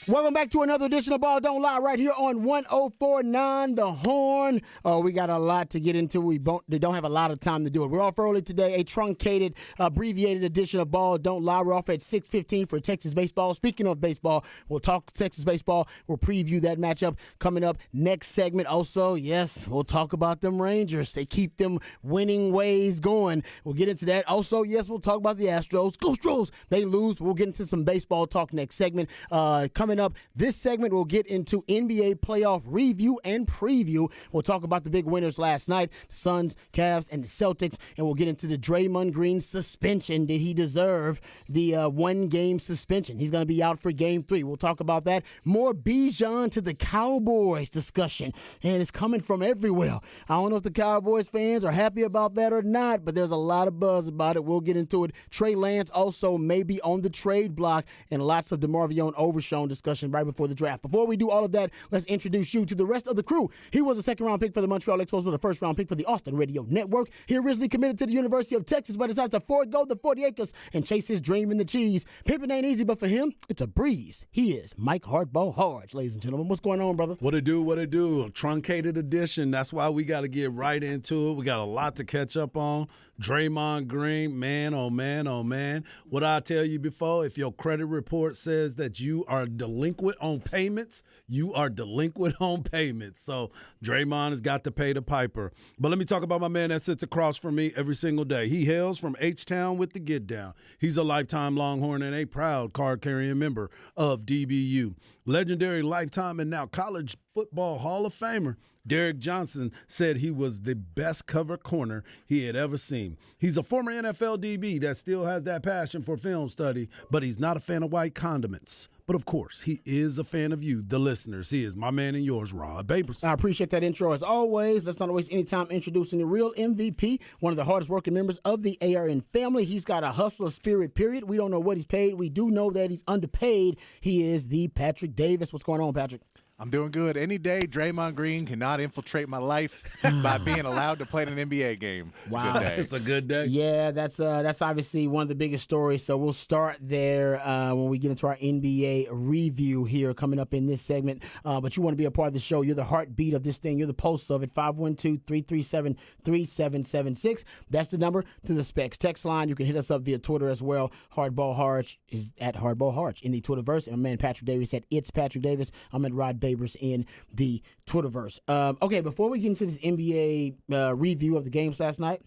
Welcome back to another edition of Ball Don't Lie right here on 104.9 The Horn. We got a lot to get into. We don't have a lot of time to do it. We're off early today, a truncated, abbreviated edition of Ball Don't Lie. We're off at 6:15 for Texas baseball. Speaking of baseball, we'll talk Texas baseball. We'll preview that matchup coming up next segment. Also, yes, we'll talk about them Rangers. They keep them winning ways going. We'll get into that. Also, yes, we'll talk about the Astros. Go Stros! They lose. We'll get into some baseball talk next segment. Coming up, this segment we'll get into NBA playoff review and preview. We'll talk about the big winners last night, the Suns, Cavs, and the Celtics, and we'll get into the Draymond Green suspension. Did he deserve the one-game suspension? He's going to be out for Game 3. We'll talk about that. More Bijan to the Cowboys discussion, and it's coming from everywhere. I don't know if the Cowboys fans are happy about that or not, but there's a lot of buzz about it. We'll get into it. Trey Lance also may be on the trade block, and lots of DeMarvion Overshown discussion right before the draft. Before we do all of that, let's introduce you to the rest of the crew. He was a second-round pick for the Montreal Expos, but a first-round pick for the Austin Radio Network. He originally committed to the University of Texas, but decided to forego the 40 acres and chase his dream in the cheese. Pimping ain't easy, but for him, it's a breeze. He is Mike Hardball Harge, ladies and gentlemen. What's going on, brother? What it do? A truncated edition. That's why we got to get right into it. We got a lot to catch up on. Draymond Green, man, oh man, oh man. What I tell you before, if your credit report says that you are delinquent on payments, you are delinquent on payments. So Draymond has got to pay the piper. But let me talk about my man that sits across from me every single day. He hails from H-Town with the Get Down. He's a lifetime Longhorn and a proud card-carrying member of DBU. Legendary lifetime and now college football Hall of Famer Derek Johnson said he was the best cover corner he had ever seen. He's a former NFL DB that still has that passion for film study, but he's not a fan of white condiments. But, of course, he is a fan of you, the listeners. He is my man and yours, Rod Babers. I appreciate that intro. As always, let's not waste any time introducing the real MVP, one of the hardest working members of the ARN family. He's got a hustler spirit, period. We don't know what he's paid. We do know that he's underpaid. He is the Patrick Davis. What's going on, Patrick? I'm doing good. Any day, Draymond Green cannot infiltrate my life by being allowed to play in an NBA game. It's wow. a good day. It's a good day. Yeah, that's obviously one of the biggest stories. So we'll start there when we get into our NBA review here coming up in this segment. But you want to be a part of the show. You're the heartbeat of this thing. You're the pulse of it. 512-337-3776. That's the number to the Specs text line. You can hit us up via Twitter as well. Hardball Harge is at Hardball Harge in the Twitterverse. And my man Patrick Davis at It's Patrick Davis. I'm at Rod Babers in the Twitterverse. Okay, before we get into this NBA review of the games last night,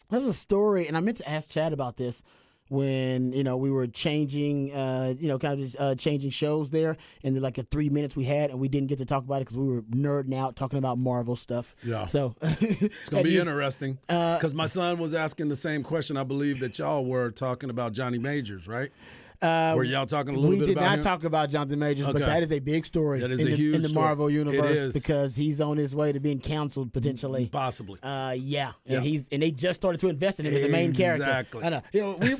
there's a story, and I meant to ask Chad about this when, we were changing, changing shows there in the 3 minutes we had, and we didn't get to talk about it because we were nerding out talking about Marvel stuff. Yeah. So it's going to be interesting because my son was asking the same question. I believe that y'all were talking about Johnny Majors, right? Were y'all talking a little bit about We did not him? talk about Jonathan Majors, but that is a big story that is in, a the, huge in the story. Marvel universe It is. because he's on his way to being canceled potentially. Possibly. And they just started to invest in him as a main character. Exactly. I know.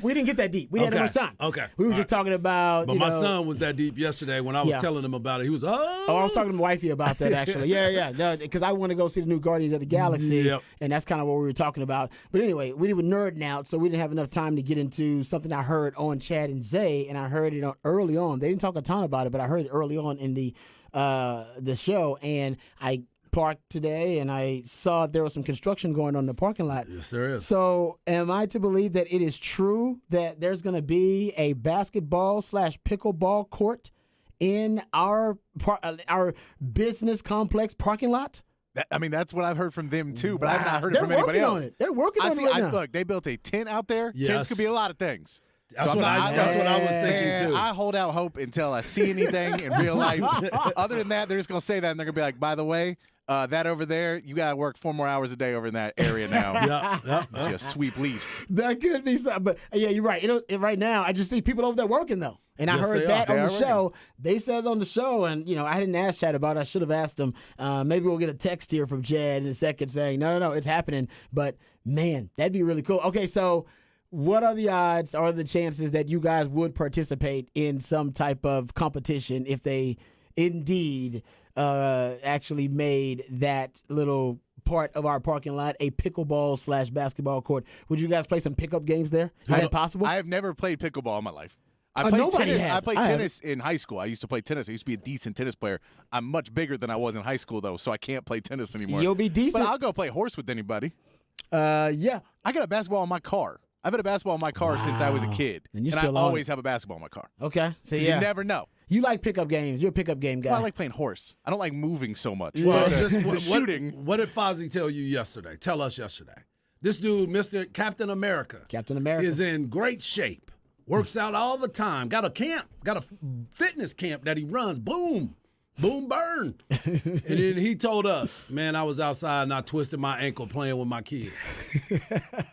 We didn't get that deep. We didn't have enough time. Okay. We were All just right. talking about. But my son was that deep yesterday when I was telling him about it. He was, Oh, I was talking to my wifey about that actually. Yeah. Because I want to go see the new Guardians of the Galaxy, and that's kind of what we were talking about. But anyway, we were nerding out, so we didn't have enough time to get into something I heard on Chad and Zay, and I heard it early on. They didn't talk a ton about it, but I heard it early on in the show, and I parked today, and I saw there was some construction going on in the parking lot. Yes, there is. So am I to believe that it is true that there's going to be a basketball/pickleball court in our business complex parking lot? That's what I've heard from them too, but I've not heard it They're from anybody working else. on it. They're working on it right now. Look, they built a tent out there. Yes. Tents could be a lot of things. That's what I was thinking too. I hold out hope until I see anything in real life. Other than that, they're just going to say that, and they're going to be like, by the way, that over there, you got to work 4 more hours a day over in that area now. Just sweep leaves. That could be something. But, yeah, you're right. Right now, I just see people over there working, though. And I Yes, heard they that are. on the They are show. working. They said it on the show, and, I didn't ask Chad about it. I should have asked him. Maybe we'll get a text here from Chad in a second saying, no, it's happening. But, man, that'd be really cool. Okay, so what are the odds or the chances that you guys would participate in some type of competition if they indeed actually made that little part of our parking lot a pickleball/basketball court? Would you guys play some pickup games there? Is that possible? I have never played pickleball in my life. I played nobody tennis. has. I played I haven't. tennis in high school. I used to play tennis. I used to be a decent tennis player. I'm much bigger than I was in high school, though, so I can't play tennis anymore. You'll be decent. But I'll go play horse with anybody. Yeah. I got a basketball in my car. I've had a basketball in my car since I was a kid. And you I still own always it. have a basketball in my car. Okay. So 'Cause yeah. you never know. You like pickup games. You're a pickup game guy. Well, I like playing horse. I don't like moving so much. Well, The just shooting. What did Fozzie tell you yesterday? Tell us yesterday. This dude, Mr. Captain America, Captain America. is in great shape. Works out all the time. Got a fitness camp that he runs. Boom, boom, burn. And then he told us, man, I was outside and I twisted my ankle playing with my kids.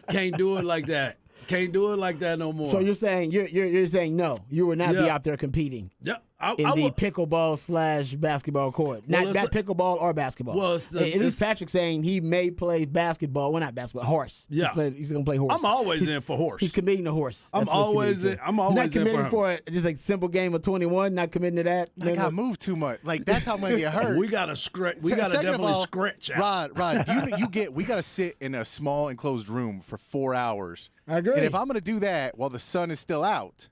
Can't do it like that. Can't do it like that no more. So you're saying you're saying no, you will not be Yeah. out there competing yeah, in the pickleball / basketball court. Well, Not it's pickleball or basketball. Well, it's the- At least Patrick's saying he may play basketball. Well, not basketball, horse. Yeah. He's gonna play horse. I'm always in for horse. He's committing to horse. I'm That's what he's always committing in- to. I'm You're always not in for committing him. for just like simple game of 21. Not committing to that. Like, I move too much. Like, that's how I'm going to get hurt. We gotta scratch. We Se- gotta second of definitely all, scratch out. Rod, we got to sit in a small enclosed room for 4 hours. I agree. And if I'm going to do that while the sun is still out,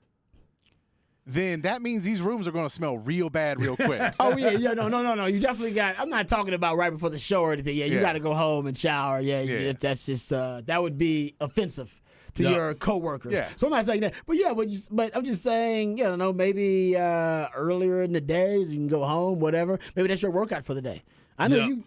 then that means these rooms are going to smell real bad real quick. Oh yeah, no. You definitely got. I'm not talking about right before the show or anything. Yeah, you Yeah. got to go home and shower. Yeah, Yeah. that's just that would be offensive to Yeah. your coworkers. Yeah. So I'm not saying that, but yeah, but I'm just saying, you know, maybe earlier in the day you can go home, whatever. Maybe that's your workout for the day. I know Yeah. you.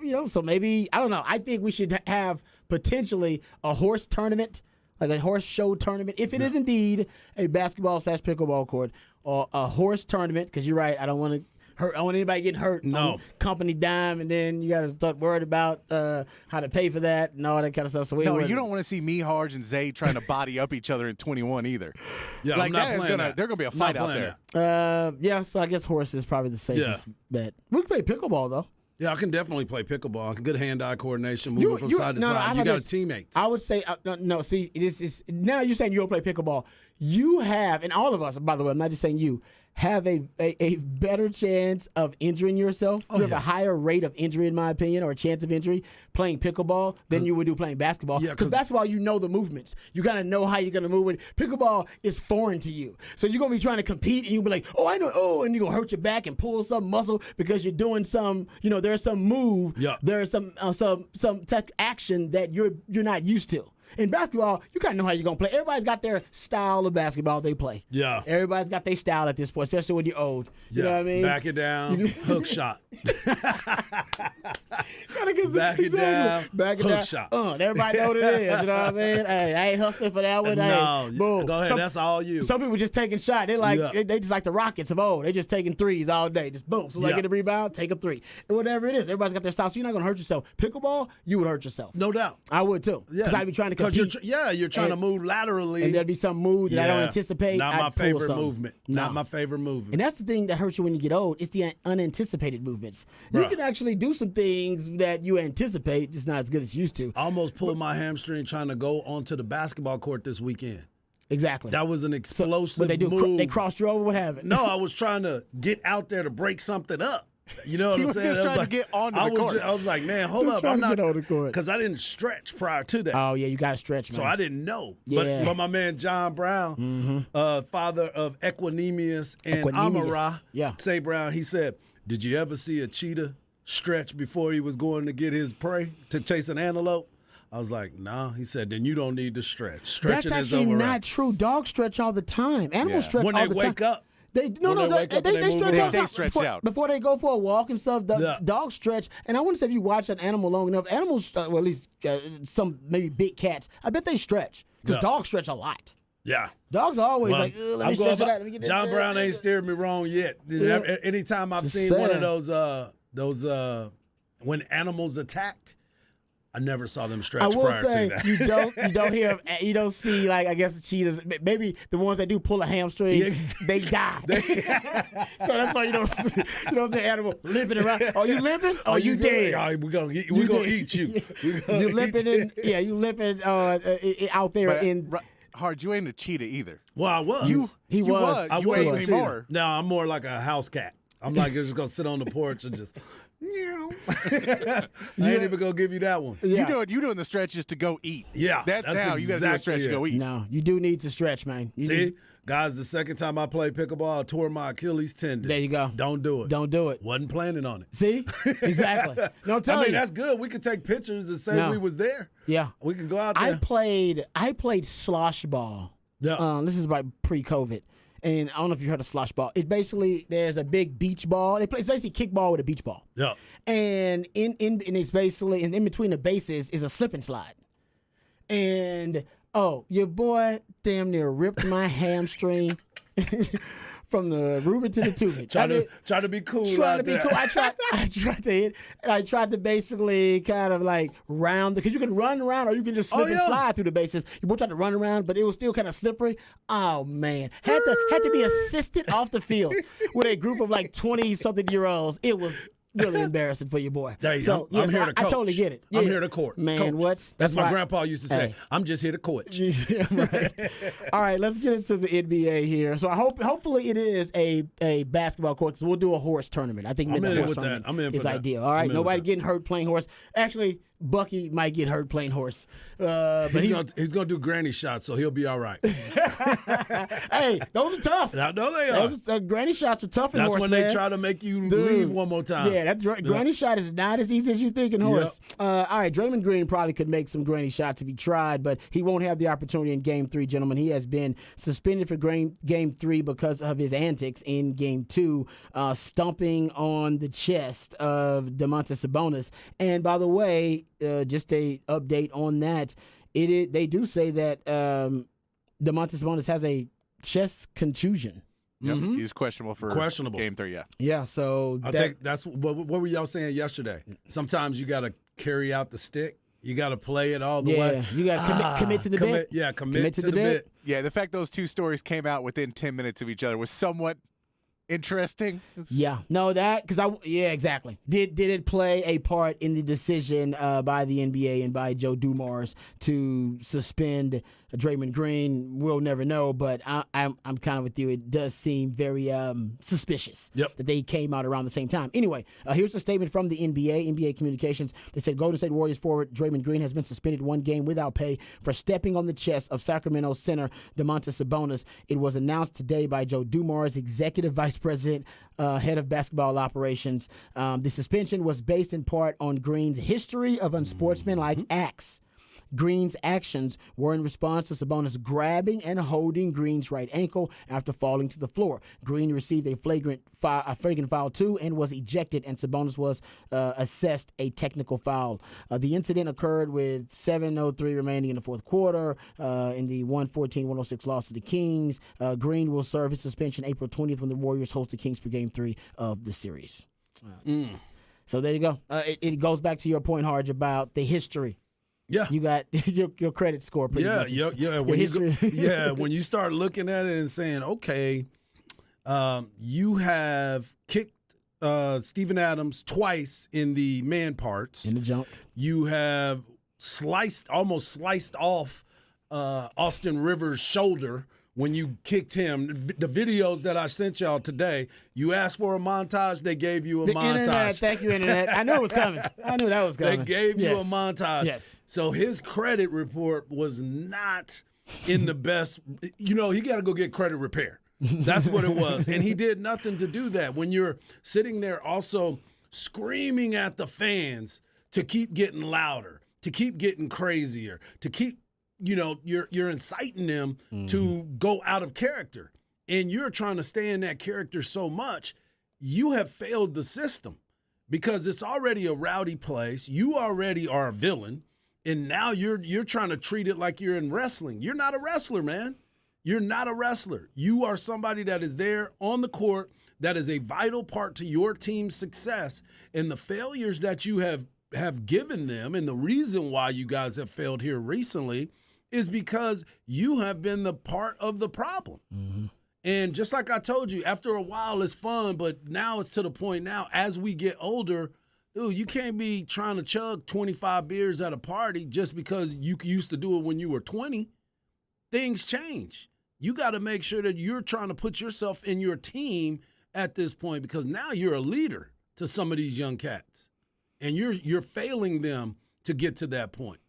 Yeah, so maybe I don't know. I think we should have potentially a horse tournament. Like a horse show tournament, if it is indeed a basketball / pickleball court, or a horse tournament, because you're right, I don't want to hurt. I don't want anybody getting hurt No. on company dime, and then you got to start worried about how to pay for that and all that kind of stuff. So we No, ain't you don't want to see me, Harge, and Zay trying to body up each other in 21 either. Yeah, Like, I'm not that is playing gonna- that. there's gonna be a I'm not fight out playing there. that. Yeah, so I guess horse is probably the safest bet. We can play pickleball though. Yeah, I can definitely play pickleball. Good hand-eye coordination, moving from side to no, side. I You know got a this. teammates. I would say no. See, this is now you're saying you don't play pickleball. You have, and all of us, by the way, I'm not just saying you have a better chance of injuring yourself. You have a higher rate of injury, in my opinion, or a chance of injury playing pickleball than you would do playing basketball. Yeah, Because 'cause- basketball, you know the movements. You gotta know how you're gonna move it. Pickleball is foreign to you, so you're gonna be trying to compete, and you'll be like, "Oh, I know," and you're gonna hurt your back and pull some muscle because you're doing some, there's some move, Yeah. there's some tech action that you're not used to. In basketball, you kind of know how you're going to play. Everybody's got their style of basketball they play. Yeah. Everybody's got their style at this point, especially when you're old. You know what I mean? Back it down, hook shot. Gotta get back it down, Back it hook down. shot. Everybody know what it is. You know what I mean? Hey, I ain't hustling for that one. No, Hey, boom. go ahead. That's all you. Some people just taking shots. They like Yeah. they just like the Rockets of old. They just taking threes all day. Just boom. So like Yeah. get a rebound, take a three. And whatever it is, everybody's got their style. So you're not gonna hurt yourself. Pickleball, you would hurt yourself. No doubt. I would too. Because I'd be trying to 'Cause compete. you're trying to And- move laterally. And there'd be some move that I don't Yeah. anticipate. Not I'd my pull favorite something. movement. No. Not my favorite movement. And that's the thing that hurts you when you get old. It's the unanticipated movements. You Bruh. can actually do some things that you anticipate, just not as good as you used to. I almost pulled my hamstring trying to go onto the basketball court this weekend. Exactly. That was an explosive What they do? move. They crossed you over. What happened? No, I was trying to get out there to break something up. You know what He I'm was saying? just I was trying to like- get onto I the was court. I was like, man, hold Just up. trying I'm to not get on the court. because I didn't stretch prior to that. Oh yeah, you got to stretch, man. So I didn't know. Yeah. But my man John Brown, father of Equanimous and Equanimous. Amara, Yeah. Say Brown, he said, did you ever see a cheetah stretch before he was going to get his prey to chase an antelope? I was like, nah. He said, then you don't need to stretch. That's Stretching is actually overrated. not true. Dogs stretch all the time. Animals Yeah. stretch When all they the wake time. up. They When they wake up and they move stretch around. all the time. They stretch before, out. before they go for a walk and stuff. The Yeah. dogs stretch, and I want to say if you watch an animal long enough, animals, well at least some maybe big cats, I bet they stretch because Yeah. dogs stretch a lot. Yeah. Dogs are always Well, like, let me I'm stretch going it out. Let me get John that. Brown ain't steered me wrong yet. Yeah. Anytime I've Just seen one saying. of those when animals attack, I never saw them stretch I will prior say to that. you don't hear you don't see like I guess the cheetahs maybe the ones that do pull a hamstring Yeah. they die so that's why you don't see animal limping around. Oh, you limping? Oh, you good? dead? All right, we're gonna You gonna dead. eat you. We gonna You eat limping you. in you limping out there But, in. Hard, you ain't a cheetah either. Well, I was. He was. I You was ain't a cheetah. anymore. No, I'm more like a house cat. I'm like just gonna sit on the porch and just I ain't even gonna give you that one. Yeah. You doing the stretches to go eat. Yeah, That's now you got to do a stretch exactly to go eat. No, you do need to stretch, man. You See, need- guys, the second time I played pickleball, I tore my Achilles tendon. There you go. Don't do it. Don't do it. Wasn't planning on it. See? Exactly. No, I'm telling I mean, you. that's good. We could take pictures and say No. we was there. Yeah. We can go out I there. played slosh ball. Yeah. This is about pre-COVID. And I don't know if you heard of slosh ball. It basically, there's a big beach ball. It's basically kickball with a beach ball. Yeah. And and it's basically, and in between the bases is a slip and slide. And, your boy damn near ripped my hamstring from the Ruben to the tubing. Try to be cool. Trying out to be there. cool. I tried to hit, and I tried to basically kind of like round, because you can run around or you can just slip and yeah. slide through the bases. You both tried to run around, but it was still kind of slippery. Oh man, had to be assisted off the field with a group of like 20-something-year-olds. It was really embarrassing for your boy. There you So, go. I'm here to I coach. totally get it. I'm Yeah. here to court. Man, Coach. what? That's my right. grandpa used to say. Hey. I'm just here to coach. Yeah, right. All right, let's get into the NBA here. So hopefully it is a basketball court, because we'll do a horse tournament. I think I'm the in horse with that. tournament I'm in is for that. ideal. All right, I'm in with nobody that. getting hurt playing horse. Actually, Bucky might get hurt playing horse, but He's gonna do granny shots, so he'll be all right. hey, those are tough. I know they are. Those granny shots are tough in That's horse, when man. they try to make you Dude. leave one more time. Yeah, that granny shot is not as easy as you think in horse. All right, Draymond Green probably could make some granny shots if he tried, but he won't have the opportunity in Game 3, gentlemen. He has been suspended for Game 3 because of his antics in Game 2, stomping on the chest of Domantas Sabonis. And by the way, just a update on that, they do say that Domantas Sabonis has a chest contusion. Yep. He's questionable for Game 3, yeah. Yeah, so I think that's what were y'all saying yesterday? Sometimes you got to carry out the stick. You got to play it all the way. You got to commit to the bit. Yeah, commit to the bit. Yeah, the fact those two stories came out within 10 minutes of each other was somewhat interesting. Yeah, no, exactly. Did it play a part in the decision by the NBA and by Joe Dumars to suspend Draymond Green? We'll never know, but I'm kind of with you. It does seem very suspicious that they came out around the same time. Anyway, here's a statement from the NBA Communications. They said Golden State Warriors forward Draymond Green has been suspended 1 game without pay for stepping on the chest of Sacramento center Domantas Sabonis. It was announced today by Joe Dumars, Executive Vice President, Head of Basketball Operations. The suspension was based in part on Green's history of unsportsmanlike acts. Green's actions were in response to Sabonis grabbing and holding Green's right ankle after falling to the floor. Green received a flagrant foul too and was ejected, and Sabonis was assessed a technical foul. The incident occurred with 7:03 remaining in the fourth quarter in the 114-106 loss to the Kings. Green will serve his suspension April 20th when the Warriors host the Kings for Game 3 of the series. So there you go. It goes back to your point, Harge, about the history. Yeah, You got your credit score pretty much. Yeah. When you start looking at it and saying, okay, you have kicked Steven Adams twice in the man parts. In the jump. You have almost sliced off Austin Rivers' shoulder when you kicked him. The videos that I sent y'all today, you asked for a montage, they gave you a montage. Internet, thank you, Internet. I knew it was coming. I knew that was coming. They gave you a montage. Yes. So his credit report was not in the best. He got to go get credit repair. That's what it was. And he did nothing to do that. When you're sitting there also screaming at the fans to keep getting louder, to keep getting crazier, to keep, you're inciting them to go out of character. And you're trying to stay in that character so much, you have failed the system because it's already a rowdy place. You already are a villain. And now you're trying to treat it like you're in wrestling. You're not a wrestler, man. You're not a wrestler. You are somebody that is there on the court that is a vital part to your team's success. And the failures that you have given them, and the reason why you guys have failed here recently, is because you have been the part of the problem. Mm-hmm. And just like I told you, after a while it's fun, but now it's to the point now, as we get older, dude, you can't be trying to chug 25 beers at a party just because you used to do it when you were 20. Things change. You got to make sure that you're trying to put yourself in your team at this point because now you're a leader to some of these young cats, and you're failing them to get to that point.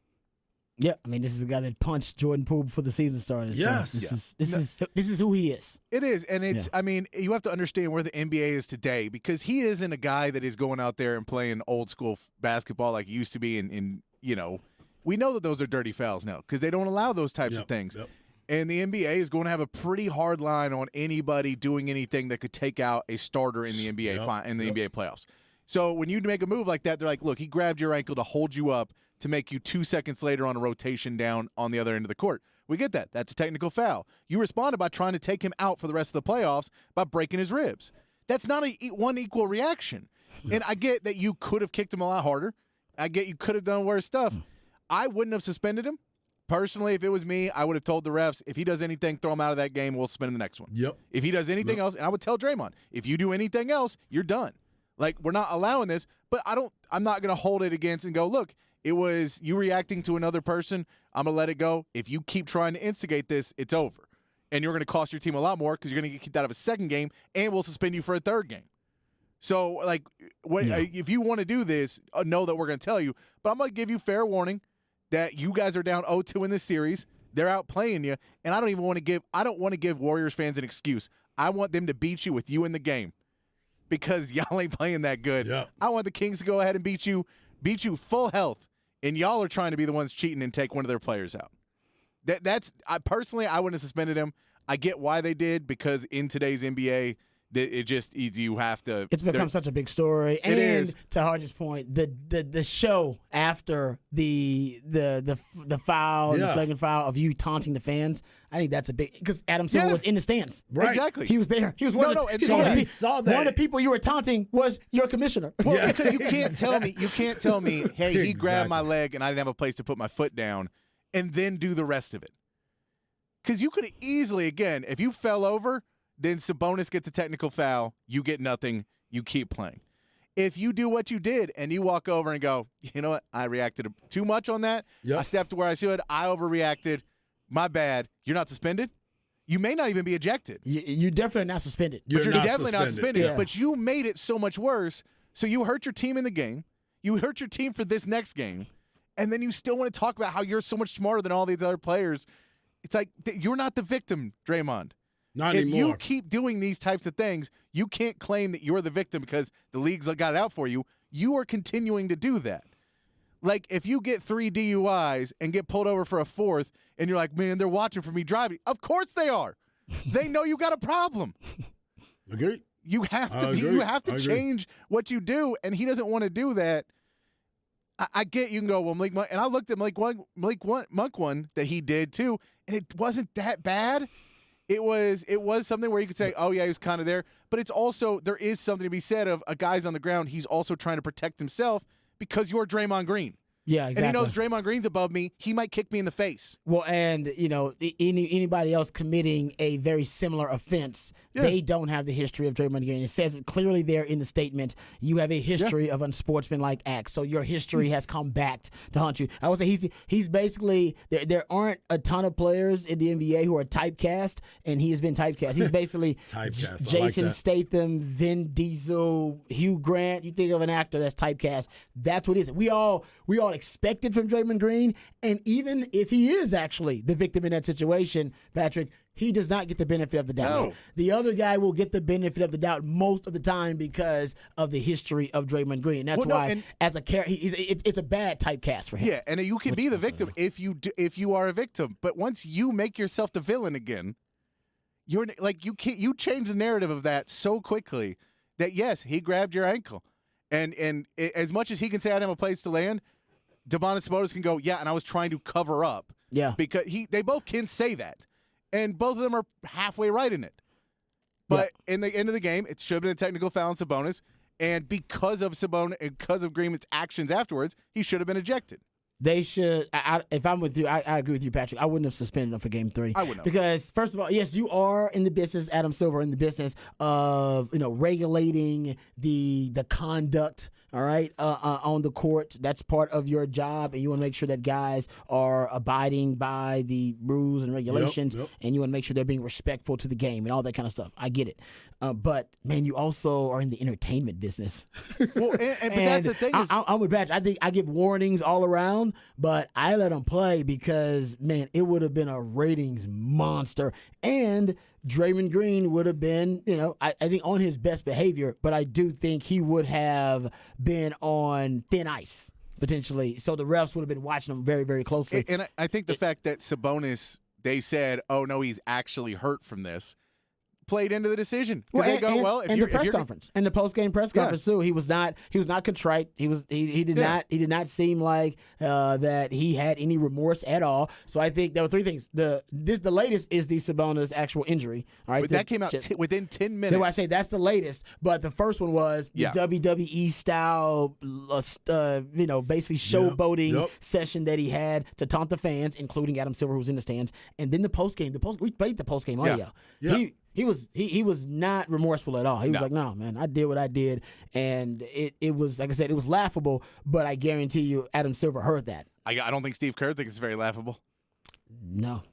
Yeah, I mean, this is a guy that punched Jordan Poole before the season started. Yes. So this is who he is. It is, and it's. I mean, you have to understand where the NBA is today because he isn't a guy that is going out there and playing old school basketball like he used to be. In we know that those are dirty fouls now because they don't allow those types of things. Yep. And the NBA is going to have a pretty hard line on anybody doing anything that could take out a starter in the NBA NBA playoffs. So when you make a move like that, they're like, "Look, he grabbed your ankle to hold you up." To make you 2 seconds later on a rotation down on the other end of the court. We get that. That's a technical foul. You responded by trying to take him out for the rest of the playoffs by breaking his ribs. That's not one equal reaction. And I get that you could have kicked him a lot harder. I get you could have done worse stuff. I wouldn't have suspended him. Personally, if it was me, I would have told the refs, if he does anything, throw him out of that game, we'll suspend the next one. Yep. If he does anything else, and I would tell Draymond, if you do anything else, you're done. Like, we're not allowing this, but I'm not going to hold it against and go, look, it was you reacting to another person. I'm going to let it go. If you keep trying to instigate this, it's over. And you're going to cost your team a lot more because you're going to get kicked out of a second game, and we'll suspend you for a third game. So, like, if you want to do this, know that we're going to tell you. But I'm going to give you fair warning that you guys are down 0-2 in this series. They're outplaying you, and I don't want to give Warriors fans an excuse. I want them to beat you with you in the game because y'all ain't playing that good. Yeah. I want the Kings to go ahead and beat you full health. And y'all are trying to be the ones cheating and take one of their players out. I personally wouldn't have suspended him. I get why they did because in today's NBA, you have to. It's become such a big story. It is. To Harge's point, the show after the foul, the flagrant foul of you taunting the fans. I think that's a big because Adam Silver was in the stands. Right. Exactly. He was there. He was one of the saw that. One of the people you were taunting was your commissioner. Well, because you can't tell me, hey, he grabbed my leg and I didn't have a place to put my foot down, and then do the rest of it. Because you could easily, again, if you fell over, then Sabonis gets a technical foul, you get nothing, you keep playing. If you do what you did and you walk over and go, you know what, I reacted too much on that. Yep. I stepped where I should. I overreacted. My bad. You're not suspended. You may not even be ejected. You're definitely not suspended. You're definitely not suspended. Yeah. But you made it so much worse. So you hurt your team in the game. You hurt your team for this next game. And then you still want to talk about how you're so much smarter than all these other players. It's like you're not the victim, Draymond. Not if anymore. you keep doing these types of things, you can't claim that you're the victim because the league's got it out for you. You are continuing to do that. Like, if you get 3 DUIs and get pulled over for a fourth, and you're like, man, they're watching for me driving. Of course they are. They know you got a problem. Agree. You have to change what you do, and he doesn't want to do that. I get you can go, well, Malik Monk, and I looked at Malik Monk one that he did too, and it wasn't that bad. It was something where you could say, oh, yeah, he was kind of there. But it's also, there is something to be said of a guy's on the ground. He's also trying to protect himself because you're Draymond Green. Yeah, exactly. And he knows Draymond Green's above me. He might kick me in the face. Well, and, anybody else committing a very similar offense, they don't have the history of Draymond Green. It says it clearly there in the statement, you have a history of unsportsmanlike acts. So your history has come back to haunt you. I would say he's basically, there aren't a ton of players in the NBA who are typecast, and he has been typecast. He's basically Typecast. Jason like Statham, Vin Diesel, Hugh Grant. You think of an actor that's typecast. That's what it is. We all expected from Draymond Green, and even if he is actually the victim in that situation, Patrick, he does not get the benefit of the doubt. No. The other guy will get the benefit of the doubt most of the time because of the history of Draymond Green. That's why, as a character, it's a bad typecast for him. Yeah, and you can be the victim if you are a victim. But once you make yourself the villain again, you're like you change the narrative of that so quickly that yes, he grabbed your ankle, and as much as he can say I didn't have a place to land, Domantas Sabonis can go, yeah, and I was trying to cover up. Yeah. Because they both can say that. And both of them are halfway right in it. But in the end of the game, it should have been a technical foul on Sabonis. And because of Green's actions afterwards, he should have been ejected. They should. If I'm with you, I agree with you, Patrick. I wouldn't have suspended him for Game 3. I wouldn't have. Because first of all, yes, you are in the business, Adam Silver, in the business of regulating the conduct all right, on the court. That's part of your job, and you want to make sure that guys are abiding by the rules and regulations, Yep. and you want to make sure they're being respectful to the game and all that kind of stuff. I get it. But, man, you also are in the entertainment business. Well, but that's the thing. I'm with Badge. I think I give warnings all around, but I let them play because, man, it would have been a ratings monster. And Draymond Green would have been, I think on his best behavior, but I do think he would have been on thin ice, potentially. So the refs would have been watching him very, very closely. And I think the fact that Sabonis, they said, oh, no, he's actually hurt from this, played into the decision. Because they go, well, if and you're the press if you're, conference and the post game press conference too. He was not contrite. He did not seem like that he had any remorse at all. So I think there were three things. The latest is the Sabonis actual injury. All right, but that came out within 10 minutes. Then I say that's the latest, but the first one was the WWE style, basically showboating session that he had to taunt the fans, including Adam Silver, who was in the stands, and then the post game. We played the post game audio. Yeah. He was not remorseful at all. He was like, no, man, I did what I did. And it was, like I said, it was laughable, but I guarantee you Adam Silver heard that. I don't think Steve Kerr thinks it's very laughable. No.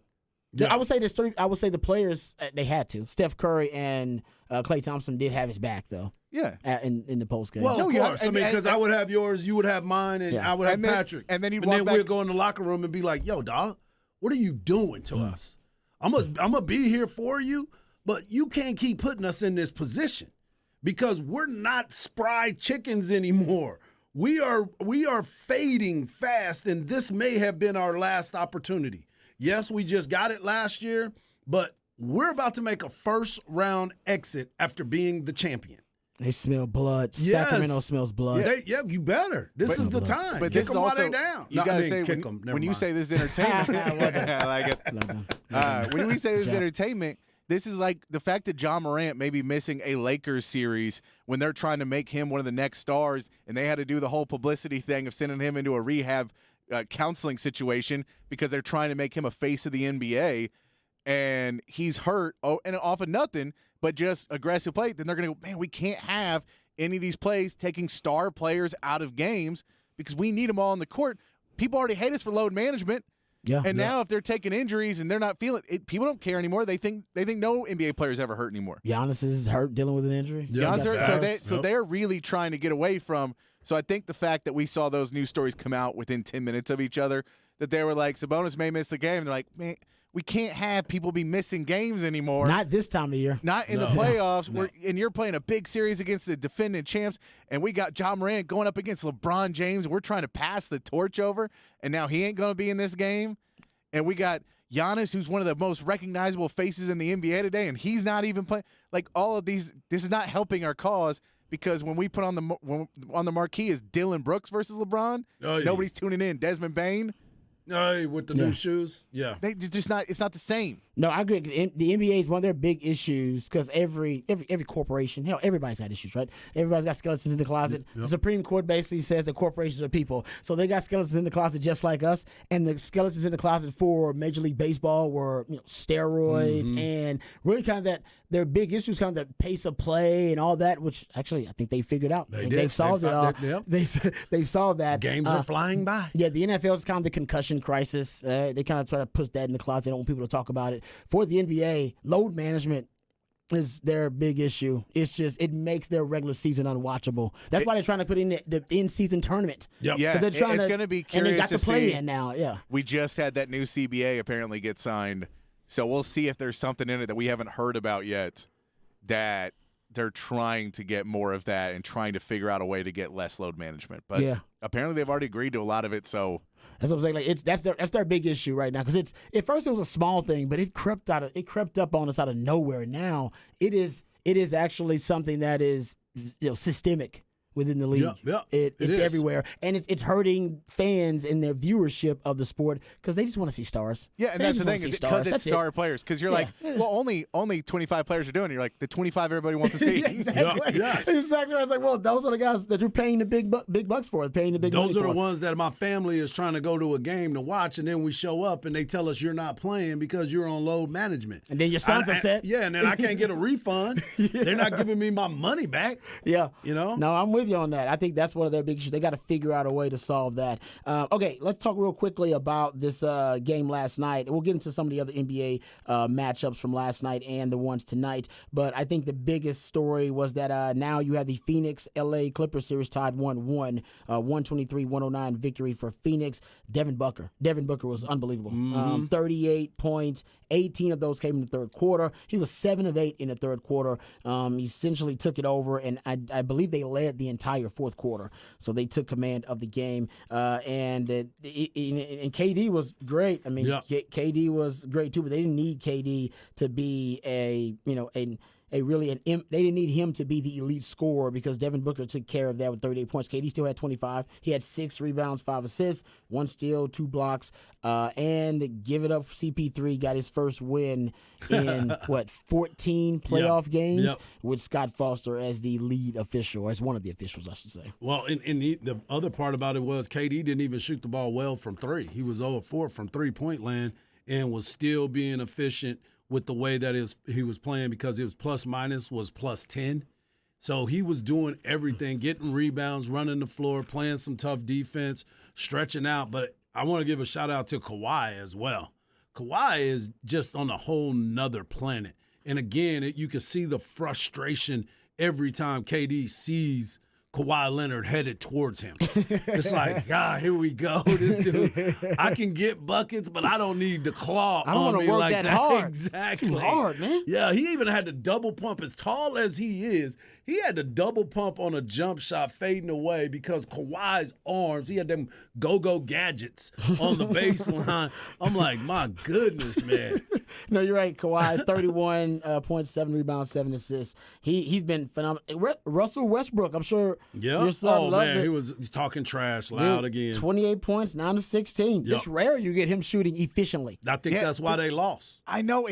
Yeah. I would say the players, they had to. Steph Curry and Klay Thompson did have his back, though. Yeah. In the post game. Well, of course. Because I would have yours, you would have mine, and I would have Patrick. And then we'd go in the locker room and be like, yo, dog, what are you doing to us? I'm gonna be here for you, but you can't keep putting us in this position because we're not spry chickens anymore. We are fading fast, and this may have been our last opportunity. Yes, we just got it last year, but we're about to make a first-round exit after being the champion. They smell blood. Yes. Sacramento smells blood. You better. This is the time. But Kick this them is while also, they're down. You got to say, kick them. when you say this is entertainment, I like it. When we say this is entertainment, this is like the fact that John Morant may be missing a Lakers series when they're trying to make him one of the next stars, and they had to do the whole publicity thing of sending him into a rehab counseling situation because they're trying to make him a face of the NBA, and he's hurt, and off of nothing but just aggressive play. Then they're going to go, man, we can't have any of these plays taking star players out of games because we need them all on the court. People already hate us for load management. Yeah. And now if they're taking injuries and they're not feeling it, people don't care anymore. They think no NBA player's ever hurt anymore. Giannis is hurt dealing with an injury. Yeah. So they're really trying to get away from. So I think the fact that we saw those news stories come out within 10 minutes of each other, that they were like, Sabonis may miss the game. They're like, man, we can't have people be missing games anymore. Not this time of year. Not in the playoffs. And you're playing a big series against the defending champs, and we got John Morant going up against LeBron James. We're trying to pass the torch over, and now he ain't going to be in this game. And we got Giannis, who's one of the most recognizable faces in the NBA today, and he's not even playing. Like, all of these, this is not helping our cause because when we put on the marquee is Dylan Brooks versus LeBron, nobody's tuning in. Desmond Bain. With the new shoes, they just not. It's not the same. No, I agree. The NBA is one of their big issues because every corporation, hell, everybody's got issues, right? Everybody's got skeletons in the closet. Yep. The Supreme Court basically says that corporations are people, so they got skeletons in the closet just like us. And the skeletons in the closet for Major League Baseball were steroids and really kind of that. Their big issues, kind of the pace of play and all that, which actually I think they figured out. They've solved it all. They've solved that. Games are flying by. Yeah, the NFL is kind of the concussion crisis. They kind of try to push that in the closet. They don't want people to talk about it. For the NBA, load management is their big issue. It's just it makes their regular season unwatchable. That's why they're trying to put in the in-season tournament. Yep. Yeah, they're trying it's going to be curious and they got to the play see. in now. Yeah, we just had that new CBA apparently get signed, so we'll see if there's something in it that we haven't heard about yet. That they're trying to get more of that and trying to figure out a way to get less load management. But apparently they've already agreed to a lot of it. So that's what I'm saying. Like that's their big issue right now because at first it was a small thing, but it crept up on us out of nowhere. Now it is actually something that is systemic within the league. It's everywhere, and it's hurting fans in their viewership of the sport because they just want to see stars. Yeah, and that's the thing is because it's star players. Because you're like, well, only 25 players are doing it. You're like the 25 everybody wants to see. Exactly. Yes. Exactly. I was like, well, those are the guys that you're paying the big bucks for. Paying the big. Those money are the for. ones that my family is trying to go to a game to watch, and then we show up and they tell us you're not playing because you're on load management. And then your son's upset. Yeah, and then I can't get a refund. They're not giving me my money back. Yeah. You know. No, I'm with with you on that. I think that's one of their big issues. They got to figure out a way to solve that. Okay, let's talk real quickly about this game last night. We'll get into some of the other NBA matchups from last night and the ones tonight. But I think the biggest story was that now you have the Phoenix LA Clippers series tied 1-1, 123-109 victory for Phoenix. Devin Booker was unbelievable. 38 points. 18 of those came in the third quarter. He was 7 of 8 in the third quarter. He essentially took it over, and I believe they led the entire fourth quarter. So they took command of the game. And KD was great. I mean, KD was great too, but they didn't need KD to be they didn't need him to be the elite scorer because Devin Booker took care of that with 38 points. KD still had 25. He had 6 rebounds, 5 assists, 1 steal, 2 blocks, and give it up for CP3 got his first win in 14 playoff games with Scott Foster as the lead official, as one of the officials, I should say. Well, and the other part about it was KD didn't even shoot the ball well from 3. He was 0 of 4 from 3-point land and was still being efficient with the way that he was playing because it was plus-minus was plus 10. So he was doing everything, getting rebounds, running the floor, playing some tough defense, stretching out. But I want to give a shout-out to Kawhi as well. Kawhi is just on a whole nother planet. And, again, you can see the frustration every time KD sees Kawhi Leonard headed towards him. It's like, God, here we go. This dude, I can get buckets, but I don't need the claw. I don't want to work like that hard. Exactly. It's too hard, man. Yeah, he even had to double pump. As tall as he is, he had to double pump on a jump shot fading away because Kawhi's arms, he had them go-go gadgets on the baseline. I'm like, my goodness, man. No, you're right. Kawhi, 31.7 rebounds, 7 assists. He's been phenomenal. Russell Westbrook, I'm sure your son loved it. He was talking trash loud again. 28 points, 9 of 16. It's rare you get him shooting efficiently. I think that's why they lost. I know but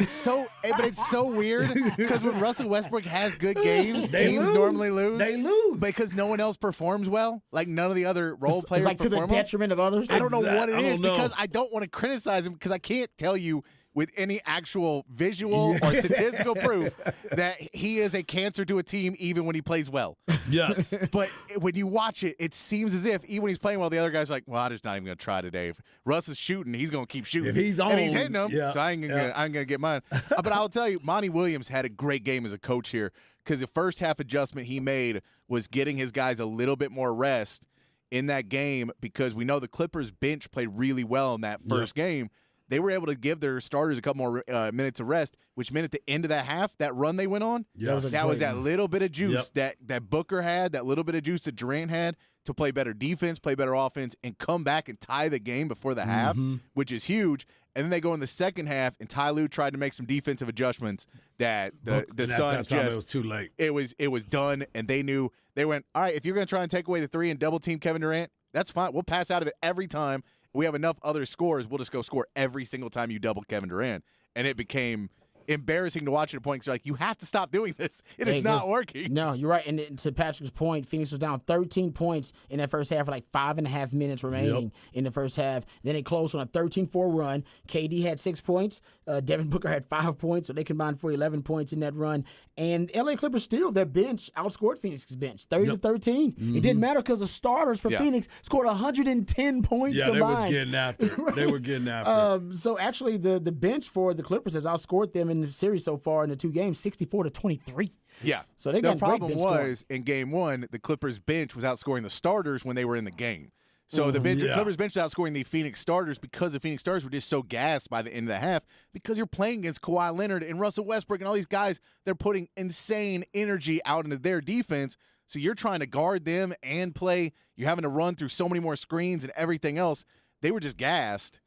it's so weird because when Russell Westbrook has good games, teams normally lose. They lose because no one else performs well. Like none of the other role players. It's like to the detriment of others. I don't know what it is know. because I don't want to criticize him because I can't tell you with any actual visual or statistical proof that he is a cancer to a team even when he plays well. Yes. But when you watch it, it seems as if even when he's playing well, the other guy's like, well, I'm just not even going to try today. If Russ is shooting, he's going to keep shooting. If he's on. And he's hitting them, so I ain't going to get mine. But I'll tell you, Monty Williams had a great game as a coach here because the first half adjustment he made was getting his guys a little bit more rest in that game because we know the Clippers bench played really well in that first game. They were able to give their starters a couple more minutes of rest, which meant at the end of that half, that run they went on, that was that little bit of juice that Booker had, that little bit of juice that Durant had to play better defense, play better offense, and come back and tie the game before the half, which is huge. And then they go in the second half, and Ty Lue tried to make some defensive adjustments that the Suns just it was too late. It was done, and they knew they went, all right, if you're going to try and take away the 3 and double team Kevin Durant, that's fine. We'll pass out of it every time. We have enough other scores. We'll just go score every single time you double Kevin Durant. And it became embarrassing to watch at a point because you're like, you have to stop doing this. It is not working. No, you're right. And to Patrick's point, Phoenix was down 13 points in that first half with like 5.5 minutes remaining in the first half. Then it closed on a 13-4 run. KD had 6 points. Devin Booker had 5 points, so they combined for 11 points in that run. And LA Clippers still, their bench outscored Phoenix's bench, 30-13. It didn't matter because the starters for Phoenix scored 110 points combined. They was getting after it. Right. They were getting after it. So actually, the bench for the Clippers has outscored them in the series so far in the 2 games, 64-23. Yeah. So they the got problem great bench was in game 1, the Clippers bench was outscoring the starters when they were in the game. So the Clippers bench was outscoring the Phoenix starters because the Phoenix starters were just so gassed by the end of the half because you're playing against Kawhi Leonard and Russell Westbrook and all these guys. They're putting insane energy out into their defense. So you're trying to guard them and play. You're having to run through so many more screens and everything else. They were just gassed.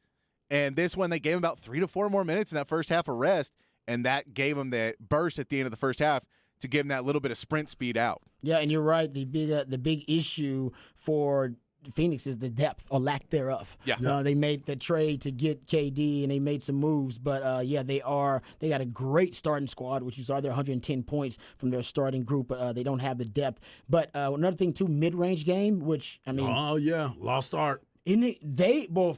And this one, they gave them about 3 to 4 more minutes in that first half of rest, and that gave them that burst at the end of the first half to give them that little bit of sprint speed out. Yeah, and you're right. The big issue for Phoenix is the depth or lack thereof. Yeah. They made the trade to get KD and they made some moves, but they got a great starting squad, which you saw there 110 points from their starting group, but they don't have the depth. But another thing too, mid-range game, which I mean, lost art.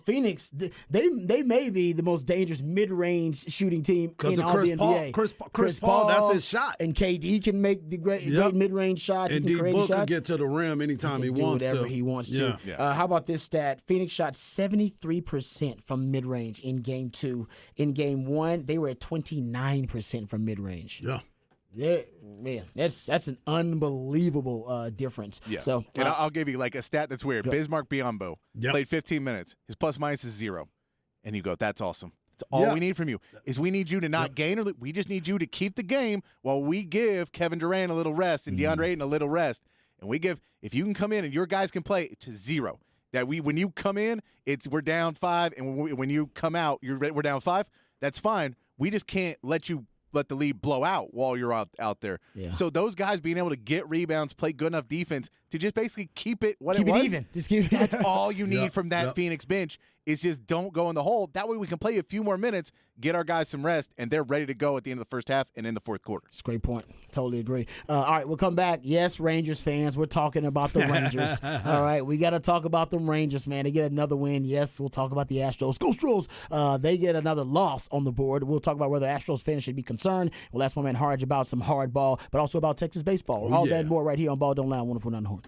Phoenix, they may be the most dangerous mid-range shooting team in all the NBA. Chris Paul, that's his shot. And KD can make the great mid-range shots. And he can create D-Book shots. can get to the rim anytime he wants to. Whatever he wants to. Yeah. How about this stat? Phoenix shot 73% from mid-range in Game 2. In Game 1, they were at 29% from mid-range. Yeah. Yeah, man, that's an unbelievable difference. Yeah. So, and I'll give you like a stat that's weird. Bismarck Biyombo played 15 minutes. His plus minus is 0. And you go, that's awesome. That's all we need from you is we need you to not gain or we just need you to keep the game while we give Kevin Durant a little rest and DeAndre Ayton a little rest. And we give, if you can come in and your guys can play to 0. That when you come in, we're down 5, and when you come out, we're down 5. That's fine. We just can't let the lead blow out while you're out there. Yeah. So those guys being able to get rebounds, play good enough defense to just basically keep it keep it even. Just keep it. That's all you need from that Phoenix bench is just don't go in the hole. That way we can play a few more minutes, get our guys some rest, and they're ready to go at the end of the first half and in the fourth quarter. That's a great point. Totally agree. All right, we'll come back. Yes, Rangers fans, we're talking about the Rangers. All right, we got to talk about the Rangers, man. They get another win. Yes, we'll talk about the Astros. Go Stros! They get another loss on the board. We'll talk about whether Astros fans should be concerned. We'll ask my man Harge about some hardball, but also about Texas baseball. All that and more right here on Ball Don't Lie on 104.9 The Horn.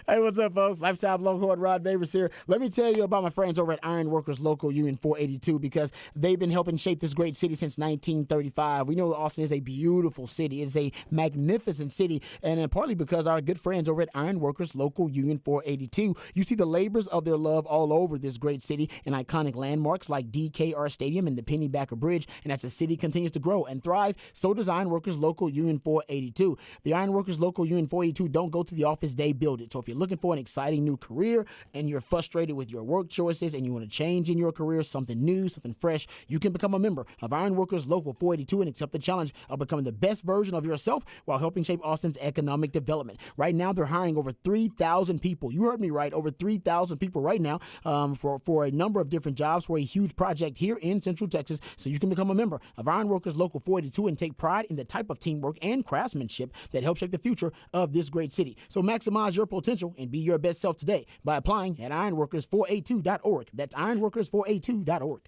Hey, what's up, folks? Lifetime Longhorn Rod Babers here. Let me tell you about my friends over at Iron Workers Local Union 482 because they've been helping shape this great city since 1935. We know Austin is a beautiful city. It is a magnificent city, and partly because our good friends over at Iron Workers Local Union 482, you see the labors of their love all over this great city in iconic landmarks like DKR Stadium and the Pennybacker Bridge. And as the city continues to grow and thrive, so does Iron Workers Local Union 482. The Iron Workers Local Union 482 don't go to the office, they build it. So if you're looking for an exciting new career and you're frustrated with your work choices and you want to change in your career, something new, something fresh, you can become a member of Iron Workers Local 482 and accept the challenge of becoming the best version of yourself while helping shape Austin's economic development. Right now, they're hiring over 3,000 people. You heard me right, over 3,000 people right now for a number of different jobs for a huge project here in Central Texas. So you can become a member of Iron Workers Local 482 and take pride in the type of teamwork and craftsmanship that helps shape the future of this great city. So maximize your potential and be your best self today by applying at ironworkers482.org. That's ironworkers482.org.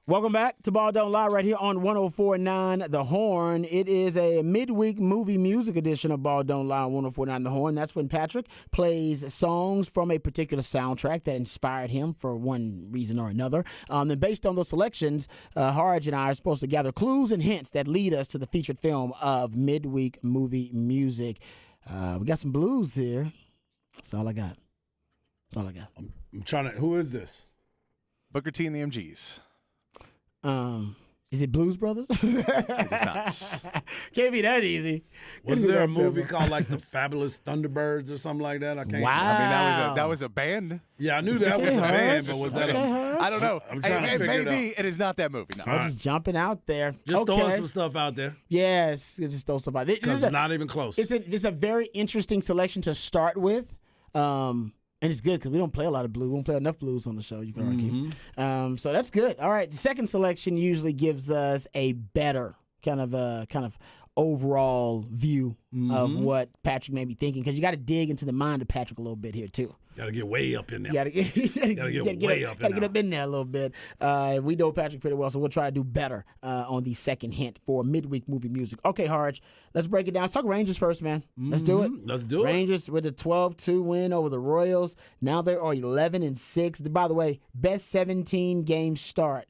Welcome back to Ball Don't Lie right here on 104.9 The Horn. It is a midweek movie music edition of Ball Don't Lie on 104.9 The Horn. That's when Patrick plays songs from a particular soundtrack that inspired him for one reason or another. And based on those selections, Harj and I are supposed to gather clues and hints that lead us to the featured film of midweek movie music. We got some blues here. That's all I got. That's all I got. I'm trying to. Who is this? Booker T and the MGs. Is it Blues Brothers? It is not. Can't be that easy. Wasn't Can't be there a that movie simple. called like The Fabulous Thunderbirds or something like that? I can't. Wow. I mean, that was a band. Yeah, I knew that was a band, but was that a? I don't know. I'm trying to it figure may it be. It is not that movie. No. I'm just jumping out there. Just okay. throwing some stuff out there Yes, just throw something out there. because it's not even close. It's a very interesting selection to start with. And it's good because we don't play a lot of blues. We don't play enough blues on the show, you can argue. So that's good. All right, the second selection usually gives us a better kind of overall view of what Patrick may be thinking, because you got to dig into the mind of Patrick a little bit here too. Got to get way up in there. You gotta get up in there a little bit. We know Patrick pretty well, so we'll try to do better on the second hint for midweek movie music. Okay, Harj, let's break it down. Let's talk Rangers first, man. Let's do it. Let's do it. Rangers with a 12-2 win over the Royals. Now they are 11-6. By the way, best 17-game start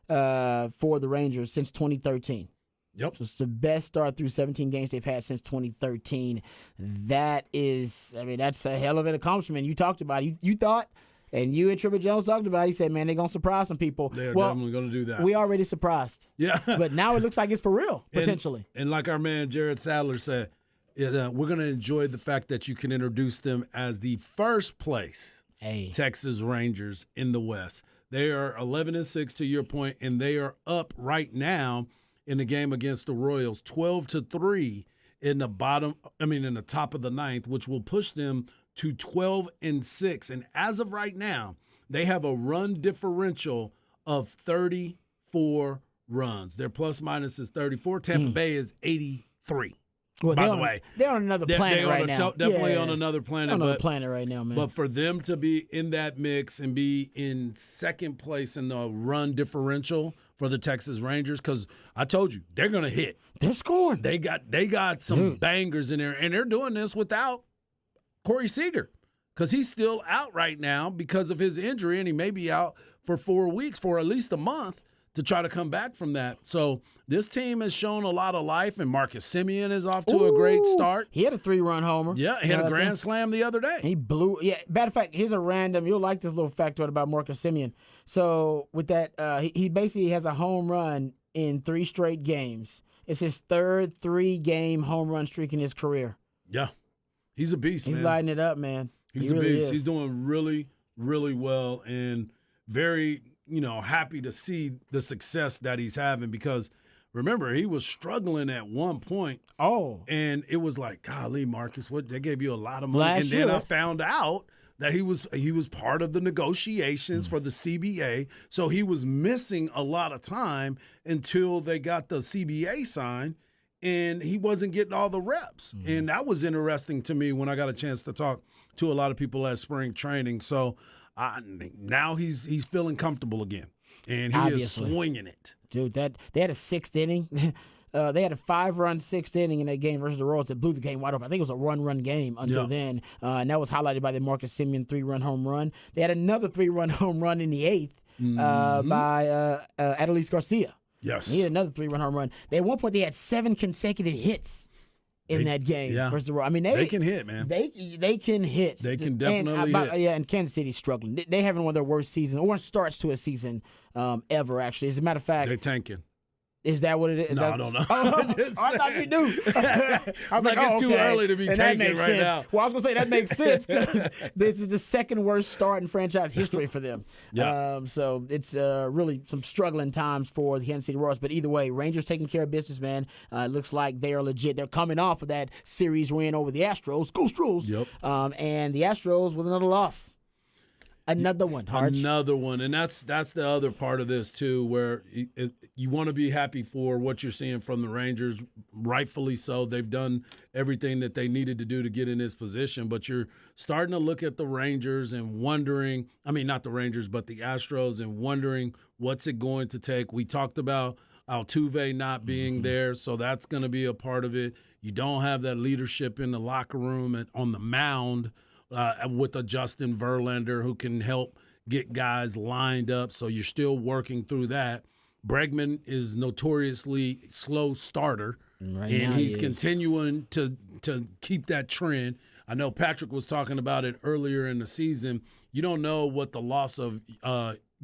for the Rangers since 2013. Yep. So it's the best start through 17 games they've had since 2013. That is, that's a hell of an accomplishment. You talked about it. You thought, and you and Trevor Jones talked about it. He said, man, they're going to surprise some people. They're definitely going to do that. We already surprised. Yeah. But now it looks like it's for real, potentially. And like our man Jared Sadler said, we're going to enjoy the fact that you can introduce them as the first place Texas Rangers in the West. They are 11-6 to your point, and they are up right now in the game against the Royals, 12-3 in the top of the ninth, which will push them to 12-6. And as of right now, they have a run differential of 34 runs. Their plus minus is 34. Tampa Bay is 83. Well, by the way, they're on another planet right now. Definitely on another planet. On another planet right now, man. But for them to be in that mix and be in second place in the run differential for the Texas Rangers, because I told you, they're going to hit. They're scoring. They got some bangers in there, and they're doing this without Corey Seager, because he's still out right now because of his injury, and he may be out for 4 weeks, for at least a month, to try to come back from that. So this team has shown a lot of life, and Marcus Semien is off to a great start. He had a 3-run homer. Yeah, he had a grand slam the other day. He blew. Yeah, matter of fact, here's a random. You'll like this little factoid about Marcus Semien. So with that, he basically has a home run in 3 straight games. It's his third 3-game home run streak in his career. Yeah, he's a beast, He's man. lighting it up, man. He's he a really beast. is. He's doing really, really well, and very, happy to see the success that he's having, because remember, he was struggling at one point. Oh. And it was like, golly, Marcus, they gave you a lot of money. Last Then year. I found out that he was part of the negotiations for the CBA. So he was missing a lot of time until they got the CBA signed, and he wasn't getting all the reps. And that was interesting to me when I got a chance to talk to a lot of people at spring training. So now he's feeling comfortable again, and he Obviously. is swinging it. Dude, they had a 6th inning. They had a 5-run 6th inning in that game versus the Royals that blew the game wide open. I think it was a run game until then, and that was highlighted by the Marcus Semien 3-run home run. They had another 3-run home run in the 8th by Adolis Garcia. Yes. He had another 3-run home run. At one point, they had 7 consecutive hits in that game versus the Royals. They can hit, man. They can hit. They can definitely hit. Yeah, and Kansas City's struggling. They having one of their worst seasons, or starts to a season ever, actually. As a matter of fact, They're tanking. is that what it is? No, I don't know. I thought you knew. I was like, it's too early to be and that tanking makes right sense. now. Well, I was going to say that makes sense because this is the second worst start in franchise history for them. Yeah. So it's really some struggling times for the Kansas City Royals. But either way, Rangers taking care of business, man. It looks like they are legit. They're coming off of that series win over the Astros. Go Astros. Yep. And the Astros with another loss. Another one, Harge. Another one, and that's the other part of this too, where you want to be happy for what you're seeing from the Rangers, rightfully so. They've done everything that they needed to do to get in this position, but you're starting to look at the Rangers and wondering. I mean, not the Rangers, but the Astros, and wondering what's it going to take. We talked about Altuve not being there, so that's going to be a part of it. You don't have that leadership in the locker room and on the mound. With a Justin Verlander who can help get guys lined up. So you're still working through that. Bregman is notoriously slow starter, Right and now he's he is. continuing to keep that trend. I know Patrick was talking about it earlier in the season. You don't know what the loss of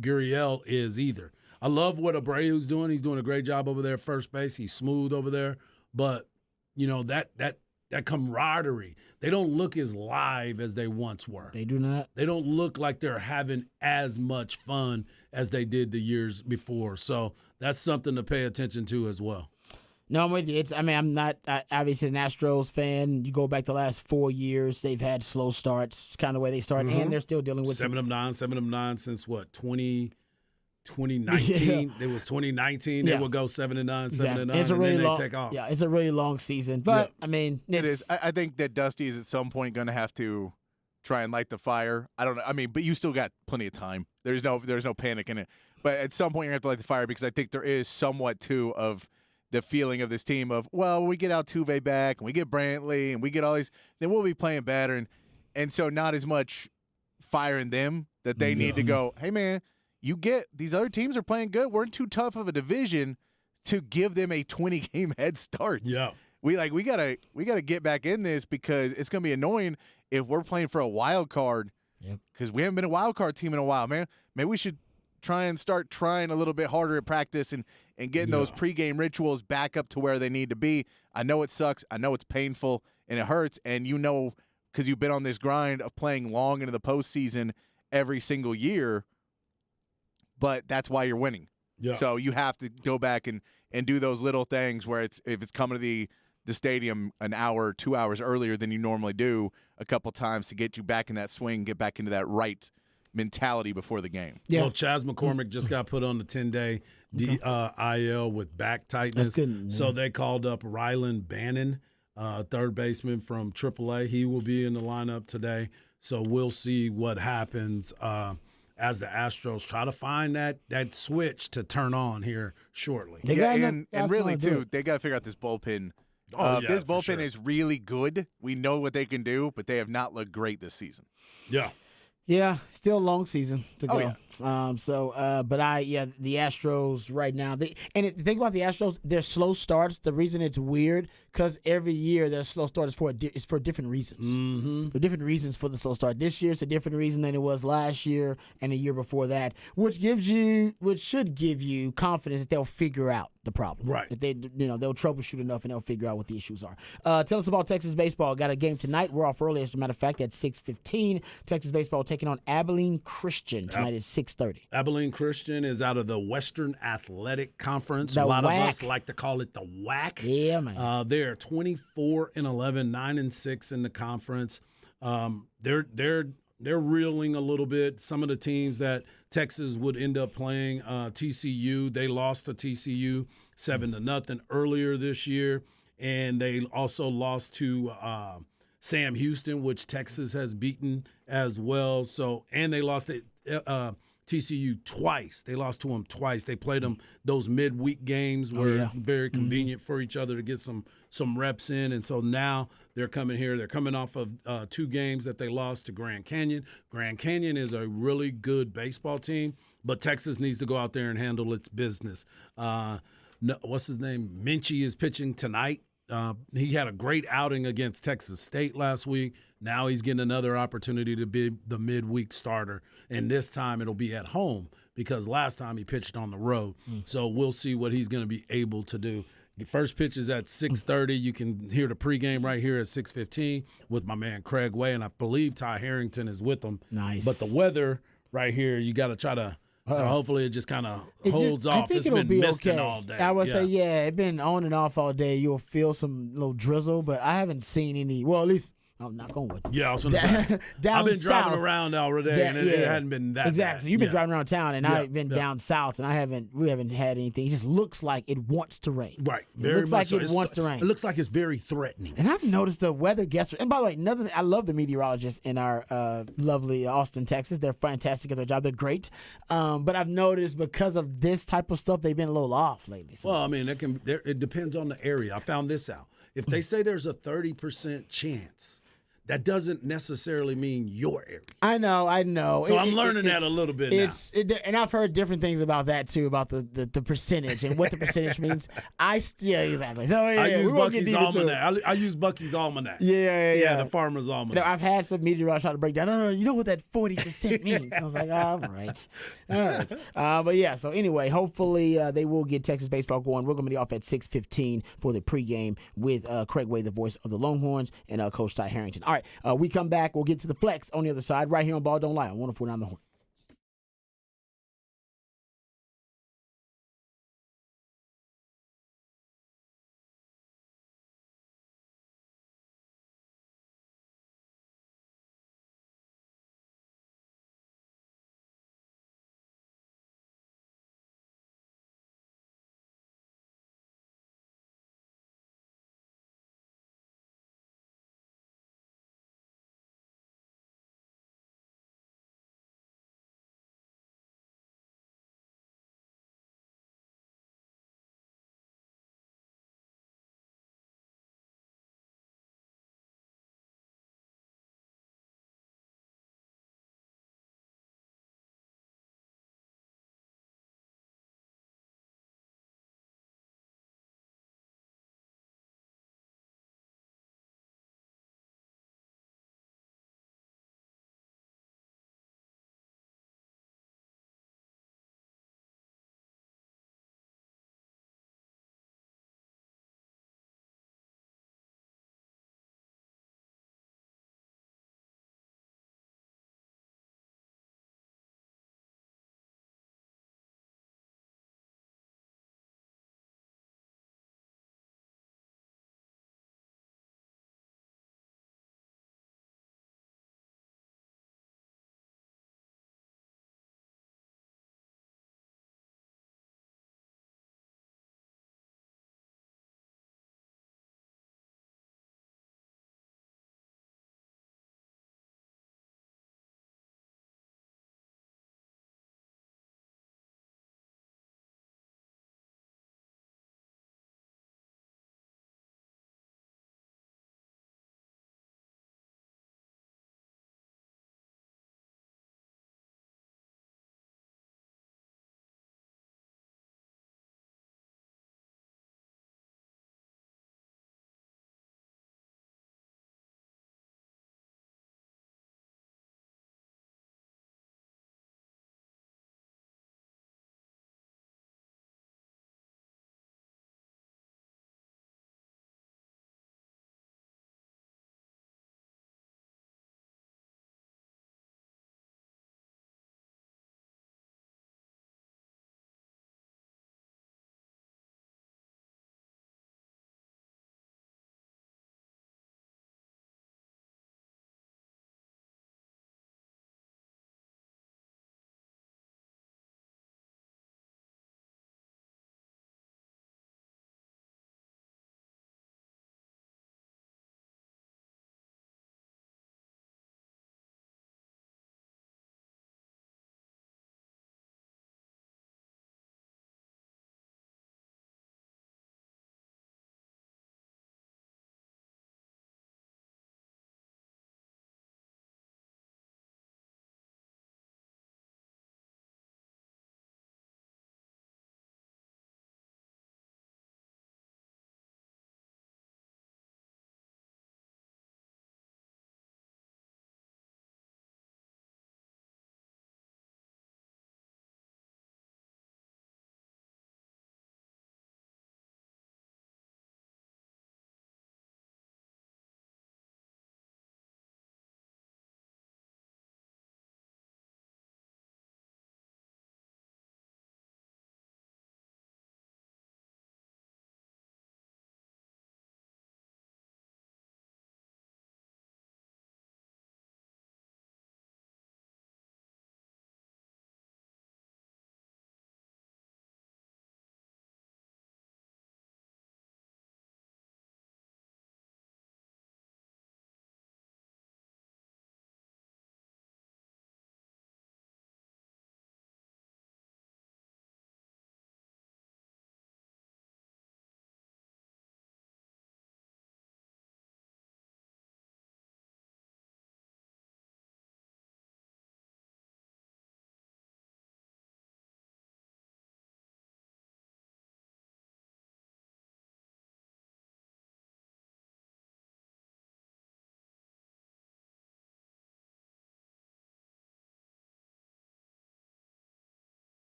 Gurriel is either. I love what Abreu's doing. He's doing a great job over there at first base. He's smooth over there. But, you know, that camaraderie, they don't look as live as they once were. They do not. They don't look like they're having as much fun as they did the years before. So that's something to pay attention to as well. No, I'm with you. I'm not obviously an Astros fan. You go back the last 4 years, they've had slow starts. It's kind of the way they start, and they're still dealing with 7 of 9 since what, 2019? It was 2019. Yeah. They would go 7-9, 7-9, Exactly. and It's a really then long, they take off. Yeah, it's a really long season. But I mean, It is. I think that Dusty is at some point going to have to try and light the fire. I don't know. I mean, but you still got plenty of time. There's no panic in it. But at some point, you're going to have to light the fire because I think there is somewhat, too, of the feeling of this team of, well, when we get Altuve back and we get Brantley and we get all these, then we'll be playing better. And so not as much fire in them that they need to go, hey, man, you get these other teams are playing good. We're in too tough of a division to give them a 20-game head start. Yeah. We gotta get back in this because it's gonna be annoying if we're playing for a wild card. Because we haven't been a wild card team in a while, man. Maybe we should try and start trying a little bit harder at practice and getting those pregame rituals back up to where they need to be. I know it sucks. I know it's painful and it hurts. And you know, because you've been on this grind of playing long into the postseason every single year. But that's why you're winning. Yeah. So you have to go back and do those little things where if it's coming to the stadium an hour, 2 hours earlier than you normally do a couple times to get you back in that swing, get back into that right mentality before the game. Yeah. Well, Chas McCormick just got put on the 10-day IL with back tightness. That's good. So they called up Rylan Bannon, third baseman from AAA. He will be in the lineup today. So we'll see what happens as the Astros try to find that switch to turn on here shortly. And really, too, they got to figure out this bullpen. This bullpen sure. is really good. We know what they can do, but they have not looked great this season. Yeah. Yeah, still a long season to go. Oh, yeah. The Astros right now. The thing about the Astros, their slow starts. The reason it's weird because every year their slow start is for different reasons. Mm-hmm. For different reasons for the slow start. This year it's a different reason than it was last year and the year before that, which should give you confidence that they'll figure out the problem. Right. That they'll troubleshoot enough and they'll figure out what the issues are. Tell us about Texas baseball. Got a game tonight. We're off early, as a matter of fact, at 6:15. Texas baseball taking on Abilene Christian tonight at 6:30. Abilene Christian is out of the Western Athletic Conference. The a lot WAC. of us like to call it the WAC. Yeah, man. They're 24-11, 9-6 in the conference. They're reeling a little bit. Some of the teams that Texas would end up playing, TCU, they lost to TCU 7-0 earlier this year, and they also lost to Sam Houston, which Texas has beaten as well. So, and they lost to TCU twice. They lost to them twice. They played them those midweek games where it's very convenient for each other to get some reps in. And so now they're coming here. They're coming off of 2 games that they lost to Grand Canyon. Grand Canyon is a really good baseball team, but Texas needs to go out there and handle its business. What's his name? Minchie is pitching tonight. He had a great outing against Texas State last week. Now he's getting another opportunity to be the midweek starter, and this time it'll be at home because last time he pitched on the road. So we'll see what he's going to be able to do. The first pitch is at 6:30. You can hear the pregame right here at 6:15 with my man Craig Way, and I believe Ty Harrington is with him. Nice. But the weather right here, you got to try to hopefully it just kind of holds off. I think It's it'll been be misting okay. all day. I would say, it's been on and off all day. You'll feel some little drizzle, but I haven't seen any. Well, at least knock on wood. Yeah, I was going to say. Down I've been driving south. around already, and it hadn't been that exactly. bad. So you've been Yeah. driving around town, and Yeah, I've been down south, and we haven't had anything. It just looks like it wants to rain. Right. It Very looks much like so. it wants to rain. It looks like it's very threatening. And I've noticed the weather guests. And by the way, I love the meteorologists in our lovely Austin, Texas. They're fantastic at their job. They're great. But I've noticed because of this type of stuff, they've been a little off lately. So. Well, I mean, it depends on the area. I found this out. If they say there's a 30% chance, that doesn't necessarily mean your area. I know. So I'm learning that a little bit now. And I've heard different things about that too, about the percentage and what the percentage means. Exactly. So I use we won't get Bucky's deep into it. Almanac. I use Bucky's Almanac. Yeah. The Farmer's Almanac. No, I've had some meteorologists try to break down. No, you know what that 40% means? I was like, all right. But yeah. So anyway, hopefully they will get Texas baseball going. We're going to be off at 6:15 for the pregame with Craig Way, the voice of the Longhorns, and Coach Ty Harrington. All right, we come back. We'll get to the flex on the other side right here on Ball Don't Lie on 104.9 The Horn.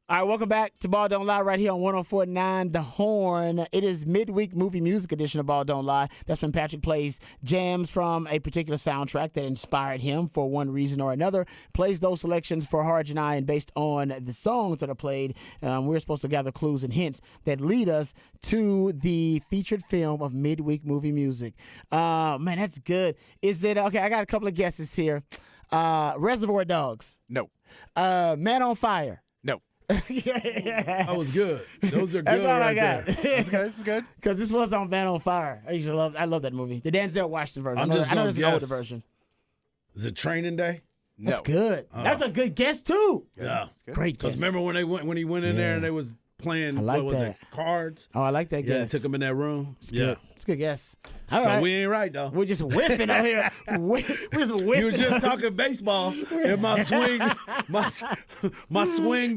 All right, welcome back to Ball Don't Lie right here on 104.9 The Horn. It is midweek movie music edition of Ball Don't Lie. That's when Patrick plays jams from a particular soundtrack that inspired him for one reason or another, plays those selections for Harj and I, and based on the songs that are played, we're supposed to gather clues and hints that lead us to the featured film of midweek movie music. Man, that's good. Is it, okay, I got a couple of guesses here. Reservoir Dogs. No. Man on Fire. No. Yeah. That was good. Those are good. That's all I right got. there. It's good. It's good. Because this was on Man on Fire. I love that movie. The Denzel Washington version. I know there's an older version. Is it Training Day? No. That's good. That's a good guess too. Yeah. Great guess. Because remember when he went in there and they was playing, I like what was that. it, cards? Oh, I like that Yeah, guess. took him in that room. It's good. It's a good guess. All So right. we ain't right, though. We're just whiffing out here. We're just whiffing. You were just talking baseball, and my swing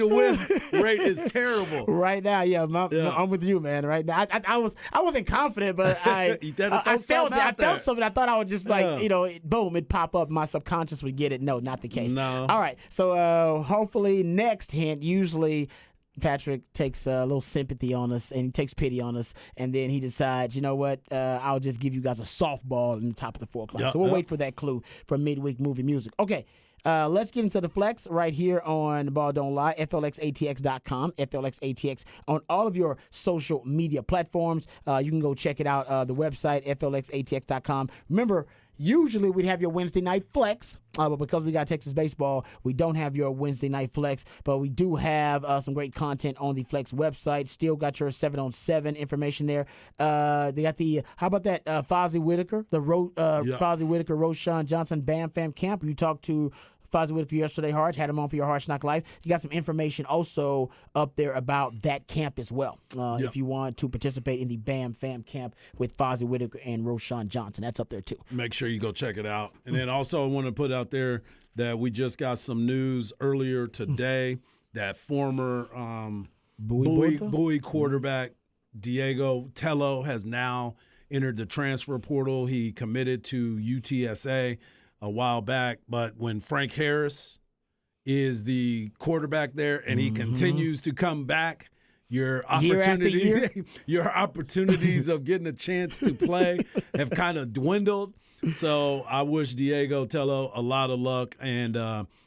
to whiff rate is terrible. Right now, yeah, I'm with you, man. Right now, I wasn't confident, but I You gotta throw I felt something it. I out there. felt something. I thought I would just boom, it'd pop up. My subconscious would get it. No, not the case. No. All right. So hopefully, next hint. Usually, Patrick takes a little sympathy on us and he takes pity on us, and then he decides, you know what? I'll just give you guys a softball in the top of the 4 o'clock. Yep, So we'll yep. wait for that clue for midweek movie music. Okay. Let's get into the flex right here on Ball Don't Lie, FLXATX.com, FLXATX on all of your social media platforms. You can go check it out, the website, FLXATX.com. Remember, usually we'd have your Wednesday night flex, but because we got Texas baseball, we don't have your Wednesday night flex, but we do have some great content on the Flex website. Still got your 7-on-7 information there. They got how about that Fozzie Whitaker, Fozzie Whitaker, Roshan Johnson, Bam Fam Camp. You talked to Fozzie Whitaker yesterday, Harj, had him on for your Harj Knock Live. You got some information also up there about that camp as well. If you want to participate in the Bam Fam Camp with Fozzie Whitaker and Roshan Johnson, that's up there too. Make sure you go check it out. And then also I want to put out there that we just got some news earlier today that former Bowie quarterback Diego Tello has now entered the transfer portal. He committed to UTSA a while back, but when Frank Harris is the quarterback there and he continues to come back, your opportunities of getting a chance to play have kind of dwindled. So I wish Diego Tello a lot of luck, and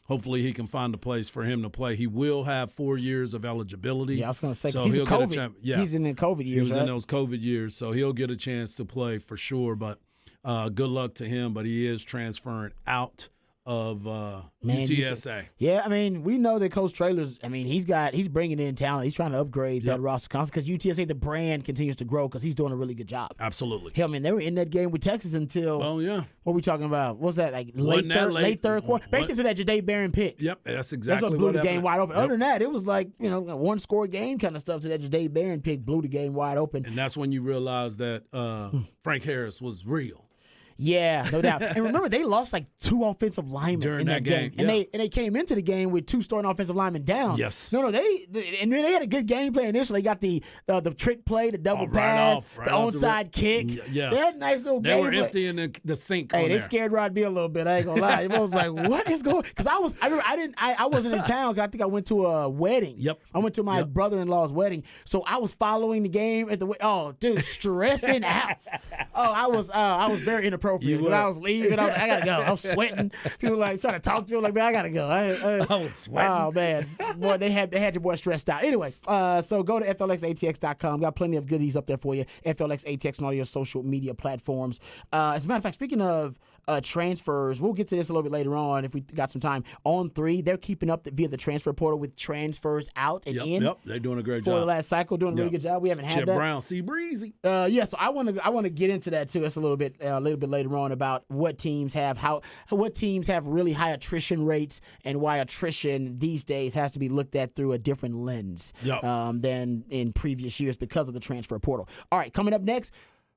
hopefully he can find a place for him to play. He will have 4 years of eligibility. Yeah, I was going to say, so he's he'll in get a COVID. yeah. He's in the COVID years, He was right? in those COVID years, so he'll get a chance to play for sure. But good luck to him. But he is transferring out of UTSA. Yeah, I mean, we know that Coach Traylor's, he's bringing in talent. He's trying to upgrade that roster constantly because UTSA, the brand, continues to grow because he's doing a really good job. Absolutely. Hell, man, they were in that game with Texas until, Oh, yeah. what are we talking about? What's that, like Wasn't that late third quarter? Basically to that Jadae Barron pick. Yep, that's That's exactly what blew the happened. game wide open. Yep. Other than that, it was like, a one-score game kind of stuff to that Jadae Barron pick blew the game wide open. And that's when you realize that Frank Harris was real. Yeah, no doubt. And remember, they lost like 2 offensive linemen During in that game. yeah. And they came into the game with 2 starting offensive linemen down. Yes. No, they had a good game plan initially. They got the trick play, the double Right pass, off the the onside kick. Yeah. They had a nice little They game. were plan. emptying the sink Hey, on they there. scared Rod B a little bit. I ain't gonna lie. I was like, "What is going?" Because I wasn't in town. 'Cause I think I went to a wedding. Yep. I went to my brother-in-law's wedding, so I was following the game at the. Oh, dude, stressing out. Oh, I was very inappropriate. You When were. I was leaving, I was like, I gotta go. I'm sweating. People like trying to talk to me. Like, man, I gotta go. I was sweating. Oh man, boy, they had your boy stressed out. Anyway, so go to FLXATX.com. Got plenty of goodies up there for you. FLXATX on all your social media platforms. As a matter of fact, speaking of transfers, we'll get to this a little bit later on if we got some time. On3, they're keeping up via the transfer portal with transfers out and in. Yep, they're doing a great For the job. last cycle, doing a really good job. We haven't had Chip that. Brown, C. Breezy. So I want to get into that too. It's a little bit later on about what teams have really high attrition rates and why attrition these days has to be looked at through a different lens Yep. than in previous years because of the transfer portal. All right, coming up next.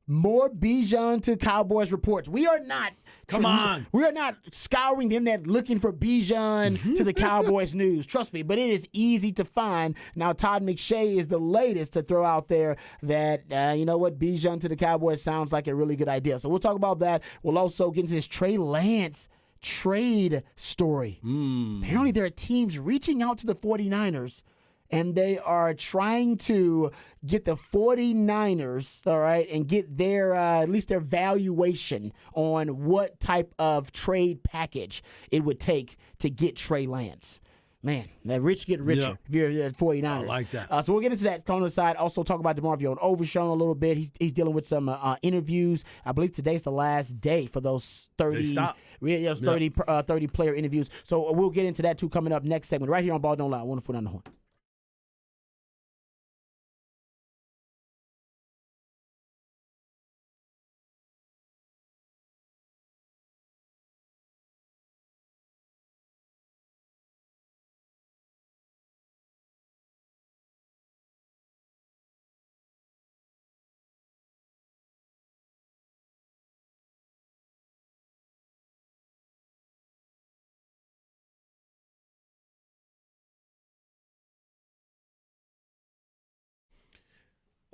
More Bijan to Cowboys reports. We are not. Come on. We are not scouring the internet looking for Bijan to the Cowboys news. Trust me, but it is easy to find. Now, Todd McShay is the latest to throw out there that, you know what, Bijan to the Cowboys sounds like a really good idea. So we'll talk about that. We'll also get into this Trey Lance trade story. Apparently, there are teams reaching out to the 49ers and they are trying to get the 49ers, all right, and get their at least their valuation on what type of trade package it would take to get Trey Lance. Man, that rich get richer Yep. if you're at 49ers. I like that. So we'll get into that on the side. Also talk about DeMarvion Overshown a little bit. He's dealing with some interviews. I believe today's the last day for those 30, They stop. those 30 player interviews. So we'll get into that too coming up next segment right here on Ball Don't Lie. 104.9 The Horn.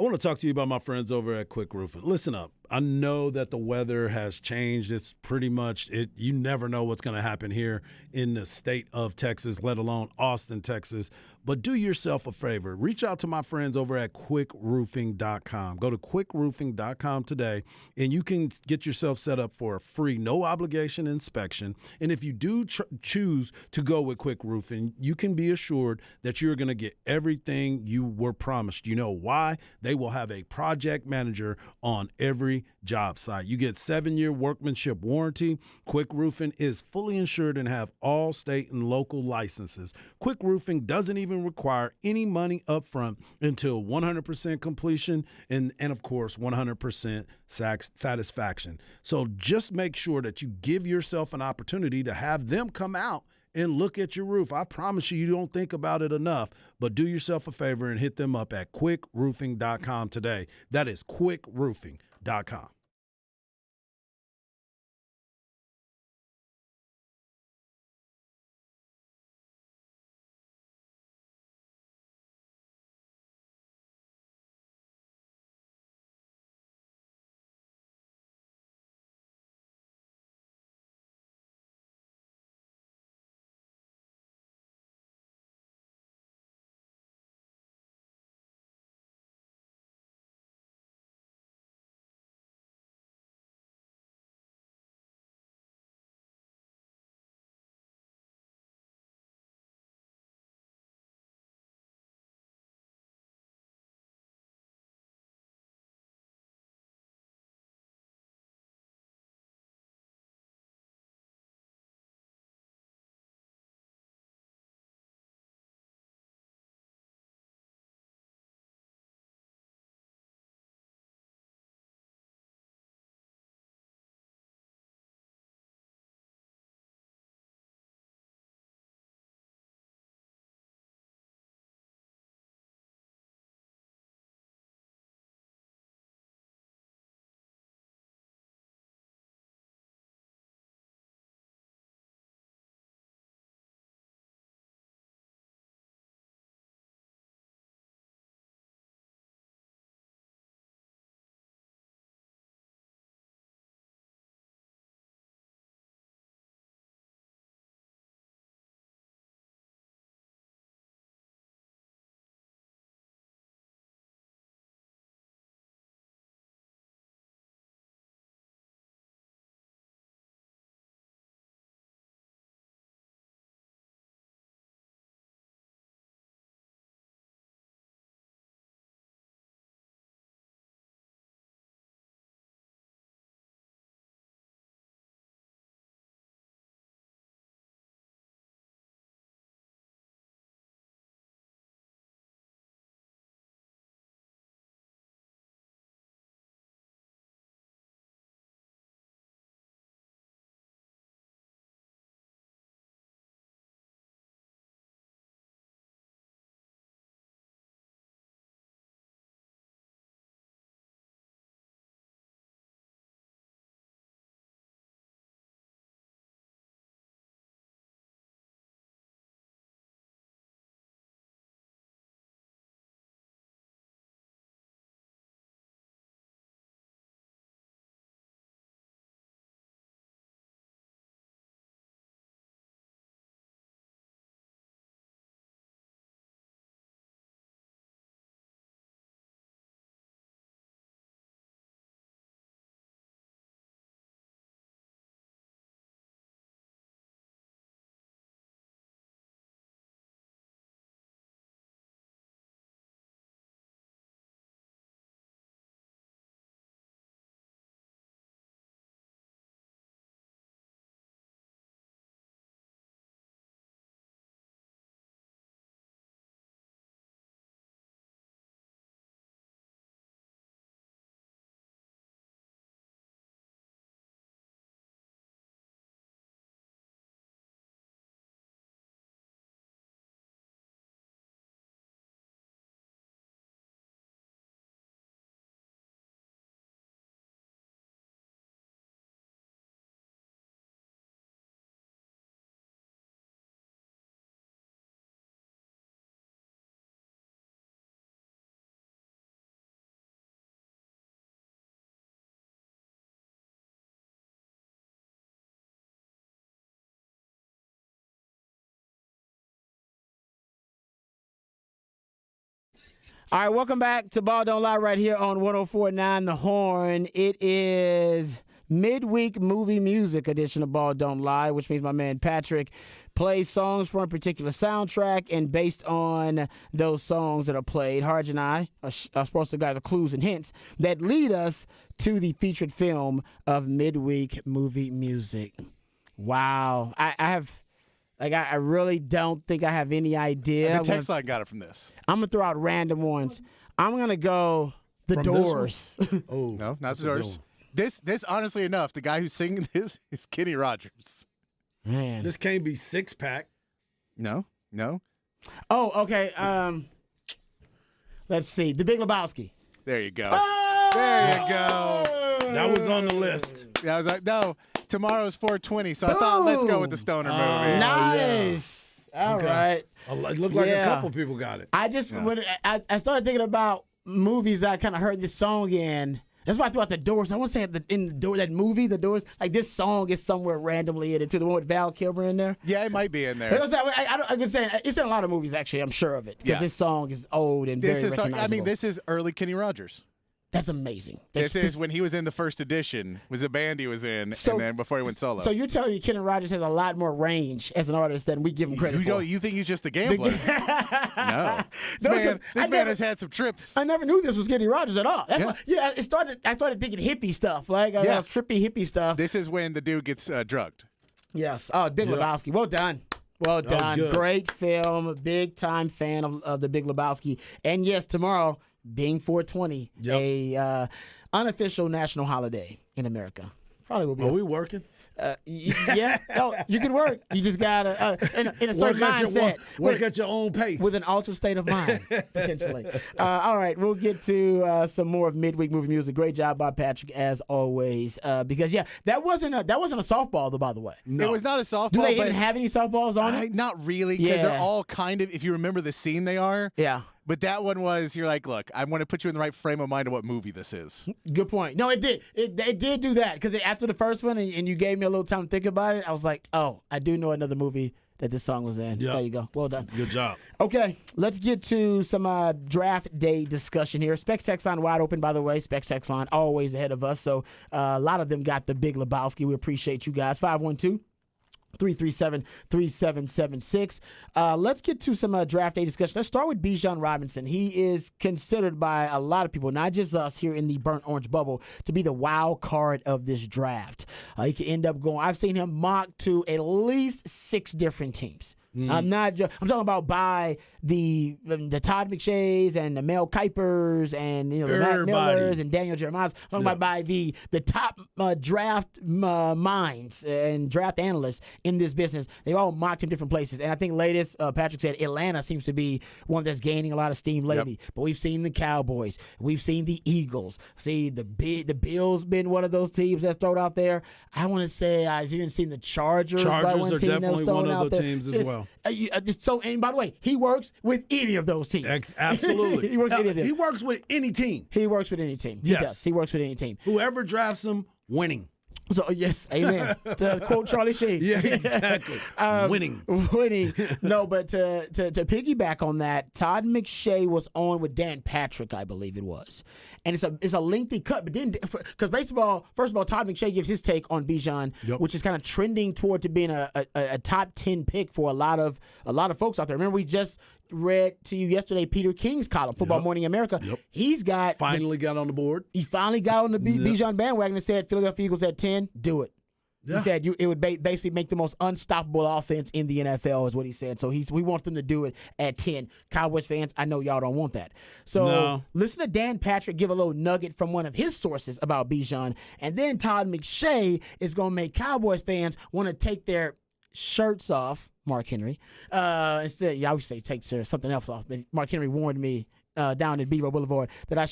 I want to talk to you about my friends over at Quick Roofing. Listen up. I know that the weather has changed. It's pretty much it. You never know what's going to happen here in the state of Texas, let alone Austin, Texas. But do yourself a favor. Reach out to my friends over at quickroofing.com. Go to quickroofing.com today, and you can get yourself set up for a free, no obligation inspection. And if you do choose to go with Quick Roofing, you can be assured that you're going to get everything you were promised. You know why? They will have a project manager on every job site. You get 7-year workmanship warranty. Quick Roofing is fully insured and have all state and local licenses. Quick Roofing doesn't even require any money up front until 100% completion and of course 100% satisfaction. So just make sure that you give yourself an opportunity to have them come out and look at your roof. I promise you don't think about it enough, but do yourself a favor and hit them up at quickroofing.com today. That is quickroofing.com. All right, welcome back to Ball Don't Lie right here on 104.9 The Horn. It is midweek movie music edition of Ball Don't Lie, which means my man Patrick plays songs from a particular soundtrack, and based on those songs that are played, Harj and I are supposed to guide the clues and hints that lead us to the featured film of midweek movie music. Wow. I really don't think I have any idea. The text line got it from this. I'm going to throw out random ones. I'm going to go The From Doors. Oh, No, not that's the a good Doors. one. This honestly enough, the guy who's singing this is Kenny Rogers. Man. This can't be Six Pack. No. Oh, okay. Let's see. The Big Lebowski. There you go. Oh! There you go. That was on the list. I was like, no, tomorrow's 420, so I thought let's go with the Stoner movie. Nice. All right. It looked like Yeah. a couple people got it. I just, when I started thinking about movies I kind of heard this song in. That's why I threw out The Doors. I want to say in the door, that movie, The Doors, like this song is somewhere randomly in it too. The one with Val Kilmer in there. Yeah, it might be in there. I can say it's in a lot of movies. Actually, I'm sure of it because Yeah. this song is old and This very is, recognizable. this is early Kenny Rogers. That's amazing. This is when he was in the first edition, was a band he was in, So- and then before he went solo. So you're telling me Kenny Rogers has a lot more range as an artist than we give him credit for? you think he's just a gambler? No. No, because I This man never- has had some trips. I never knew this was Kenny Rogers at all. That's Yeah. I started thinking hippie stuff, like Yeah. trippy hippie stuff. This is when the dude gets drugged. Yes. Oh, Big Lebowski. Well done. Well That was done. good. Great film. Big time fan of the Big Lebowski. And yes, tomorrow being 420, Yep. a unofficial national holiday in America. Probably will be. Are we working? Yeah. No, you can work. You just gotta in a certain mindset. Work at your own pace. With an altered state of mind, potentially. All right, we'll get to some more of midweek movie music. Great job by Patrick, as always. Because that wasn't a softball, though. By the way, It was not a softball. do they but even have any softballs on it? not really, because Yeah. they're all kind of. If you remember the scene, they are. Yeah. But that one was, you're like, look, I want to put you in the right frame of mind of what movie this is. Good point. No, it did. It did do that because after the first one, and you gave me a little time to think about it, I was like, oh, I do know another movie that this song was in. Yeah. There you go. Well done. Good job. Okay, let's get to some draft day discussion here. Specs text line wide open, by the way. Specs text line always ahead of us. So a lot of them got the Big Lebowski. We appreciate you guys. 512-337-3776. Let's get to some draft day discussion. Let's start with Bijan Robinson. He is considered by a lot of people, not just us here in the burnt orange bubble, to be the wild card of this draft. He could end up going. I've seen him mocked to at least 6 different teams. I'm talking about the Todd McShays and the Mel Kipers and the Matt Everybody. Millers and Daniel Jeremiah's. I'm talking about by the top draft minds and draft analysts in this business. They've all mocked him different places. And I think latest, Patrick said Atlanta seems to be one that's gaining a lot of steam lately. But we've seen the Cowboys. We've seen the Eagles. See, the Bills been one of those teams that's thrown out there. I want to say I've even seen the Chargers by Chargers one are team that was definitely thrown one of out the there. teams as Just- well. and by the way, he works with any of those teams. Absolutely. He works with any of them. He works with any team. He works with any team. He Yes. does. He works with any team. Whoever drafts him, winning. So yes, amen. To quote Charlie Sheen. Yeah, exactly. Winning. Winning. No, but to piggyback on that, Todd McShay was on with Dan Patrick, I believe it was, and it's a lengthy cut. But then, because first of all, Todd McShay gives his take on Bijan, which is kind of trending toward to being a top 10 pick for a lot of folks out there. Remember, we just read to you yesterday Peter King's column, Football Morning America. He's got Finally got on the board. He finally got on the Bijan bandwagon and said Philadelphia Eagles at 10, do it. Yeah. He said it would basically make the most unstoppable offense in the NFL is what he said. So he wants them to do it at 10. Cowboys fans, I know y'all don't want that. So No. listen to Dan Patrick give a little nugget from one of his sources about Bijan. And then Todd McShay is going to make Cowboys fans want to take their shirts off, Mark Henry. Instead, I would say take something else off. But Mark Henry warned me down at Beaver Boulevard that I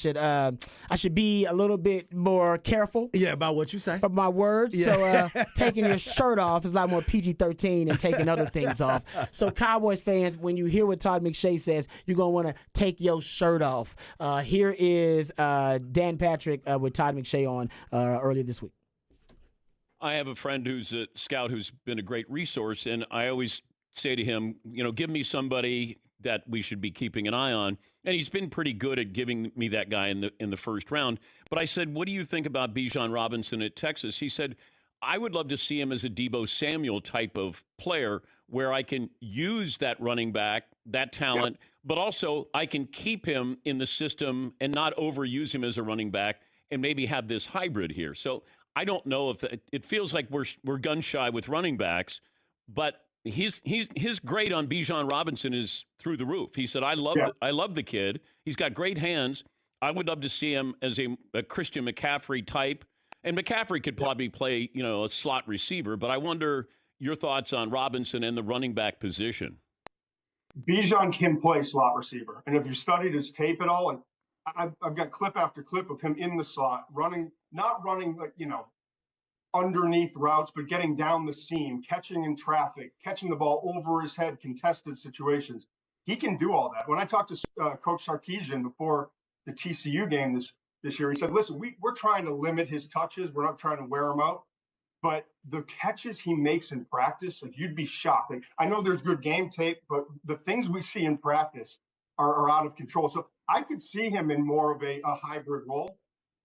should be a little bit more careful Yeah, about what you say. of my words. So taking your shirt off is a lot more PG-13 than taking other things off. So Cowboys fans, when you hear what Todd McShay says, you're going to want to take your shirt off. Here is Dan Patrick with Todd McShay on earlier this week. I have a friend who's a scout who's been a great resource, and I always say to him, give me somebody that we should be keeping an eye on. And he's been pretty good at giving me that guy in the first round. But I said, what do you think about Bijan Robinson at Texas? He said, I would love to see him as a Deebo Samuel type of player where I can use that running back, that talent, but also I can keep him in the system and not overuse him as a running back and maybe have this hybrid here. So I don't know if it feels like we're gun shy with running backs, but his grade on Bijan Robinson is through the roof. He said, I love the kid. He's got great hands. I would love to see him as a Christian McCaffrey type. And McCaffrey could probably play, a slot receiver, but I wonder your thoughts on Robinson and the running back position. Bijan can play slot receiver. And if you studied his tape at all, and I've got clip after clip of him in the slot, not running like, underneath routes, but getting down the seam, catching in traffic, catching the ball over his head, contested situations. He can do all that. When I talked to Coach Sarkisian before the TCU game this year, he said, listen, we're trying to limit his touches. We're not trying to wear him out. But the catches he makes in practice, like you'd be shocked. Like, I know there's good game tape, but the things we see in practice are out of control. So I could see him in more of a hybrid role.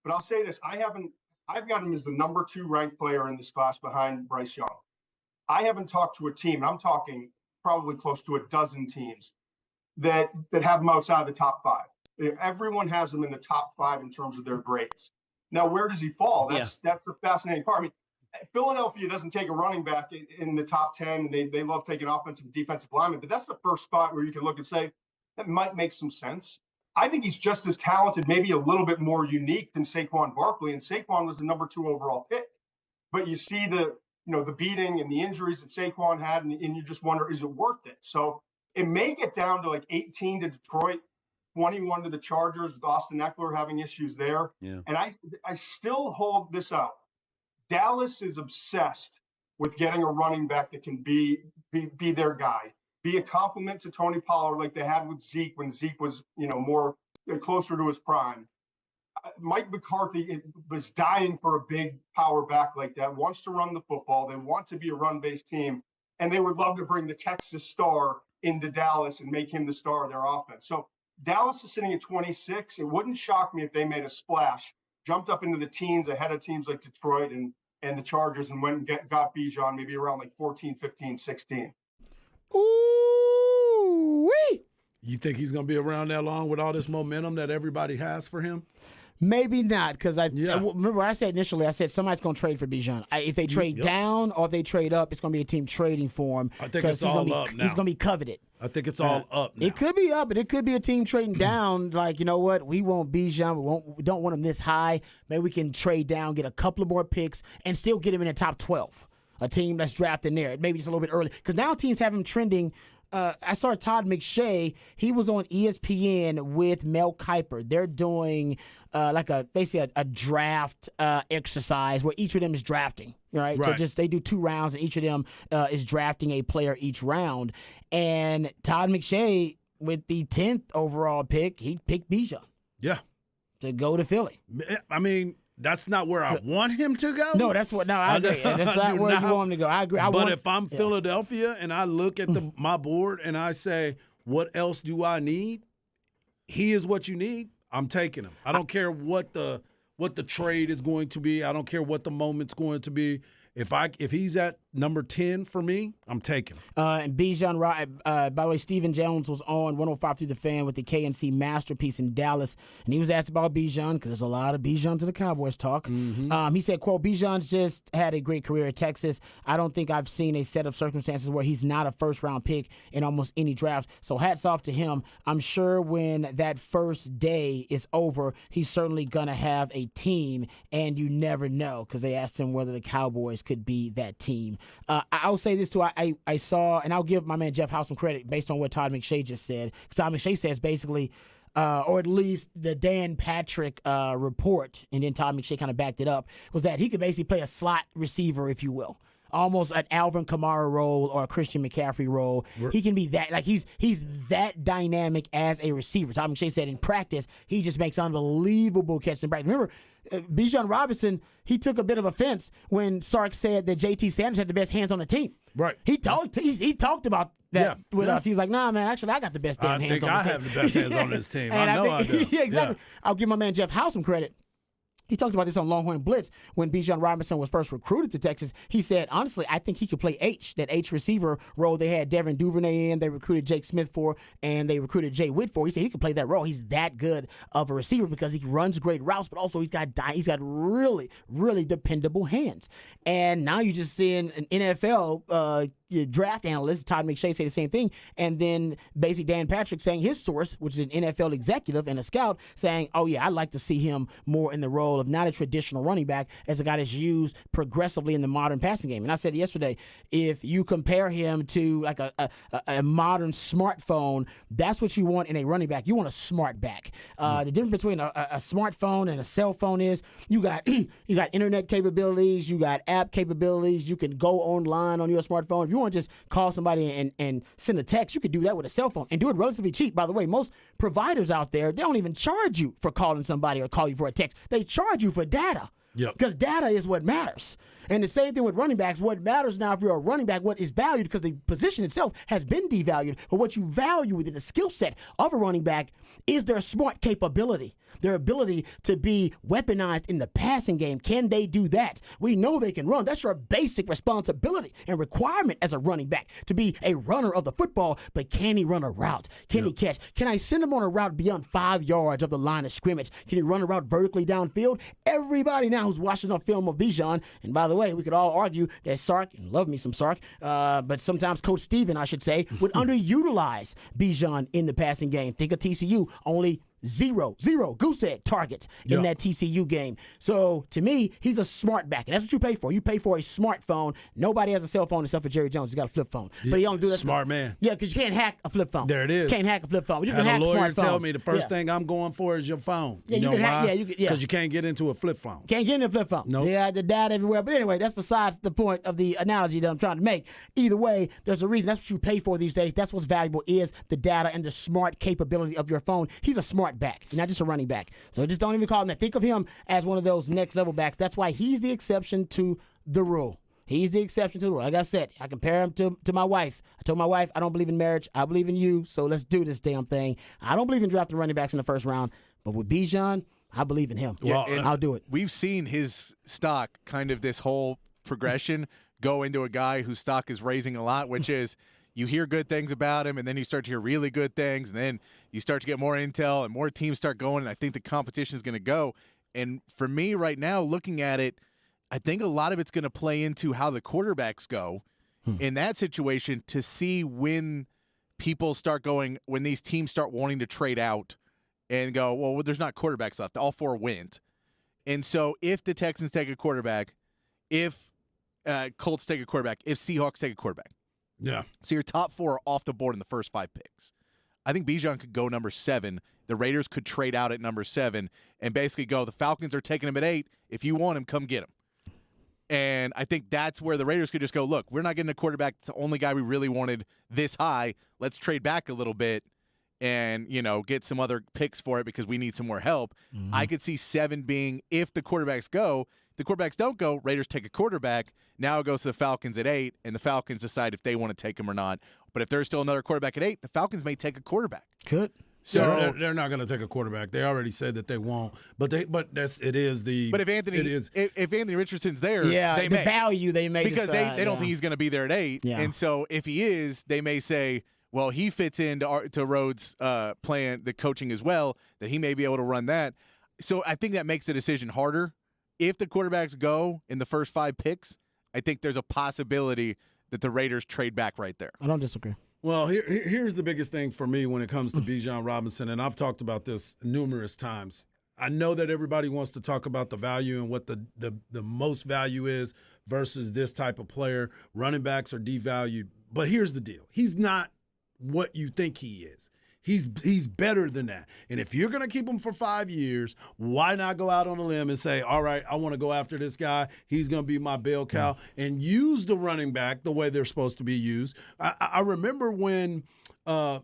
But I'll say this, I've got him as the number 2 ranked player in this class behind Bryce Young. I haven't talked to a team, and I'm talking probably close to a dozen teams that have him outside the top 5. Everyone has him in the top 5 in terms of their grades. Now, where does he fall? That's the fascinating part. I mean, Philadelphia doesn't take a running back in the top 10. They love taking offensive and defensive linemen, but that's the first spot where you can look and say, that might make some sense. I think he's just as talented, maybe a little bit more unique than Saquon Barkley, and Saquon was the number 2 overall pick. But you see the beating and the injuries that Saquon had, and you just wonder, is it worth it? So it may get down to like 18 to Detroit, 21 to the Chargers with Austin Eckler having issues there. Yeah. And I still hold this out. Dallas is obsessed with getting a running back that can be their guy, be a compliment to Tony Pollard like they had with Zeke when Zeke was, more closer to his prime. Mike McCarthy was dying for a big power back like that, wants to run the football. They want to be a run-based team, and they would love to bring the Texas star into Dallas and make him the star of their offense. So Dallas is sitting at 26. It wouldn't shock me if they made a splash, jumped up into the teens ahead of teams like Detroit and the Chargers and went and got Bijan maybe around like 14, 15, 16. Ooh-wee. You think he's going to be around that long with all this momentum that everybody has for him? Maybe not, because remember what I said initially. I said somebody's going to trade for Bijan. If they trade down or if they trade up, it's going to be a team trading for him. I think it's all up now. He's going to be coveted. I think it's all up now. It could be up, but it could be a team trading down. Like, you know what? We want Bijan. We don't want him this high. Maybe we can trade down, get a couple of more picks, and still get him in the top 12. A team that's drafting there. Maybe just a little bit early. Because now teams have him trending. I saw Todd McShay. He was on ESPN with Mel Kiper. They're doing basically a draft exercise where each of them is drafting. Right? So they do 2 rounds, and each of them is drafting a player each round. And Todd McShay, with the 10th overall pick, he picked Bijan. Yeah. To go to Philly. I mean, that's not where I want him to go. No, I agree. That's not where you want him to go. I agree. But if I'm Philadelphia and I look at my board and I say, what else do I need? He is what you need. I'm taking him. I don't care what the trade is going to be. I don't care what the moment's going to be. If he's at number 10 for me, I'm taking him. And Bijan, by the way, Stephen Jones was on 105 Through the Fan with the KNC Masterpiece in Dallas, and he was asked about Bijan because there's a lot of Bijan to the Cowboys talk. Mm-hmm. He said, quote, Bijan's just had a great career at Texas. I don't think I've seen a set of circumstances where he's not a first-round pick in almost any draft. So hats off to him. I'm sure when that first day is over, he's certainly going to have a team, and you never know because they asked him whether the Cowboys could be that team. I'll say this, too. I saw, and I'll give my man Jeff House some credit based on what Todd McShay just said. Because Todd McShay says basically, or at least the Dan Patrick report, and then Todd McShay kind of backed it up, was that he could basically play a slot receiver, if you will. almost an Alvin Kamara role or a Christian McCaffrey role. He can be that, like he's that dynamic as a receiver. Todd McShay said in practice, he just makes unbelievable catches in practice. Remember, Bijan Robinson, he took a bit of offense when Sark said that JT Sanders had the best hands on the team. Right. He talked about that with us. He's like, nah, man, actually, I got the best damn hands on the team. I think I have the best hands on this team. And I know I do. Yeah, exactly. I'll give my man Jeff Howe some credit. He talked about this on Longhorn Blitz when Bijan Robinson was first recruited to Texas. He said, honestly, I think he could play H, that H receiver role they had Devin Duvernay in, they recruited Jake Smith for, and they recruited Jay Witt for. He said he could play that role. He's that good of a receiver because he runs great routes, but also he's got really, really dependable hands. And now you're just seeing an NFL draft analyst, Todd McShay, say the same thing, and then basically Dan Patrick saying his source, which is an NFL executive and a scout, saying, oh yeah, I'd like to see him more in the role of not a traditional running back as a guy that's used progressively in the modern passing game. And I said yesterday, if you compare him to like a modern smartphone, that's what you want in a running back. You want a smart back. The difference between a smartphone and a cell phone is you got internet capabilities, you got app capabilities, you can go online on your smartphone. If you want to just call somebody and send a text, you could do that with a cell phone and do it relatively cheap. By the way, most providers out there, they don't even charge you for calling somebody or call you for a text. They charge you for data. Yep. Because data is what matters. And the same thing with running backs. What matters now if you're a running back, what is valued, because the position itself has been devalued, but what you value within the skill set of a running back is their smart capability, their ability to be weaponized in the passing game. Can they do that? We know they can run. That's your basic responsibility and requirement as a running back, to be a runner of the football, but can he run a route? Can he catch? Can I send him on a route beyond 5 yards of the line of scrimmage? Can he run a route vertically downfield? Everybody now who's watching a film of Bijan, and by the way, we could all argue that Sark, and love me some Sark, but sometimes Coach Steven, I should say, would underutilize Bijan in the passing game. Think of TCU, only zero goose egg targets in that TCU game. So to me, he's a smart back, and that's what you pay for. You pay for a smartphone. Nobody has a cell phone except for Jerry Jones. He's got a flip phone, but he only do that. Smart man. Yeah, because you can't hack a flip phone. There it is. Can't hack a flip phone. You can Had hack a a lawyer smartphone. tell me the first thing I'm going for is your phone. Yeah, you you know can hack- why? yeah, Because you can't get into a flip phone. Can't get in a flip phone. Nope. Yeah, the data everywhere. But anyway, that's besides the point of the analogy that I'm trying to make. Either way, there's a reason. That's what you pay for these days. That's what's valuable, is the data and the smart capability of your phone. He's a smart back, not just a running back. So just don't even call him that. Think of him as one of those next level backs. That's why he's the exception to the rule. He's the exception to the rule. Like I said, I compare him to my wife. I told my wife, I don't believe in marriage. I believe in you. So let's do this damn thing. I don't believe in drafting running backs in the first round. But with Bijan, I believe in him. Well, I'll do it. We've seen his stock, kind of this whole progression, go into a guy whose stock is raising a lot, which is you hear good things about him, and then you start to hear really good things, and then you start to get more intel, and more teams start going, and I think the competition is going to go. And for me right now, looking at it, I think a lot of it's going to play into how the quarterbacks go in that situation, to see when people start going, when these teams start wanting to trade out and go, well, there's not quarterbacks left. All four went. And so if the Texans take a quarterback, if Colts take a quarterback, if Seahawks take a quarterback. Yeah. So your top four are off the board in the first 5 picks. I think Bijan could go number 7. The Raiders could trade out at number 7 and basically go, the Falcons are taking him at 8. If you want him, come get him. And I think that's where the Raiders could just go, look, we're not getting a quarterback. It's the only guy we really wanted this high. Let's trade back a little bit and, get some other picks for it because we need some more help. Mm-hmm. I could see 7 being, if the quarterbacks go. If the quarterbacks don't go, Raiders take a quarterback. Now it goes to the Falcons at 8, and the Falcons decide if they want to take him or not. But if there's still another quarterback at 8, the Falcons may take a quarterback. Could. So they're not going to take a quarterback. They already said that they won't. But if Anthony Richardson's there, yeah, they the may. value they may because decide, they don't think he's going to be there at 8. Yeah. And so if he is, they may say, well, he fits into to Rhodes' plan, the coaching as well, that he may be able to run that. So I think that makes the decision harder. If the quarterbacks go in the first 5 picks, I think there's a possibility that the Raiders trade back right there. I don't disagree. Well, here's the biggest thing for me when it comes to Bijan Robinson, and I've talked about this numerous times. I know that everybody wants to talk about the value and what the most value is versus this type of player. Running backs are devalued. But here's the deal. He's not what you think he is. He's better than that. And if you're going to keep him for 5 years, why not go out on a limb and say, all right, I want to go after this guy. He's going to be my bell cow, and use the running back the way they're supposed to be used. I remember when I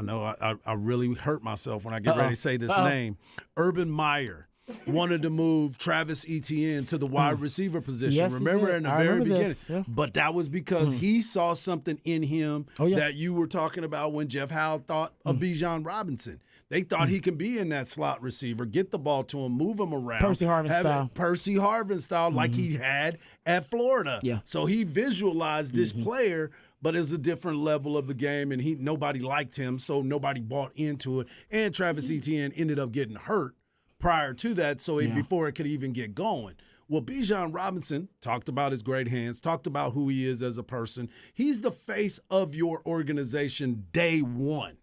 know I really hurt myself when I get ready to say this name. Urban Meyer wanted to move Travis Etienne to the wide receiver position. Yes, remember did. in the I very remember beginning. this, yeah. But that was because he saw something in him yeah. that you were talking about when Jeff Howe thought of Bijan Robinson. They thought he can be in that slot receiver, get the ball to him, move him around. Percy Harvin style. Percy Harvin style like he had at Florida. Yeah. So he visualized this player, but it's a different level of the game, and nobody liked him, so nobody bought into it. And Travis Etienne ended up getting hurt prior to that, so before it could even get going. Well, Bijan Robinson talked about his great hands, talked about who he is as a person. He's the face of your organization day one.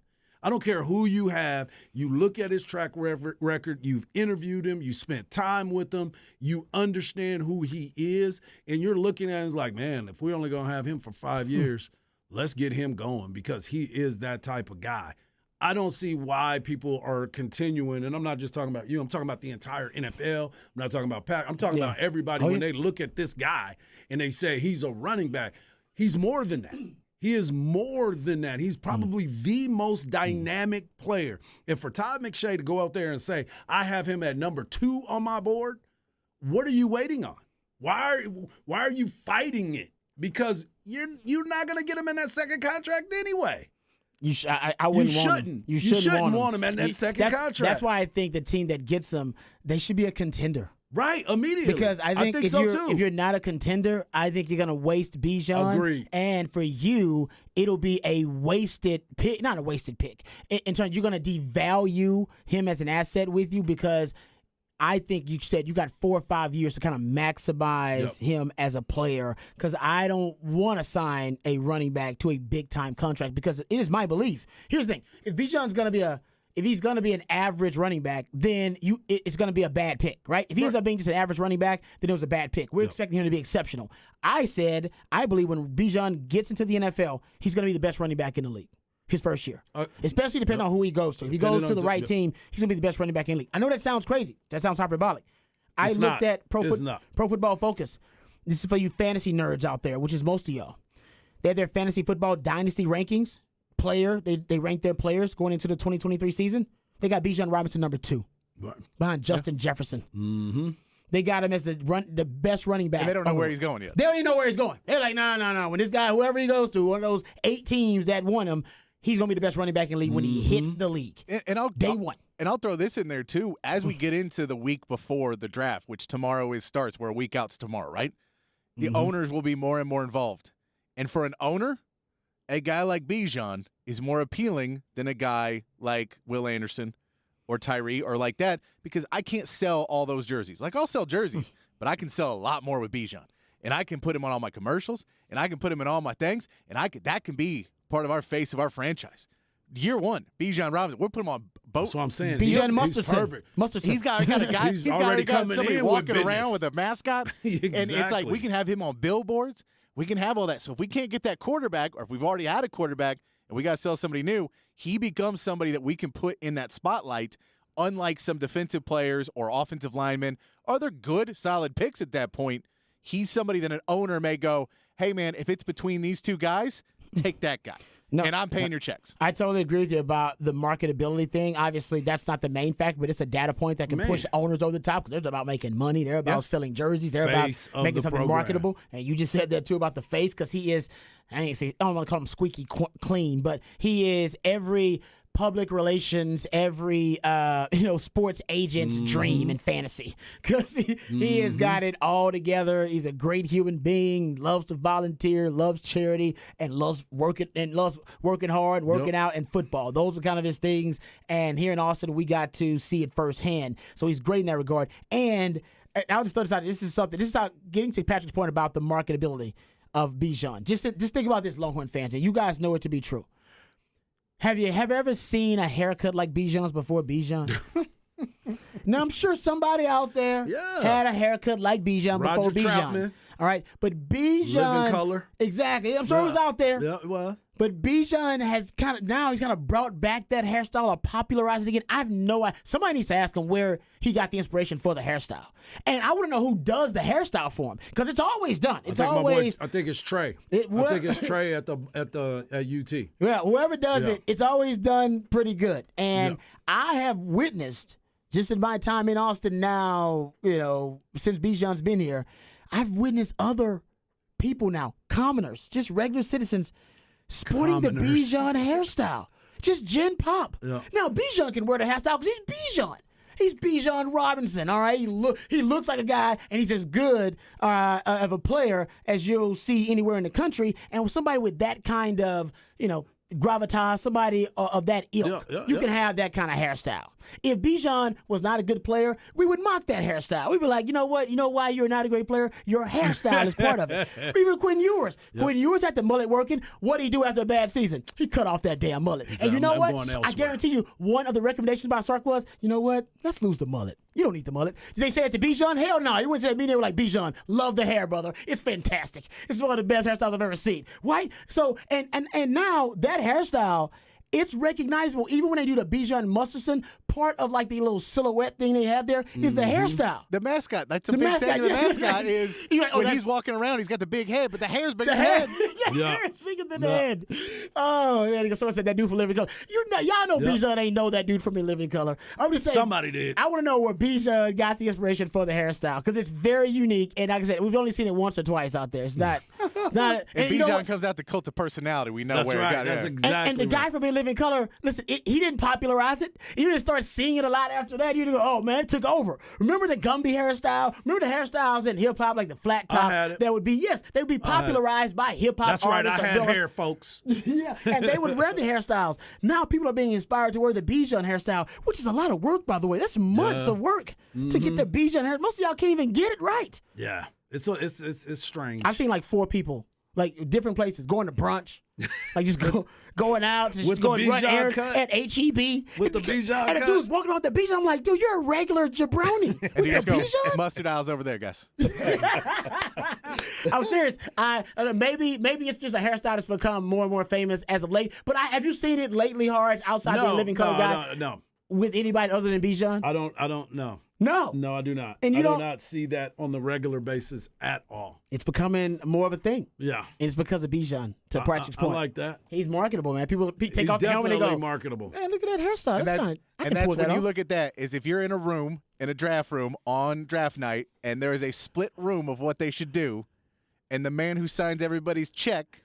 I don't care who you have. You look at his track record, you've interviewed him, you spent time with him, you understand who he is, and you're looking at him like, man, if we're only going to have him for 5 years, let's get him going because he is that type of guy. I don't see why people are continuing, and I'm not just talking about you. I'm talking about the entire NFL. I'm not talking about Pat. I'm talking about everybody when they look at this guy and they say he's a running back. He's more than that. He is more than that. He's probably the most dynamic player. And for Todd McShay to go out there and say, I have him at number 2 on my board, what are you waiting on? Why are you fighting it? Because you're not going to get him in that second contract anyway. I wouldn't want shouldn't. him. You shouldn't want him in that second contract. That's why I think the team that gets him, they should be a contender. Right, immediately. Because I think so too. if you're not a contender, I think you're going to waste Bijan. Agreed. And for you, it'll be a wasted pick. Not a wasted pick. In terms, you're going to devalue him as an asset with you because I think you said you got 4 or 5 years to kind of maximize him as a player because I don't want to sign a running back to a big-time contract because it is my belief. Here's the thing. If Bijan's going to be if he's going to be an average running back, then it's going to be a bad pick, right? If he ends up being just an average running back, then it was a bad pick. We're expecting him to be exceptional. I said, I believe when Bijan gets into the NFL, he's going to be the best running back in the league his first year, especially depending on who he goes to. If he goes to the right team, he's going to be the best running back in the league. I know that sounds crazy. That sounds hyperbolic. I looked at Pro Football Focus. This is for you fantasy nerds out there, which is most of y'all. They have their fantasy football dynasty rankings. They rank their players going into the 2023 season. They got Bijan Robinson number 2 behind Justin Jefferson. Mm-hmm. They got him as the best running back. And they don't know where he's going yet. They don't even know where he's going. They're like, no. When this guy, whoever he goes to, one of those 8 teams that won him, he's going to be the best running back in the league when he hits the league. And Day one. And I'll throw this in there, too. As we get into the week before the draft, which tomorrow starts, we're a week out's tomorrow, right? The owners will be more and more involved. And for an owner, a guy like Bijan is more appealing than a guy like Will Anderson or Tyree or like that because I can't sell all those jerseys. Like, I'll sell jerseys, but I can sell a lot more with Bijan. And I can put him on all my commercials, and I can put him in all my things, and that can be part of our face of our franchise. Year one, Bijan Robinson, we'll put him on both. That's what I'm saying. Bijan He's perfect. Mustardson. He's got a guy. He's he's already got coming somebody in with walking around business. with a mascot, Exactly. and it's like we can have him on billboards. We can have all that. So if we can't get that quarterback, or if we've already had a quarterback and we got to sell somebody new, he becomes somebody that we can put in that spotlight. Unlike some defensive players or offensive linemen, are there good, solid picks at that point? He's somebody that an owner may go, hey, man, if it's between these two guys, take that guy. No, and I'm paying your checks. I totally agree with you about the marketability thing. Obviously, that's not the main factor, but it's a data point that can push owners over the top because they're about making money. They're about selling jerseys. They're Face about of making the something program. marketable. And you just said that, too, about the face because he is, I don't want to call him squeaky clean, but he is every public relations, every sports agent's dream and fantasy because he has got it all together. He's a great human being, loves to volunteer, loves charity, and loves working hard, working out, and football. Those are kind of his things. And here in Austin, we got to see it firsthand. So he's great in that regard. And I'll just throw this out. This is how getting to Patrick's point about the marketability of Bijan. Just think about this, Longhorn fans, and you guys know it to be true. Have you ever seen a haircut like Bijan's before Bijan? Now, I'm sure somebody out there had a haircut like Bijan before Bijan. Troutman. All right, but Bijan. Living color. Exactly. I'm sure it was out there. Yeah, well. But Bijan has he's kind of brought back that hairstyle or popularized it again. I have no idea. Somebody needs to ask him where he got the inspiration for the hairstyle. And I want to know who does the hairstyle for him, because it's always done. It's always. I think it's Trey. I think it's Trey at UT. Yeah, whoever does it, it's always done pretty good. And I have witnessed, just in my time in Austin now, since Bijan's been here, I've witnessed other people now, commoners, just regular citizens, sporting the Bijan hairstyle. Just Gen Pop. Yeah. Now, Bijan can wear the hairstyle because he's Bijan. He's Bijan Robinson, all right? He looks like a guy, and he's as good of a player as you'll see anywhere in the country. And with somebody with that kind of, gravitas, somebody of that ilk, you can have that kind of hairstyle. If Bijan was not a good player, we would mock that hairstyle. We'd be like, you know what? You know why you're not a great player? Your hairstyle is part of it. Even Quinn Ewers. Quinn Ewers had the mullet working. What did he do after a bad season? He cut off that damn mullet. And you know what? I guarantee you, one of the recommendations by Sark was, you know what? Let's lose the mullet. You don't need the mullet. Did they say it to Bijan? Hell no. He went to that meeting. They were like, Bijan, love the hair, brother. It's fantastic. It's one of the best hairstyles I've ever seen. Right? So, and now that hairstyle, it's recognizable. Even when they do the Bijan Musterson, part of like the little silhouette thing they have there is the hairstyle. The mascot. That's a big thing. The mascot is when he's walking around, he's got the big head, but the hair's bigger than the head. The hair is bigger than the head. Oh, yeah. Someone said that dude from Living Color. Y'all know Bijan ain't know that dude from In Living Color. I'm just saying. Somebody did. I want to know where Bijan got the inspiration for the hairstyle, because it's very unique. And like I said, we've only seen it once or twice out there. It's not. And Bijan comes out the cult of personality. We know That's where right. it got That's it. exactly and the guy from In Living Color, listen, he didn't popularize it. He didn't start seeing it a lot after that. You go, oh man, it took over. Remember the Gumby hairstyle? Remember the hairstyles in hip hop, like the flat top? I had it. That would be they would be popularized by hip hop. That's right. I artists or had girls. hair, folks. Yeah, and they would wear the hairstyles. Now people are being inspired to wear the Bijan hairstyle, which is a lot of work, by the way. That's months of work to get the Bijan hair. Most of y'all can't even get it right. Yeah, it's strange. I've seen like 4 people, like different places, going to brunch, like just going out to With go the and run Bijan errands cut? at HEB. With the Bijan and the cut? dude's walking around with the Bijan. I'm like, dude, you're a regular jabroni. And With he the just goes, Bijan? mustard aisle's over there, guys. I'm serious. Maybe it's just a hairstyle that's become more and more famous as of late. But have you seen it lately, Harge, outside the Living Color guy? No. With anybody other than Bijan? I don't know. No. No, I do not. And you I do don't- not see that on the regular basis at all. It's becoming more of a thing. Yeah. And it's because of Bijan, to Pratchett's I point. like that. He's marketable, man. People take He's off the helmet and they definitely go, marketable. man, look at that hairstyle. That's fine. I can that's pull when that you off. look at that is if you're in a room, in a draft room on draft night, and there is a split room of what they should do, and the man who signs everybody's check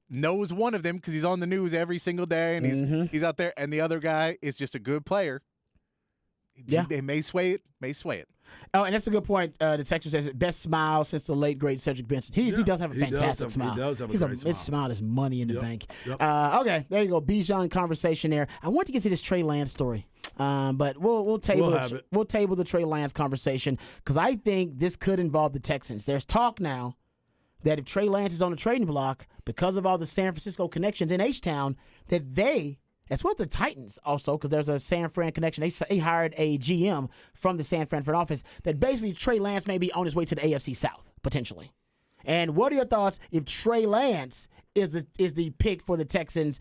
knows one of them because he's on the news every single day and he's out there, and the other guy is just a good player. Yeah. They may sway it. Oh, and that's a good point. The texture says best smile since the late great Cedric Benson. He does have a fantastic smile. He does have a He's great smile. His smile is money in the bank. Yep. Okay, there you go. Bijan conversation there. I want to get to this Trey Lance story, but we'll table We'll have it. We'll table the Trey Lance conversation because I think this could involve the Texans. There's talk now that if Trey Lance is on the trading block because of all the San Francisco connections in H-Town, that they, as well as the Titans also, because there's a San Fran connection. They hired a GM from the San Fran front office that basically Trey Lance may be on his way to the AFC South, potentially. And what are your thoughts if Trey Lance is the pick for the Texans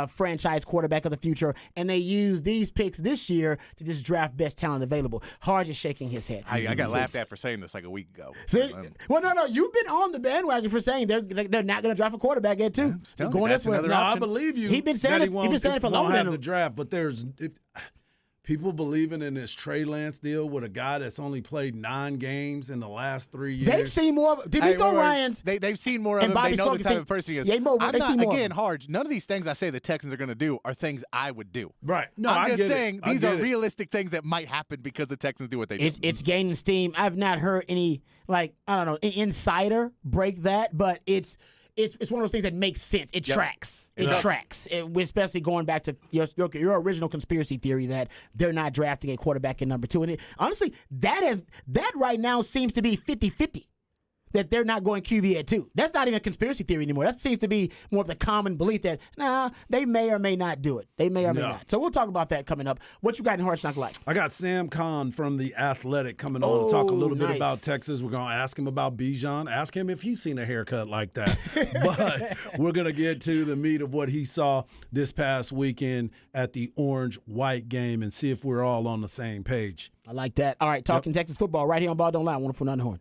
franchise quarterback of the future, and they use these picks this year to just draft best talent available? Harge is shaking his head. I got laughed at for saying this like a week ago. See? Well, no, you've been on the bandwagon for saying they're not going to draft a quarterback yet too. Still, Going that's this way. another No, I option. believe you. He's been saying that it. He's been saying it for won't longer have than the draft, but people believing in this Trey Lance deal with a guy that's only played 9 games in the last 3 years. They've seen more. Did we go Ryans? They've seen more of And him. They Bobby know Sloan the can type see- of person he is. Yeah, I'm they see not, more of again, him. Harge, none of these things I say the Texans are going to do are things I would do. Right. No, I'm I just get saying it. I these get are it. realistic things that might happen because the Texans do what they do. It's gaining steam. I've not heard any an insider break that, but it's one of those things that makes sense. It tracks. It tracks. Especially going back to your original conspiracy theory that they're not drafting a quarterback in number 2. And honestly, that right now seems to be 50-50. that they're not going QB at 2. That's not even a conspiracy theory anymore. That seems to be more of the common belief that, they may or may not do it. They may or may not. So we'll talk about that coming up. What you got in Hard Knock Life? I got Sam Khan from The Athletic coming on to talk a little bit nice. about Texas. We're going to ask him about Bijan, ask him if he's seen a haircut like that. But we're going to get to the meat of what he saw this past weekend at the Orange-White game and see if we're all on the same page. I like that. All right, talking Texas football right here on Ball Don't Lie, 104.9 The Horn.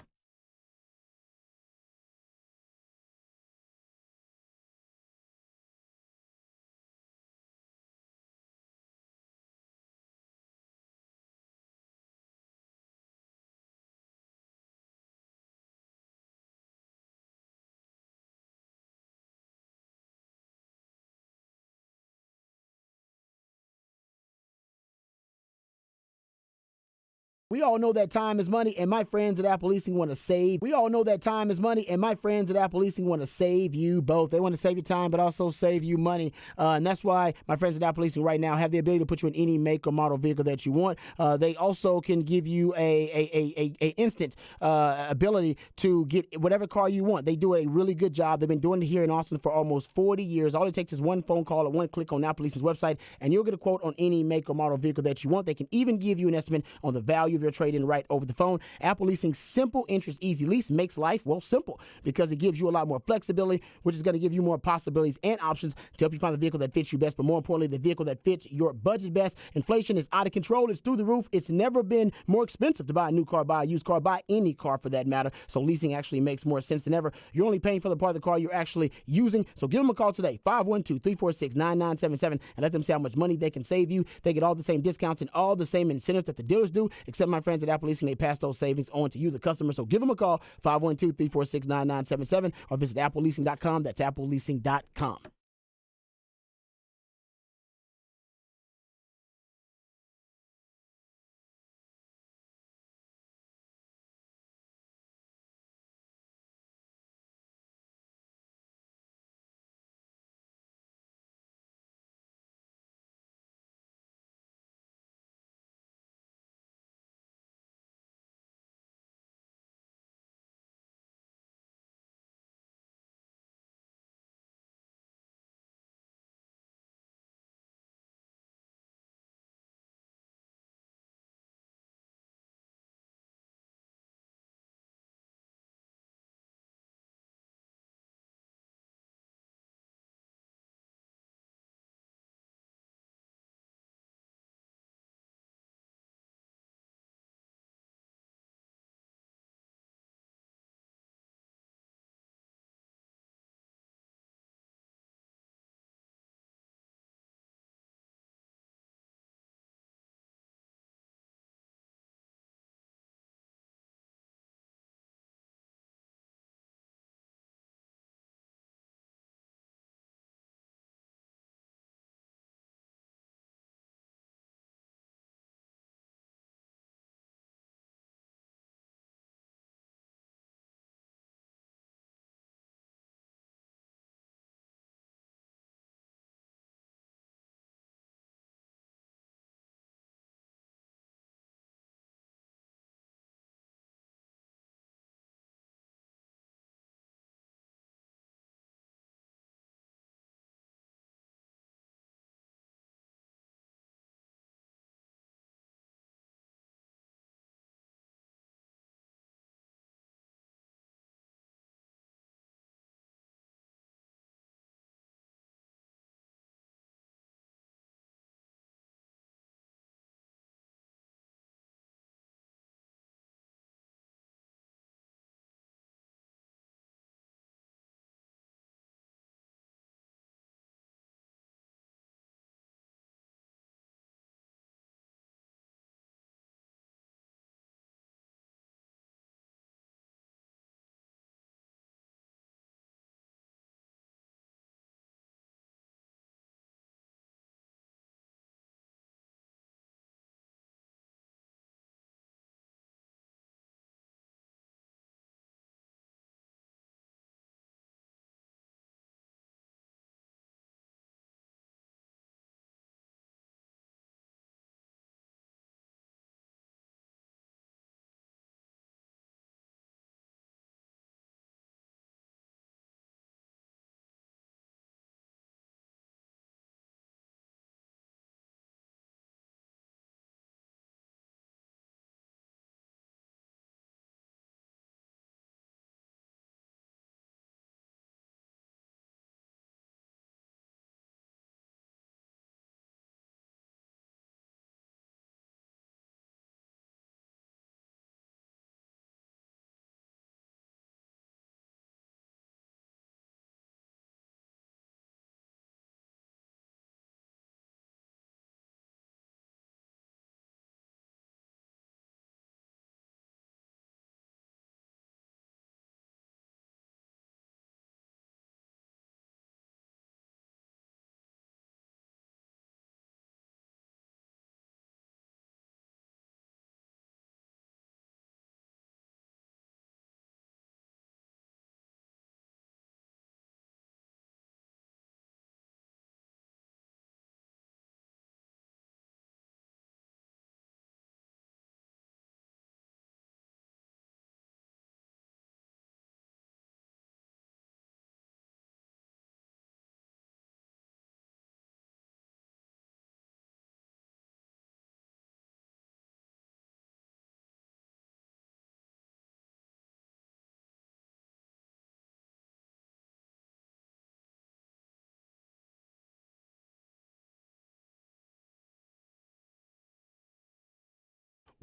We all know that time is money, and my friends at Apple Leasing want to save. We all know that time is money, and my friends at Apple Leasing want to save you both. They want to save you time, but also save you money. And that's why my friends at Apple Leasing right now have the ability to put you in any make or model vehicle that you want. They also can give you a instant ability to get whatever car you want. They do a really good job. They've been doing it here in Austin for almost 40 years. All it takes is one phone call or one click on Apple Leasing's website, and you'll get a quote on any make or model vehicle that you want. They can even give you an estimate on the value of your trade-in right over the phone. Apple Leasing's simple interest easy lease makes life, well, simple because it gives you a lot more flexibility, which is going to give you more possibilities and options to help you find the vehicle that fits you best, but more importantly, the vehicle that fits your budget best. Inflation is out of control. It's through the roof. It's never been more expensive to buy a new car, buy a used car, buy any car for that matter. So leasing actually makes more sense than ever. You're only paying for the part of the car you're actually using. So give them a call today, 512-346-9977, and let them see how much money they can save you. They get all the same discounts and all the same incentives that the dealers do, except my friends at Apple Leasing, they pass those savings on to you, the customer. So give them a call, 512-346-9977, or visit appleleasing.com. That's appleleasing.com.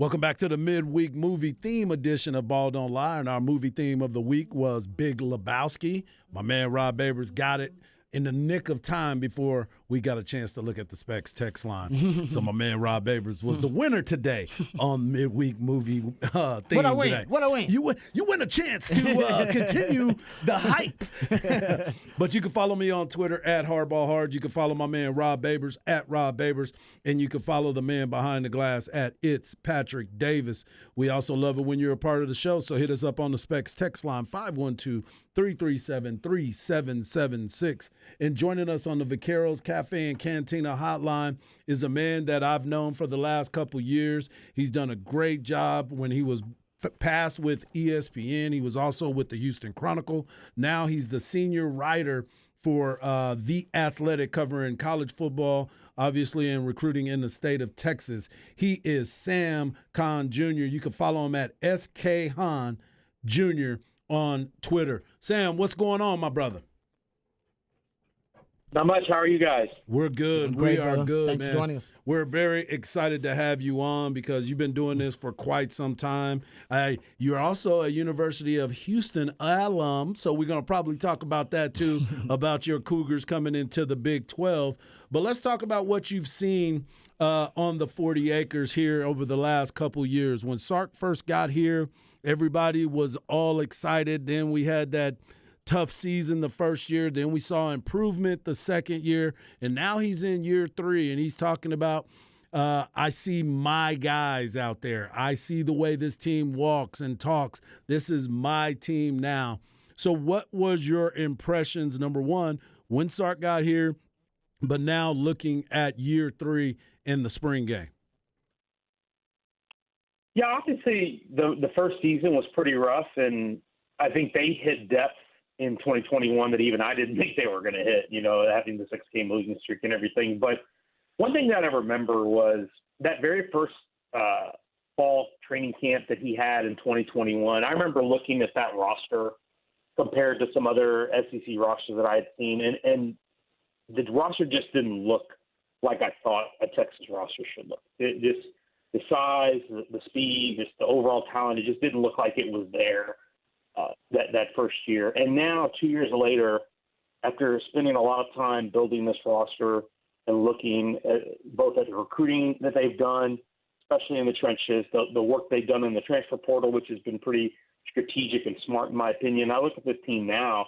Welcome back to the midweek movie theme edition of Ball Don't Lie. And our movie theme of the week was Big Lebowski. My man Rob Babers got it in the nick of time before we got a chance to look at the Specs text line. So my man Rob Babers was the winner today on midweek movie theme What I win? today. What I win? You win a chance to continue the hype. But you can follow me on Twitter at HardballHard. You can follow my man Rob Babers at Rob Babers. And you can follow the man behind the glass at It's Patrick Davis. We also love it when you're a part of the show. So hit us up on the Specs text line 512-337-3776. And joining us on the Vaqueros Cafe and Cantina hotline is a man that I've known for the last couple years. He's done a great job when he was passed with ESPN. He was also with the Houston Chronicle. Now he's the senior writer for The Athletic, covering college football, obviously, and recruiting in the state of Texas. He is Sam Khan Jr. You can follow him at SK Han Jr. on Twitter. Sam, what's going on, my brother? Not much. How are you guys? We're good. Great, We are brother. good, Thanks man. for joining us. We're very excited to have you on because you've been doing this for quite some time. You're also a University of Houston alum, so we're going to probably talk about that too, about your Cougars coming into the Big 12. But let's talk about what you've seen on the 40 acres here over the last couple years. When Sark first got here, everybody was all excited. Then we had that tough season the first year. Then we saw improvement the second year. And now he's in year 3, and he's talking about, I see my guys out there. I see the way this team walks and talks. This is my team now. So what was your impressions, number one, when Sark got here, but now looking at year 3 in the spring game? Yeah, obviously the first season was pretty rough, and I think they hit depth in 2021 that even I didn't think they were going to hit, having the 6-game losing streak and everything. But one thing that I remember was that very first fall training camp that he had in 2021. I remember looking at that roster compared to some other SEC rosters that I had seen, and the roster just didn't look like I thought a Texas roster should look. The size, the speed, just the overall talent, it just didn't look like it was there. That first year. And now, 2 years later, after spending a lot of time building this roster and looking both at the recruiting that they've done, especially in the trenches, the work they've done in the transfer portal, which has been pretty strategic and smart in my opinion. I look at this team now,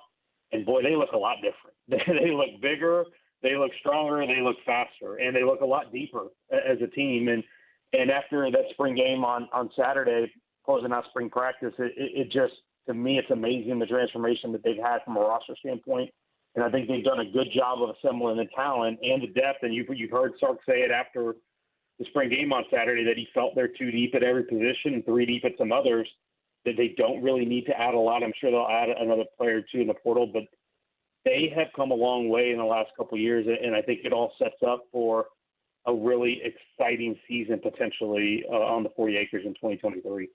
and boy, they look a lot different. They look bigger, they look stronger, they look faster, and they look a lot deeper as a team. And after that spring game on Saturday, closing out spring practice, it just, to me, it's amazing the transformation that they've had from a roster standpoint. And I think they've done a good job of assembling the talent and the depth. And you've heard Sark say it after the spring game on Saturday that he felt they're 2 deep at every position and 3 deep at some others, that they don't really need to add a lot. I'm sure they'll add another player or 2 in the portal, but they have come a long way in the last couple of years. And I think it all sets up for a really exciting season potentially on the 40 acres in 2023.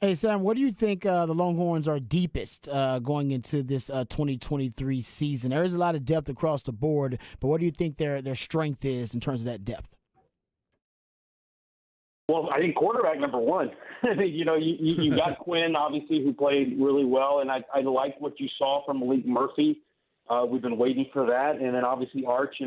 Hey, Sam, what do you think the Longhorns are deepest going into this 2023 season? There is a lot of depth across the board, but what do you think their strength is in terms of that depth? Well, I think quarterback number one. You got Quinn, obviously, who played really well, and I like what you saw from Malik Murphy. We've been waiting for that. And then obviously Arch, he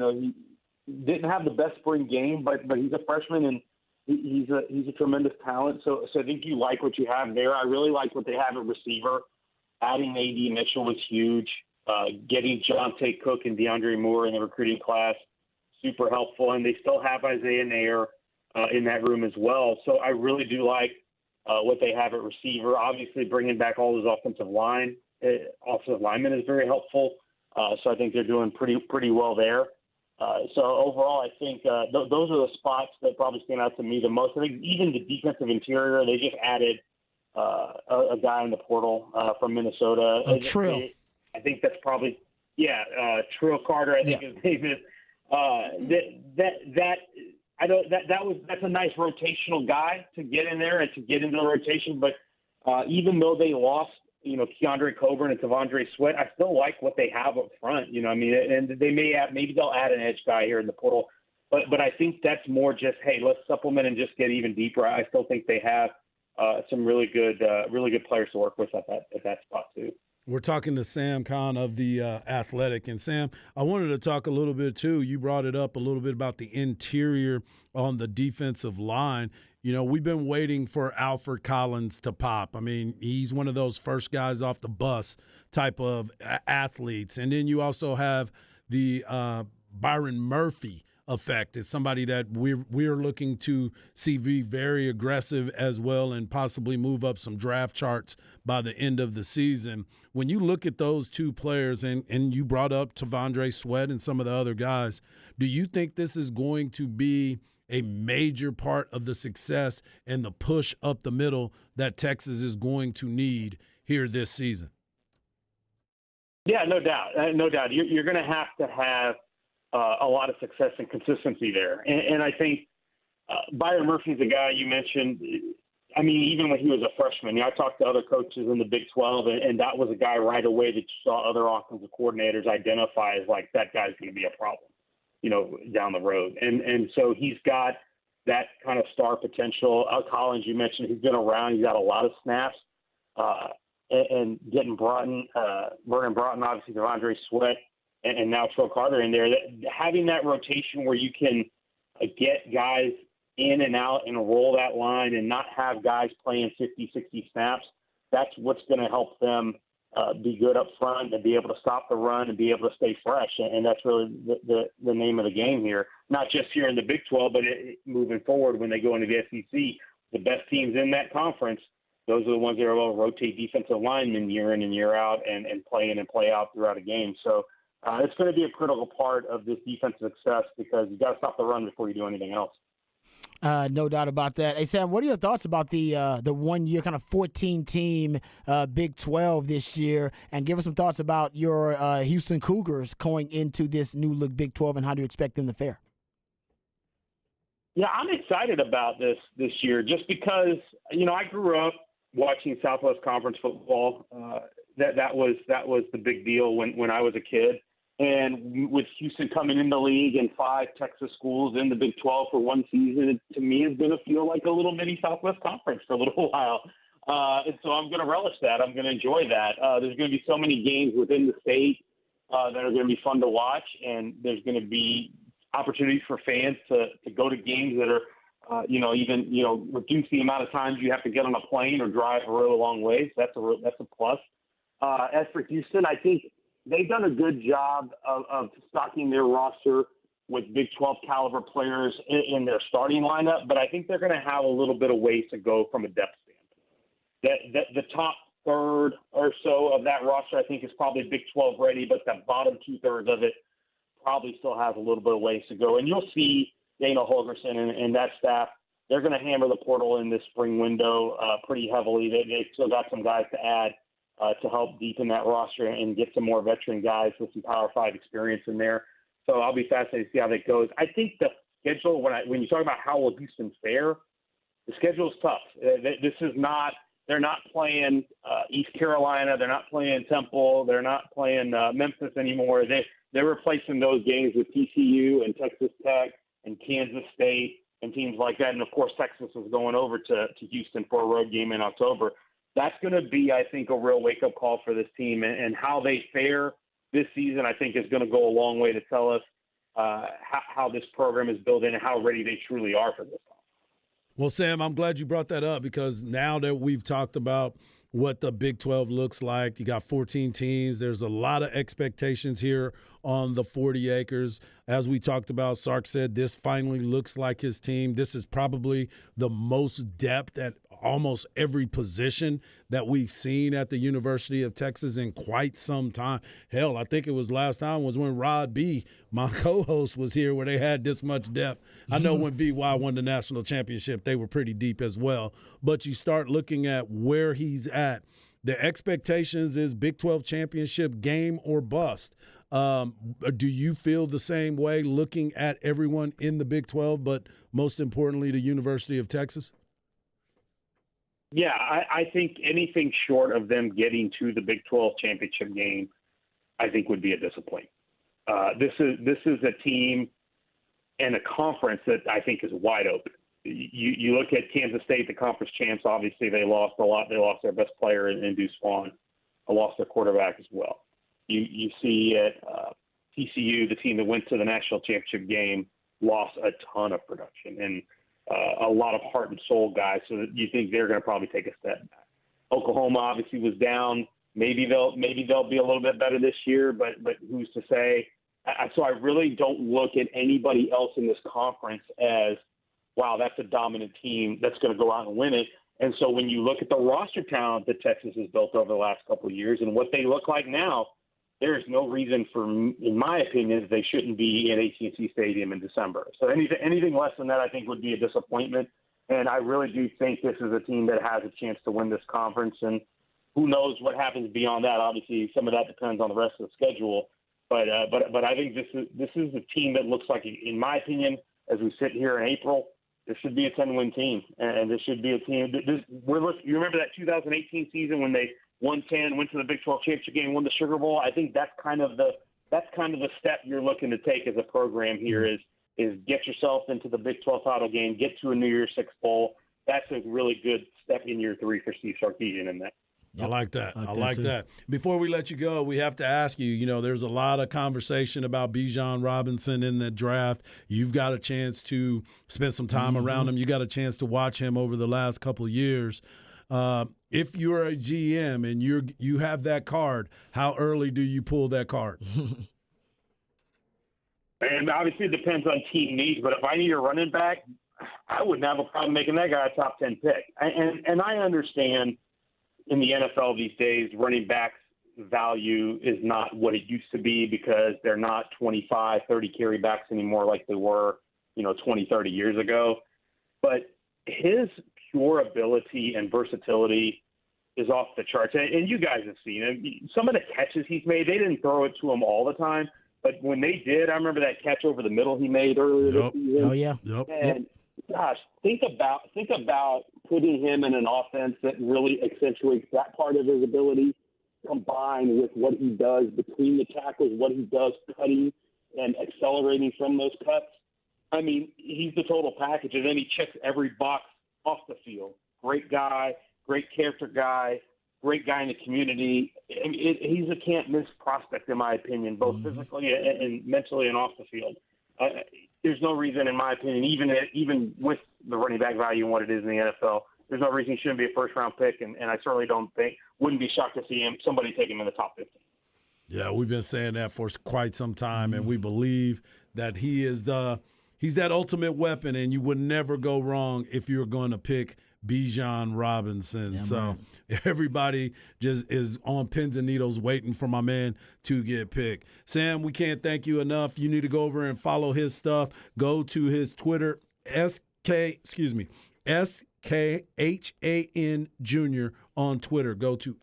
didn't have the best spring game, but he's a freshman, and he's a tremendous talent. So I think you like what you have there. I really like what they have at receiver. Adding A.D. Mitchell was huge. Getting Jonte Cook and DeAndre Moore in the recruiting class, super helpful. And they still have Isaiah Nair in that room as well. So I really do like what they have at receiver. Obviously, bringing back all those offensive linemen is very helpful. So I think they're doing pretty well there. So overall, I think those are the spots that probably stand out to me the most. I think even the defensive interior, they just added a guy in the portal from Minnesota. Trill. I think that's probably Trill Carter. I think his name is. That's a nice rotational guy to get in there and to get into the rotation. But even though they lost, Keandre Coburn and Tavondre Sweat, I still like what they have up front. And they maybe they'll add an edge guy here in the portal. But I think that's more just, hey, let's supplement and just get even deeper. I still think they have some really good players to work with at that spot too. We're talking to Sam Kahn of The Athletic. And, Sam, I wanted to talk a little bit, too. You brought it up a little bit about the interior on the defensive line. You know, we've been waiting for Alfred Collins to pop. I mean, he's one of those first guys off the bus type of athletes. And then you also have the Byron Murphy effect. Is somebody that we're looking to see be very aggressive as well and possibly move up some draft charts by the end of the season. When you look at those two players, and you brought up T'Vondre Sweat and some of the other guys, do you think this is going to be a major part of the success and the push up the middle that Texas is going to need here this season? Yeah, no doubt. No doubt. You're going to have a lot of success and consistency there. And I think Byron Murphy's a guy you mentioned. I mean, even when he was a freshman, I talked to other coaches in the Big 12, and that was a guy right away that you saw other offensive coordinators identify as like, that guy's going to be a problem, down the road. And so he's got that kind of star potential. Collins, you mentioned, he's been around. He's got a lot of snaps. And getting Vernon Broughton, obviously T'Vondre Sweat, and now Tro Carter in there, having that rotation where you can get guys in and out and roll that line and not have guys playing 50, 60 snaps, that's what's going to help them be good up front and be able to stop the run and be able to stay fresh. And that's really the name of the game here, not just here in the Big 12, but moving forward when they go into the SEC. The best teams in that conference, those are the ones that are able to rotate defensive linemen year in and year out and play in and play out throughout a game. So it's going to be a critical part of this defensive success because you got to stop the run before you do anything else. No doubt about that. Hey, Sam, what are your thoughts about the 1 year kind of 14-team Big 12 this year? And give us some thoughts about your Houston Cougars going into this new look Big 12 and how do you expect them to fare? Yeah, I'm excited about this year just because, I grew up watching Southwest Conference football. That was the big deal when I was a kid. And with Houston coming in the league and 5 Texas schools in the Big 12 for one season, it, to me, is going to feel like a little mini Southwest Conference for a little while. And so I'm going to relish that. I'm going to enjoy that. There's going to be so many games within the state that are going to be fun to watch, and there's going to be opportunities for fans to go to games that are, reduce the amount of times you have to get on a plane or drive a really long way. So that's a plus. As for Houston, I think they've done a good job of stocking their roster with Big 12 caliber players in their starting lineup, but I think they're going to have a little bit of ways to go from a depth standpoint. The top third or so of that roster, I think, is probably Big 12 ready, but the bottom 2/3 of it probably still has a little bit of ways to go. And you'll see Dana Holgorsen and that staff, they're going to hammer the portal in this spring window pretty heavily. They've still got some guys to add to help deepen that roster and get some more veteran guys with some Power 5 experience in there. So I'll be fascinated to see how that goes. I think the schedule, when you talk about how will Houston fare, the schedule is tough. They're not playing East Carolina. They're not playing Temple. They're not playing Memphis anymore. They're replacing those games with TCU and Texas Tech and Kansas State and teams like that. And, of course, Texas is going over to Houston for a road game in October. That's going to be, I think, a real wake-up call for this team. And how they fare this season, I think, is going to go a long way to tell us how this program is built and how ready they truly are for this. Well, Sam, I'm glad you brought that up because now that we've talked about what the Big 12 looks like, you got 14 teams. There's a lot of expectations here on the 40 acres. As we talked about, Sark said this finally looks like his team. This is probably the most depth at almost every position that we've seen at the University of Texas in quite some time. Hell, I think it was last time was when Rod B., my co-host, was here where they had this much depth. I know when VY won the national championship, they were pretty deep as well. But you start looking at where he's at. The expectations is Big 12 championship game or bust. Do you feel the same way looking at everyone in the Big 12, but most importantly, the University of Texas? Yeah, I think anything short of them getting to the Big 12 championship game, I think would be a disappointment. This is a team and a conference that I think is wide open. You look at Kansas State, the conference champs. Obviously, they lost a lot. They lost their best player in Deuce Vaughn. They lost their quarterback as well. You see at TCU, the team that went to the national championship game, lost a ton of production and a lot of heart and soul guys. So that you think they're going to probably take a step back. Oklahoma obviously was down. Maybe they'll be a little bit better this year, but who's to say? So I really don't look at anybody else in this conference as, wow, that's a dominant team that's going to go out and win it. And so when you look at the roster talent that Texas has built over the last couple of years and what they look like now, there is no reason for, in my opinion, they shouldn't be in AT&T Stadium in December. So anything less than that, I think, would be a disappointment. And I really do think this is a team that has a chance to win this conference. And who knows what happens beyond that? Obviously, some of that depends on the rest of the schedule. But I think this is a team that looks like, in my opinion, as we sit here in April, this should be a 10-win team, and this should be a team. You remember that 2018 season when they won 10, went to the Big 12 championship game, won the Sugar Bowl? I think that's kind of the step you're looking to take as a program here is get yourself into the Big 12 title game, get to a New Year's Six bowl. That's a really good step in year 3 for Steve Sarkisian in that. I like that. I like too. that. Before we let you go, we have to ask you, there's a lot of conversation about Bijan Robinson in the draft. You've got a chance to spend some time around him. You got a chance to watch him over the last couple of years. If you're a GM and you have that card, how early do you pull that card? And obviously it depends on team needs, but if I need a running back, I wouldn't have a problem making that guy a top 10 pick. And I understand in the NFL these days, running backs value is not what it used to be because they're not 25, 30 carry backs anymore like they were, 20, 30 years ago. But his pure ability and versatility is off the charts. And you guys have seen it. Some of the catches he's made, they didn't throw it to him all the time. But when they did, I remember that catch over the middle he made earlier this season. Oh, yeah. Yep. And gosh, think about putting him in an offense that really accentuates that part of his ability, combined with what he does between the tackles, what he does cutting and accelerating from those cuts. I mean, he's the total package, and then he checks every box off the field. Great guy, great character guy, great guy in the community. I mean, he's a can't-miss prospect, in my opinion, both physically and mentally and off the field. There's no reason, in my opinion, even with the running back value and what it is in the NFL, there's no reason he shouldn't be a first-round pick, and I certainly wouldn't be shocked to see somebody take him in the top 15. Yeah, we've been saying that for quite some time, and we believe that he's that ultimate weapon, and you would never go wrong if you're going to pick Bijan Robinson. So everybody just is on pins and needles waiting for my man to get picked. Sam, we can't thank you enough. You need to go over and follow his stuff. Go to his Twitter, SKHAN Jr. on Twitter. Go to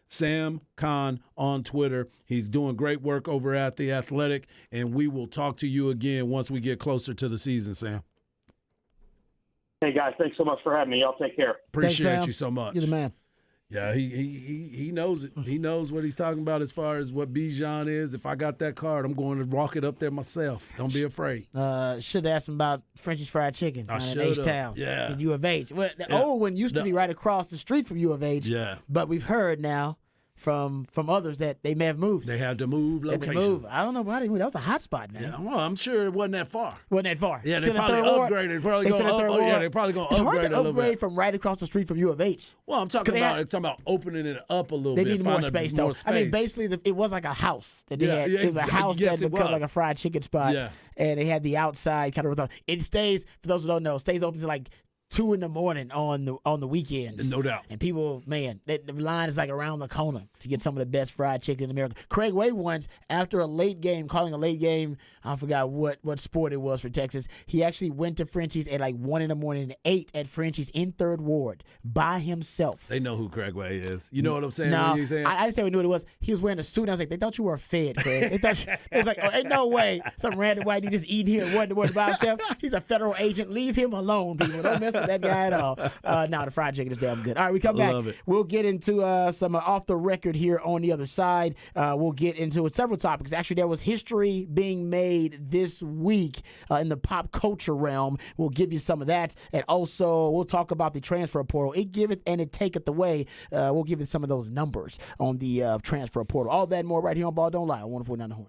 @Sam Khan on Twitter. He's doing great work over at The Athletic, and we will talk to you again once we get closer to the season, Sam. Hey, guys, thanks so much for having me. Y'all take care. Appreciate Thanks, Sam. you so much. You're the man. Yeah, he knows it. He knows what he's talking about as far as what Bijan is. If I got that card, I'm going to walk it up there myself. Don't be afraid. Should have asked him about French's Fried Chicken I in should've. H-Town. Yeah. In U of H. Well, the old one used to be right across the street from U of H. Yeah. But we've heard now from others that they may have moved. They had to move They've been locations. moved. I don't know why they moved. That was a hot spot, man. Yeah, well, I'm sure it wasn't that far. Wasn't that far. Yeah, they Still in probably third ward. upgraded. They're probably They going still in third to ward. they're probably going to It's upgrade hard a to little upgrade bit. from right across the street from U of H. Well, I'm talking about opening it up a little They bit. needed more find space, more though. space. I mean, basically, it was like a house that they Yeah, had. yeah, It was a house yes, that it become was. like a fried chicken spot. Yeah. And they had the outside kind of. It stays, for those who don't know, stays open to like 2 in the morning on the weekends. No doubt. And people, man, the line is like around the corner to get some of the best fried chicken in America. Craig Way once, after a late game, calling a late game, I forgot what sport it was for Texas, he actually went to Frenchie's at like 1 in the morning and ate at Frenchie's in Third Ward by himself. They know who Craig Way is. You know what I'm saying? No, What you saying? I didn't say we knew what it was. He was wearing a suit. And I was like, they thought you were a Fed, Craig. They thought it was like, oh, ain't no way some random white dude just eating here one to one by himself. He's a federal agent. Leave him alone, people. Don't mess that guy at all. No, the fried chicken is damn good. All right, we come back. Love it. We'll get into some off the record here on the other side. We'll get into several topics. Actually, there was history being made this week in the pop culture realm. We'll give you some of that. And also, we'll talk about the transfer portal. It giveth and it taketh away. We'll give you some of those numbers on the transfer portal. All that and more right here on Ball Don't Lie on 104.9 The Horn.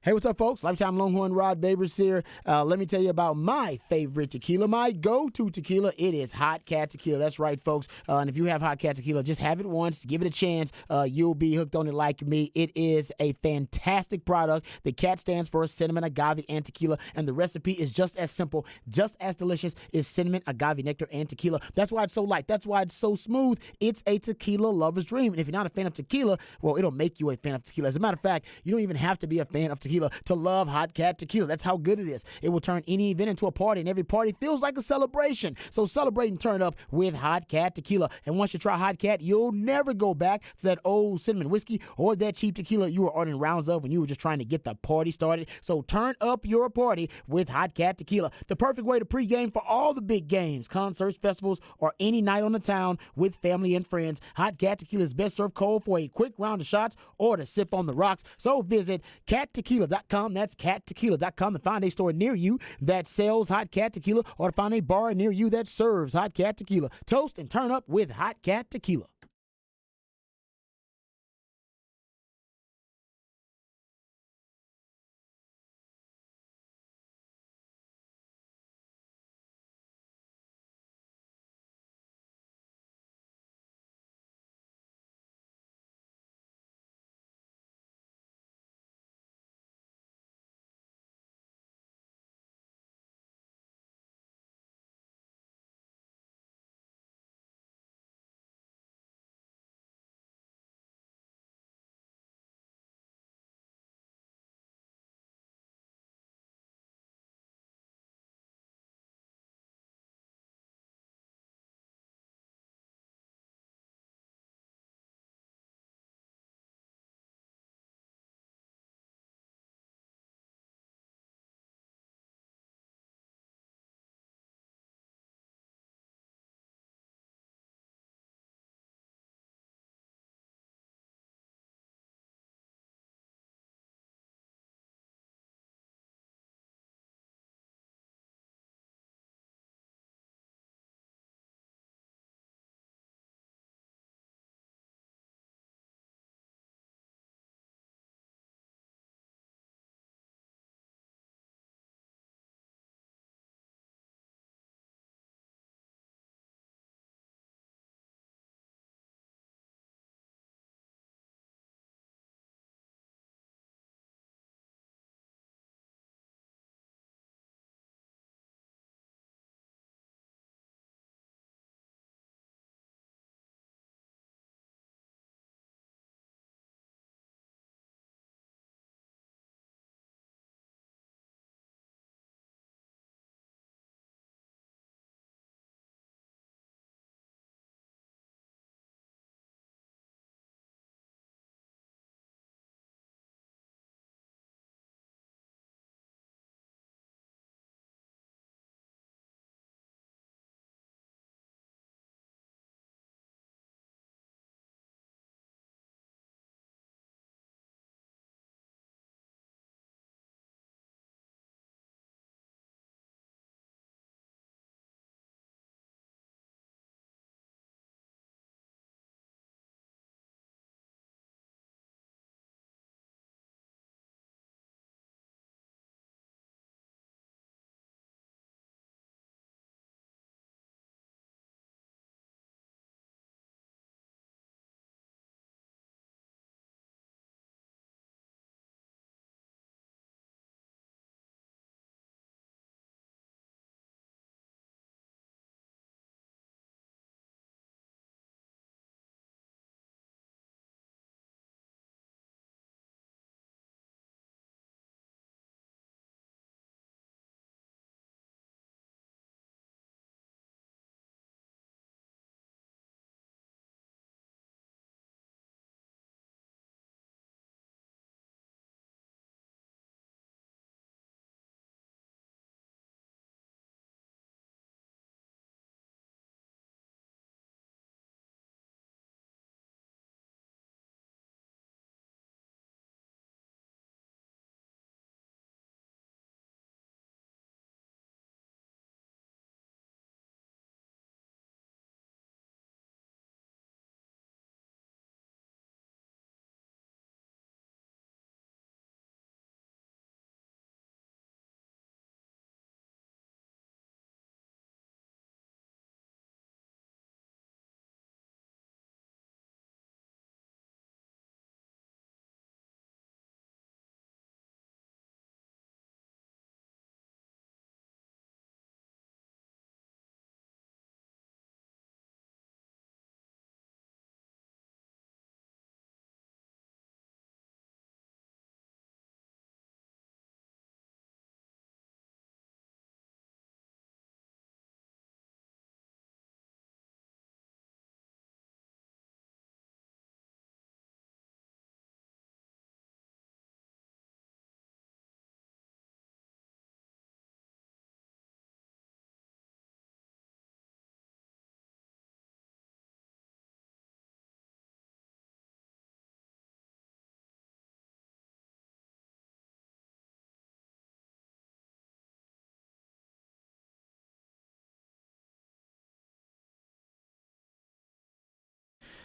Hey, what's up, folks? Lifetime Longhorn Rod Babers here. Let me tell you about my favorite tequila, my go-to tequila. It is Hot Cat Tequila. That's right, folks. And if you have Hot Cat Tequila, just have it once. Give it a chance. You'll be hooked on it like me. It is a fantastic product. The Cat stands for cinnamon, agave, and tequila. And the recipe is just as simple, just as delicious. It's cinnamon, agave, nectar, and tequila. That's why it's so light. That's why it's so smooth. It's a tequila lover's dream. And if you're not a fan of tequila, well, it'll make you a fan of tequila. As a matter of fact, you don't even have to be a fan of tequila to love Hot Cat Tequila. That's how good it is. It will turn any event into a party, and every party feels like a celebration. So celebrate and turn up with Hot Cat Tequila. And once you try Hot Cat, you'll never go back to that old cinnamon whiskey or that cheap tequila you were ordering rounds of when you were just trying to get the party started. So turn up your party with Hot Cat Tequila. The perfect way to pregame for all the big games, concerts, festivals, or any night on the town with family and friends. Hot Cat Tequila is best served cold for a quick round of shots or to sip on the rocks. So visit cattequila.com. That's cattequila.com to find a store near you that sells Hot Cat Tequila or to find a bar near you that serves Hot Cat Tequila. Toast and turn up with Hot Cat Tequila.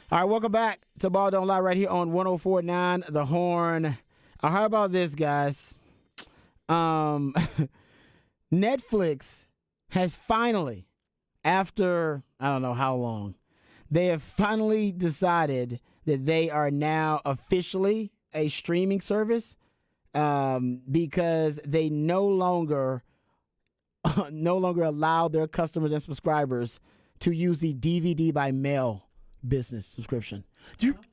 All right, welcome back to Ball Don't Lie right here on 104.9 The Horn. How about this, guys? Netflix has finally, after I don't know how long, they have finally decided that they are now officially a streaming service because they no longer allow their customers and subscribers to use the DVD by mail business subscription.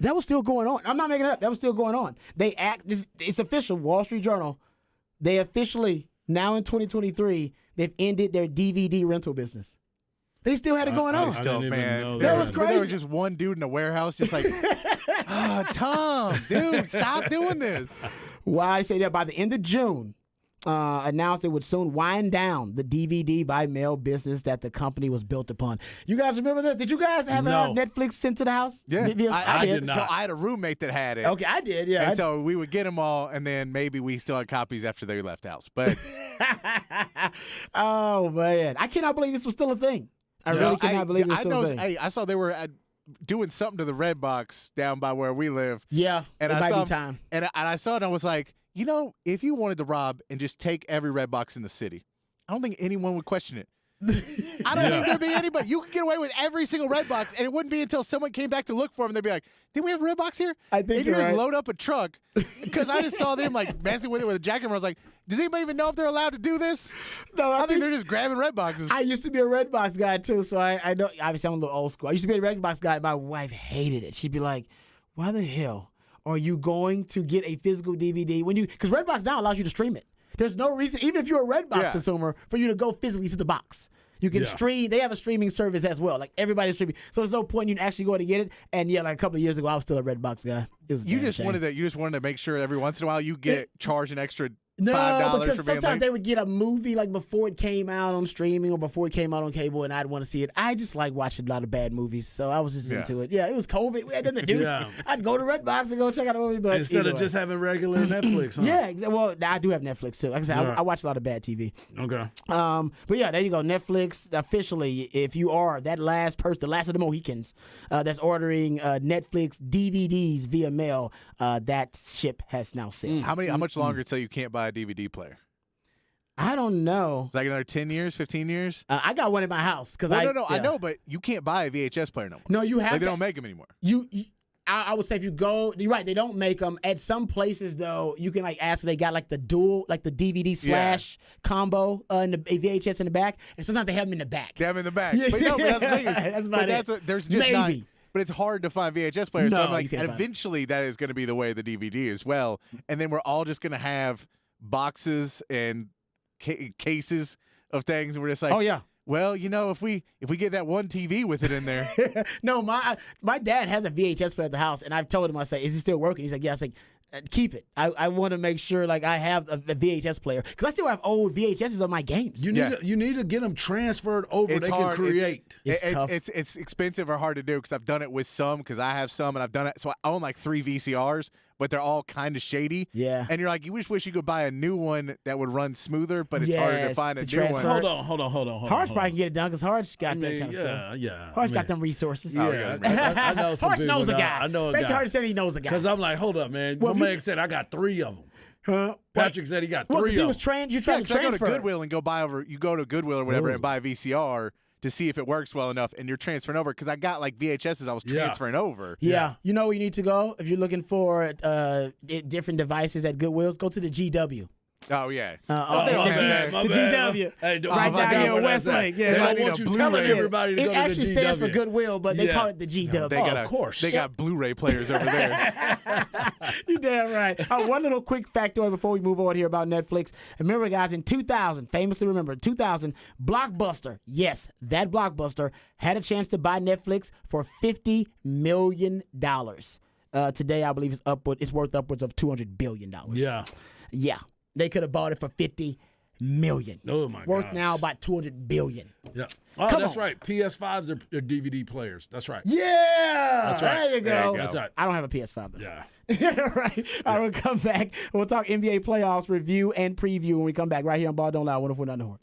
That was still going on. I'm not making it up. That was still going on. It's official. Wall Street Journal. They officially, now in 2023, they've ended their DVD rental business. They still had it going on. I didn't even know That was crazy. There was just one dude in a warehouse just like, Tom, dude, stop doing this. Why I say that by the end of June, announced it would soon wind down the DVD by mail business that the company was built upon. You guys remember this? Did you guys have Netflix sent to the house? Yeah, I did not. So I had a roommate that had it. Okay, I did. Yeah. And so we would get them all, and then maybe we still had copies after they left house. But oh man, I cannot believe this was still a thing. I really cannot believe it was still a thing. I saw they were doing something to the Red Box down by where we live. Yeah, and it I might saw be time. And I saw it, and I was like, you know, if you wanted to rob and just take every Red Box in the city, I don't think anyone would question it. I don't think there'd be anybody. You could get away with every single Red Box, and it wouldn't be until someone came back to look for them. They'd be like, "Did we have a Red Box here?" I think and you're you just right. load up a truck because I just saw them like messing with it with a jackhammer. I was like, "Does anybody even know if they're allowed to do this?" No, I think they're just grabbing Red Boxes. I used to be a Red Box guy too, so I know. Obviously, I'm a little old school. I used to be a Red Box guy. My wife hated it. She'd be like, "Why the hell are you going to get a physical DVD when you?" Because Redbox now allows you to stream it. There's no reason, even if you're a Redbox consumer, for you to go physically to the box. You can stream. They have a streaming service as well. Like everybody's streaming, so there's no point in you actually going to get it. And yeah, like a couple of years ago, I was still a Redbox guy. It was You just wanted to make sure every once in a while you get charged an extra $5 because for being sometimes late. they would get a movie like before it came out on streaming or before it came out on cable, and I'd want to see it. I just like watching a lot of bad movies, so I was just into it. Yeah, it was COVID. We had nothing to do. Yeah. I'd go to Redbox and go check out a movie, but Instead of either just way. having regular Netflix, huh? Yeah, well, I do have Netflix too. Like I said, I watch a lot of bad TV. Okay. But yeah, there you go. Netflix officially, if you are that last person, the last of the Mohicans that's ordering Netflix DVDs via mail, that ship has now sailed. How much longer until you can't buy a DVD player? I don't know. It's like another 10 years, 15 years? I got one in my house because I know, but you can't buy a VHS player no more. No, you have. Like, they to- don't make them anymore. I would say if you go, you're right. They don't make them at some places though. You can like ask if they got like the dual, like the DVD slash combo in the VHS in the back, and sometimes they have them in the back. They have them in the back. Yeah. But no, but that's the thing is, That's about there's just Maybe. not. But it's hard to find VHS players. No, So I'm you like, can't and find it. eventually that is going to be the way of the DVD as well. And then we're all just going to have boxes and cases of things, and we're just like, Oh yeah. well, you know, if we get that one TV with it in there, No, my dad has a VHS player at the house, and I've told him, I say, is it still working? He's like, yeah. I was like, keep it. I want to make sure like I have a VHS player because I still have old VHSs of my games. You need to get them transferred over. it's They hard. can create. It's tough. It's expensive or hard to do because I've done it with some because I have some and I've done it. So I own like 3 VCRs, but they're all kind of shady. Yeah. And you're like, you wish you could buy a new one that would run smoother, but it's harder to Yes, find a to new one. transfer. Hold on. Harsh probably can get it done because Harsh got that kind of stuff. Yeah. Harsh got them resources. Yeah, I know some Harsh people knows a now. guy. I know a Basically, guy. Harsh said he knows a guy. Because I'm like, hold up, man. Well, My man said I got 3 of them. Huh? Patrick said he got Well, 3 he of was them. trained. You Yeah, tried to 'cause I go to transfer. Goodwill and you go to Goodwill or whatever and buy a VCR to see if it works well enough, and you're transferring over because I got like VHSs I was Yeah. transferring over. Yeah. You know where you need to go if you're looking for different devices at Goodwill's? Go to the GW. Oh yeah. The my bad. GW. Hey, Right down here in Westlake. Yeah, they I don't need want a you telling Blu-ray. everybody to It go to the actually stands for GW. Goodwill, but they Yeah. call it the GW. They got of course. They got Blu-ray players over there. You damn right. One little quick factoid before we move on here about Netflix. Remember, guys, in 2000, famously remember, 2000, Blockbuster, yes, that Blockbuster had a chance to buy Netflix for $50 million. Today, I believe it's worth upwards of $200 billion. Yeah. Yeah. They could have bought it for $50 million. Oh, my Worth gosh. now about $200 billion. Yeah. Oh, Come that's on. right. PS5s are DVD players. That's right. Yeah. That's right. There you go. There you go. That's right. I don't have a PS5 though. Yeah. Right. All right, we'll come back. We'll talk NBA playoffs review and preview when we come back right here on Ball Don't Lie, 104.9 The Horn.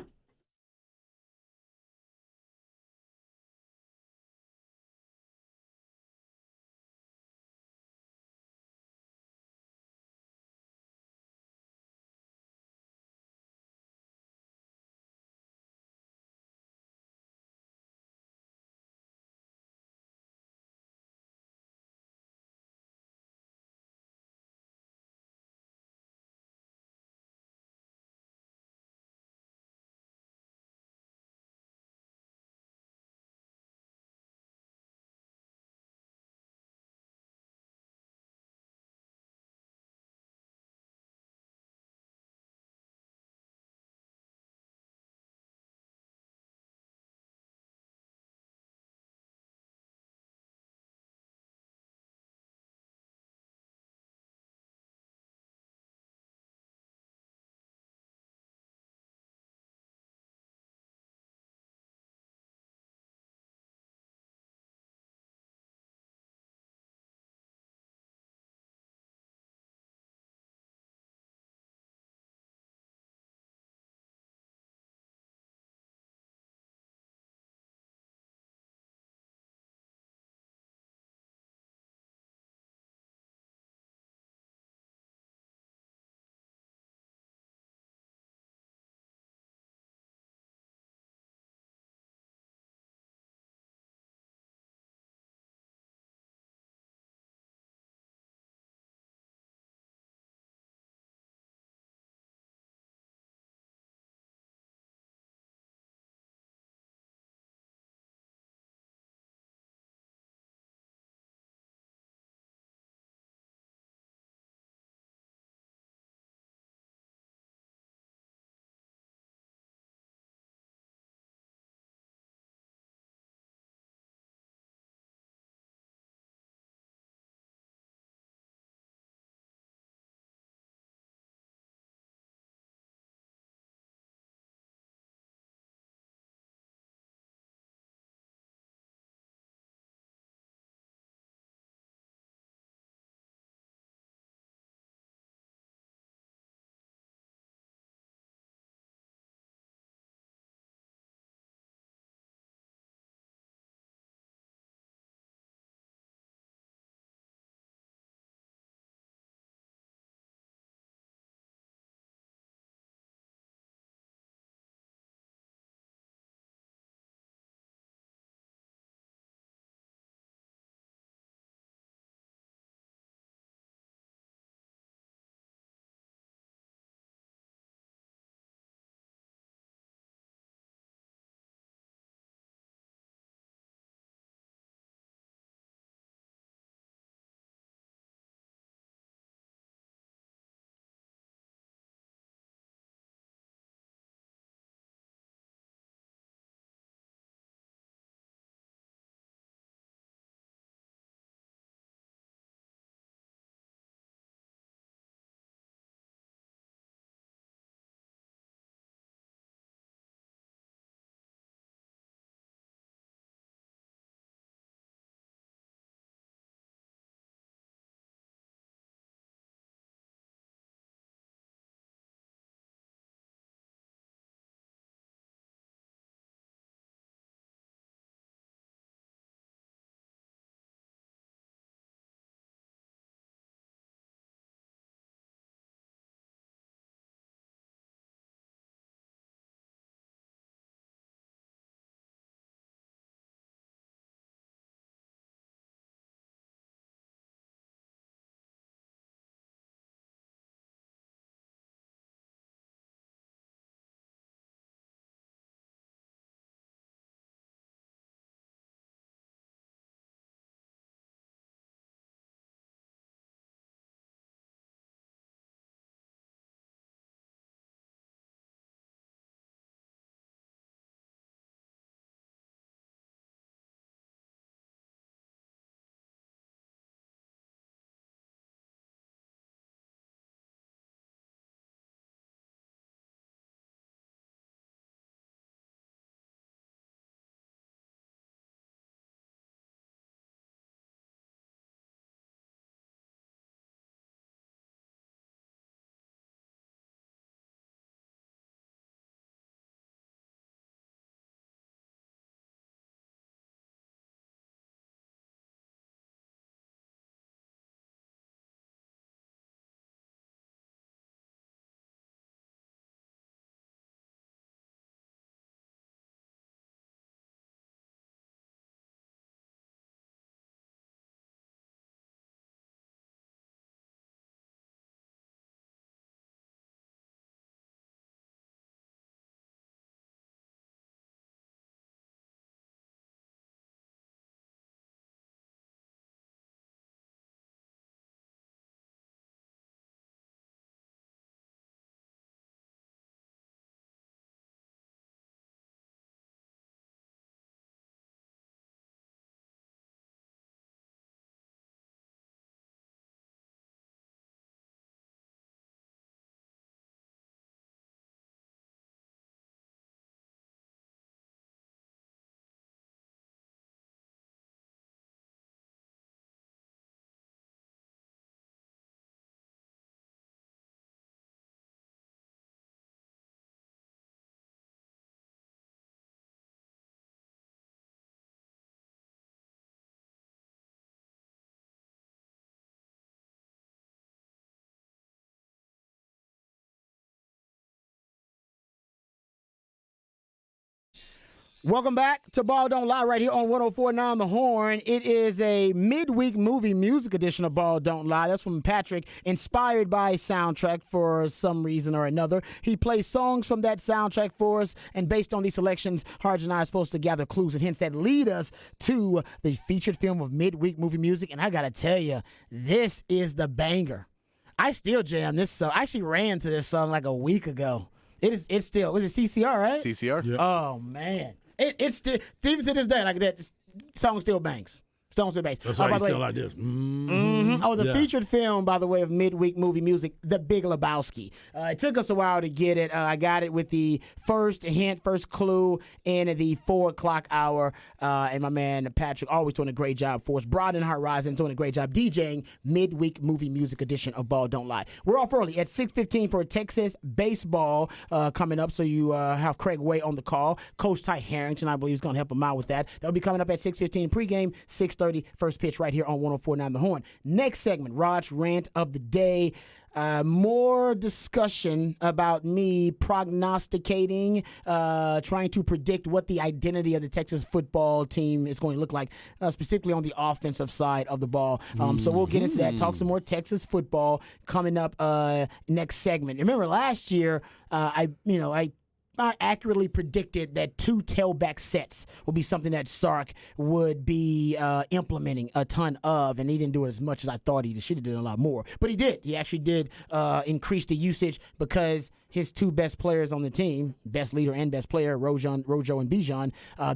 Welcome back to Ball Don't Lie right here on 104.9 The Horn. It is a midweek movie music edition of Ball Don't Lie. That's from Patrick, inspired by a soundtrack for some reason or another. He plays songs from that soundtrack for us, and based on these selections, Harge and I are supposed to gather clues and hints that lead us to the featured film of midweek movie music. And I got to tell you, this is the banger. I still jam this song. I actually ran to this song like a week ago. It's still, was it CCR, right? CCR? Yeah. Oh, man. It's still, even to this day, like that song still bangs. Song still bangs. That's by why the he's way, still like this. Oh, the Yeah. featured film, by the way, of midweek movie music, The Big Lebowski. It took us a while to get it. I got it with the first hint, first clue in the 4 o'clock hour. And my man Patrick always doing a great job for us. Broaden Horizon doing a great job DJing midweek movie music edition of Ball Don't Lie. We're off early at 6:15 for Texas baseball coming up. So you have Craig Way on the call. Coach Ty Harrington, I believe, is going to help him out with that. That'll be coming up at 6:15 pregame, 6:30 first pitch right here on 104.9 The Horn. Next segment, Raj Rant of the Day. More discussion about me prognosticating, trying to predict what the identity of the Texas football team is going to look like, specifically on the offensive side of the ball. So we'll get into that, talk some more Texas football coming up next segment. Remember last year, I accurately predicted that 2 tailback sets would be something that Sark would be implementing a ton of, and he didn't do it as much as I thought he should have done a lot more. But he did. He actually did increase the usage because his 2 best players on the team, best leader and best player, Rojo and Bijan,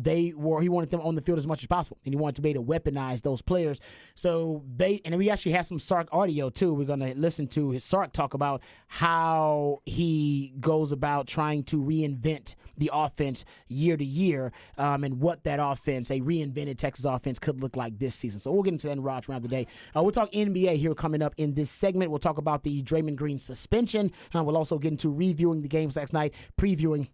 he wanted them on the field as much as possible, and he wanted to be able to weaponize those players. So and we actually have some Sark audio too. We're going to listen to his Sark talk about how he goes about trying to reinvent the offense year to year, and what that offense, a reinvented Texas offense, could look like this season. So we'll get into that in Raj around the day. We'll talk NBA here coming up in this segment. We'll talk about the Draymond Green suspension. We'll also get into reviewing the games last night, previewing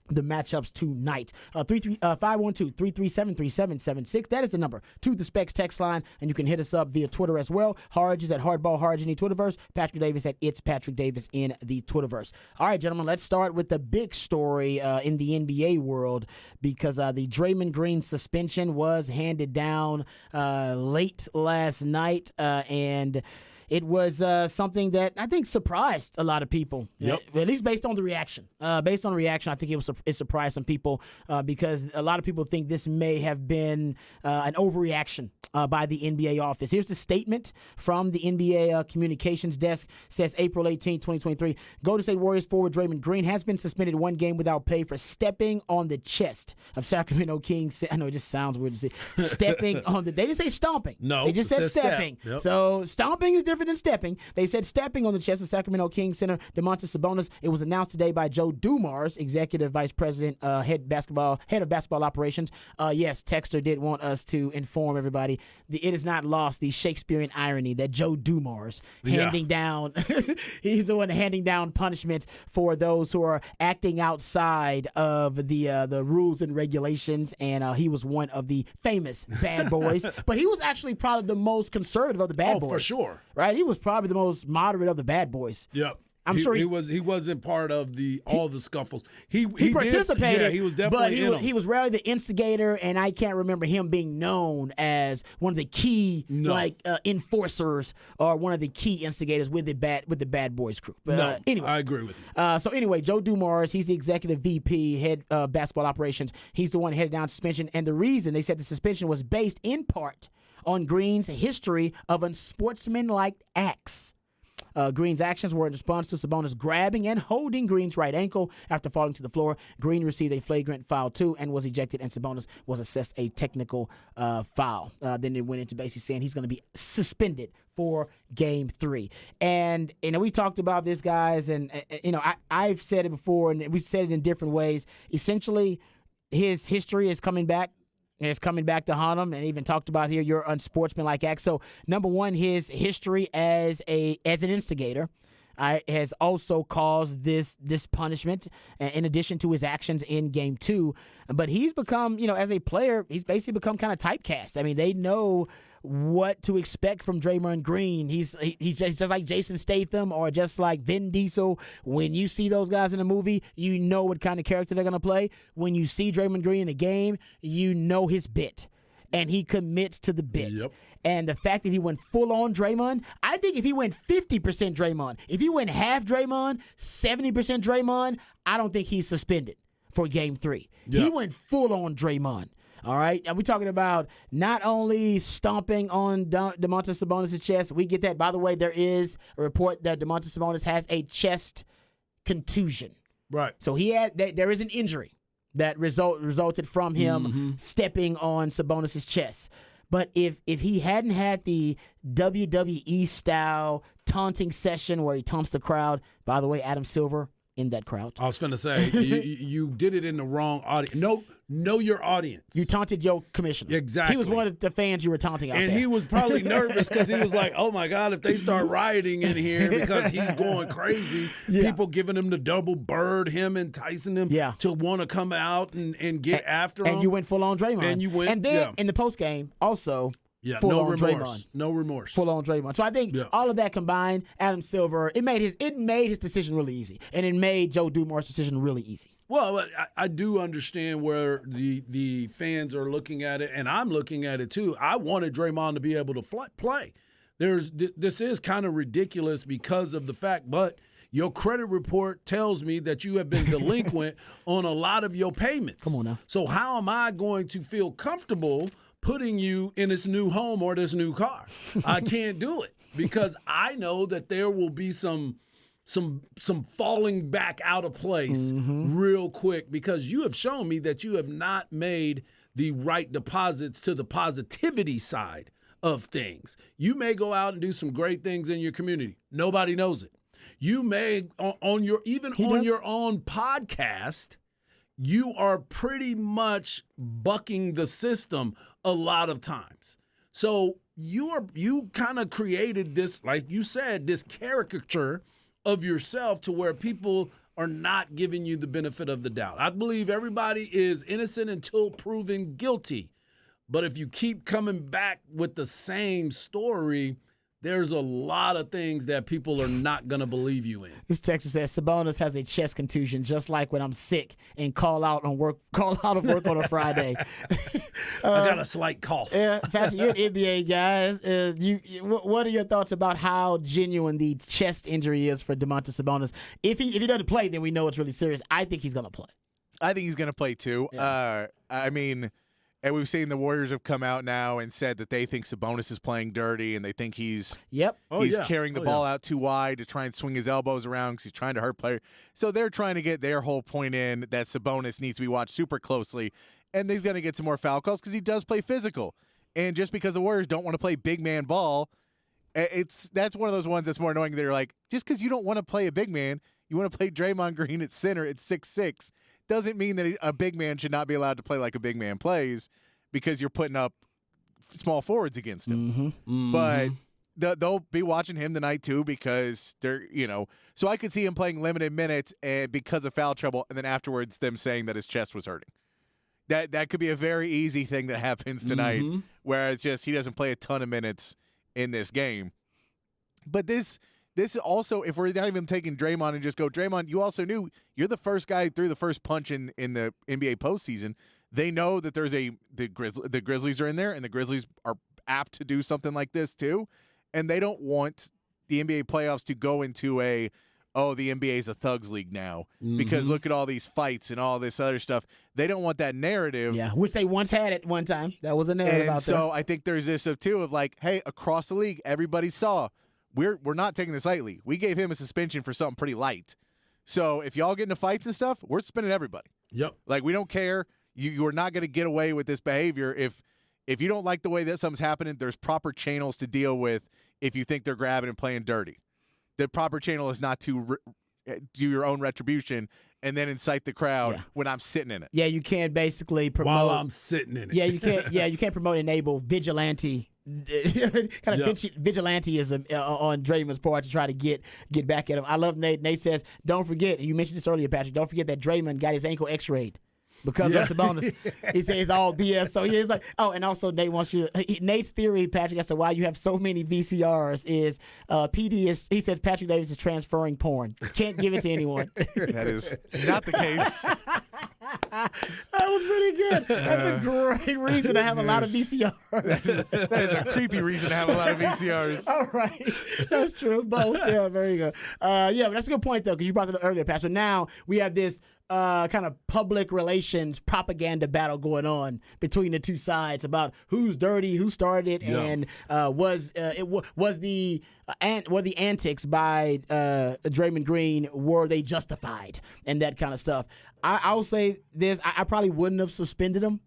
the matchups tonight. 512-337-3776. That is the number to the Specs text line, and you can hit us up via Twitter as well. Harge is at Hardball Harge in the Twitterverse. Patrick Davis at It's Patrick Davis in the Twitterverse. All right, gentlemen, let's start with the big story in the NBA world, because the Draymond Green suspension was handed down late last night, and it was something that I think surprised a lot of people, Yep. At least based on the reaction. Based on the reaction, I think it surprised some people because a lot of people think this may have been an overreaction by the NBA office. Here's the statement from the NBA communications desk. Says April 18, 2023, Golden State Warriors forward Draymond Green has been suspended 1 game without pay for stepping on the chest of Sacramento Kings. I know it just sounds weird to say. Stepping on the... They didn't say stomping. No, they just it said said step. stepping. Yep. So stomping is different than stepping. They said stepping on the chest of Sacramento Kings center Domantas Sabonis. It was announced today by Joe Dumars, Executive Vice President, head of basketball operations. Yes, Texter did want us to inform everybody that it is not lost the Shakespearean irony that Joe Dumars handing down, he's the one handing down punishments for those who are acting outside of the rules and regulations, and he was one of the famous bad boys. But he was actually probably the most conservative of the bad boys. For sure. Right? He was probably the most moderate of the bad boys. Yep. I'm sure he wasn't part of all the scuffles. He participated. He was definitely but he was rarely the instigator, and I can't remember him being known as one of the key enforcers or one of the key instigators with the bad boys crew. But, anyway, I agree with you. So anyway, Joe Dumars, he's the executive VP, head of basketball operations. He's the one headed down suspension, and the reason they said the suspension was based in part on Green's history of unsportsmanlike acts. Green's actions were in response to Sabonis grabbing and holding Green's right ankle after falling to the floor. Green received a flagrant foul, too, and was ejected, and Sabonis was assessed a technical foul. Then it went into basically saying he's going to be suspended for Game 3. And we talked about this, guys, and I've said it before, and we've said it in different ways. Essentially, his history is coming back. It's coming back to haunt him, and even talked about here your unsportsmanlike act. So, number one, his history as an instigator has also caused this punishment, in addition to his actions in Game 2. But he's become, as a player, he's basically become kind of typecast. I mean, they know what to expect from Draymond Green. He's just like Jason Statham or just like Vin Diesel. When you see those guys in a movie, you know what kind of character they're going to play. When you see Draymond Green in a game, you know his bit. And he commits to the bit. Yep. And the fact that he went full on Draymond, I think if he went 50% Draymond, if he went half Draymond, 70% Draymond, I don't think he's suspended for game 3. Yep. He went full on Draymond. All right. And we're talking about not only stomping on Domantas Sabonis' chest. We get that. By the way, there is a report that Domantas Sabonis has a chest contusion. Right. So there is an injury that resulted from him stepping on Sabonis' chest. But if he hadn't had the WWE style taunting session where he taunts the crowd, by the way, Adam Silver in that crowd. I was finna say you did it in the wrong audience. Know your audience. You taunted your commissioner. Exactly. He was one of the fans you were taunting out And there. he was probably nervous because he was like, oh, my God, if they start rioting in here because he's going crazy, people giving him the double bird, him enticing them to want to come out and get after him. And you went full on Draymond. And you went, and then in the post game, also full no on remorse. Draymond. No remorse. Full on Draymond. So I think all of that combined, Adam Silver, it made his decision really easy. And it made Joe Dumar's decision really easy. Well, I do understand where the fans are looking at it, and I'm looking at it too. I wanted Draymond to be able to play. This is kind of ridiculous because of the fact, but your credit report tells me that you have been delinquent on a lot of your payments. Come on now. So how am I going to feel comfortable putting you in this new home or this new car? I can't do it because I know that there will be some falling back out of place real quick because you have shown me that you have not made the right deposits to the positivity side of things. You may go out and do some great things in your community. Nobody knows it. You may on your own podcast, you are pretty much bucking the system a lot of times. So you kind of created this, like you said, this caricature of yourself to where people are not giving you the benefit of the doubt. I believe everybody is innocent until proven guilty. But if you keep coming back with the same story, there's a lot of things that people are not going to believe you in. This text says Sabonis has a chest contusion, just like when I'm sick and call out of work on a Friday. I got a slight cough. Yeah, Patrick, you're an NBA guy. What are your thoughts about how genuine the chest injury is for Domantas Sabonis? If he doesn't play, then we know it's really serious. I think he's going to play. I think he's going to play too. Yeah. I mean, and we've seen the Warriors have come out now and said that they think Sabonis is playing dirty and they think he's carrying the ball out too wide to try and swing his elbows around because he's trying to hurt players. So they're trying to get their whole point in that Sabonis needs to be watched super closely, and he's going to get some more foul calls because he does play physical. And just because the Warriors don't want to play big man ball, that's one of those ones that's more annoying. They're like, just because you don't want to play a big man, you want to play Draymond Green at center at 6'6", doesn't mean that a big man should not be allowed to play like a big man plays because you're putting up small forwards against him. But they'll be watching him tonight too because they're, so I could see him playing limited minutes and because of foul trouble, and then afterwards them saying that his chest was hurting. That could be a very easy thing that happens tonight, where it's just he doesn't play a ton of minutes in this game. But this is also, if we're not even taking Draymond and just go, Draymond, you also knew you're the first guy through the first punch in the NBA postseason. They know that there's the Grizzlies are in there, and the Grizzlies are apt to do something like this too, and they don't want the NBA playoffs to go into the NBA is a thugs league now because look at all these fights and all this other stuff. They don't want that narrative. Yeah, which they once had at one time. That was a narrative out there. So I think there's this too of like, hey, across the league, everybody saw we're not taking this lightly. We gave him a suspension for something pretty light. So if y'all get into fights and stuff, we're suspending everybody. Yep. Like we don't care. You are not going to get away with this behavior if you don't like the way that something's happening. There's proper channels to deal with if you think they're grabbing and playing dirty. The proper channel is not to do your own retribution and then incite the crowd when I'm sitting in it. Yeah, you can't basically promote while I'm sitting in it. Yeah, you can't. Yeah, you can't promote and enable vigilantism on Draymond's part to try to get back at him. I love Nate. Nate says, "Don't forget." You mentioned this earlier, Patrick. Don't forget that Draymond got his ankle X-rayed. because of Sabonis. He said it's all BS. So he's like, oh, and also Nate wants you. Nate's theory, Patrick, as to why you have so many VCRs is PD is. He says Patrick Davis is transferring porn. Can't give it to anyone. That is not the case. That was pretty good. That's a great reason to have a lot of VCRs. That is a creepy reason to have a lot of VCRs. All right. That's true. Both. Yeah, very good. Yeah, but that's a good point, though, because you brought it up earlier, Pastor. Now we have this kind of public relations propaganda battle going on between the two sides about who's dirty, who started, and was the antics by Draymond Green, were they justified, and that kind of stuff. I'll say this: I probably wouldn't have suspended him,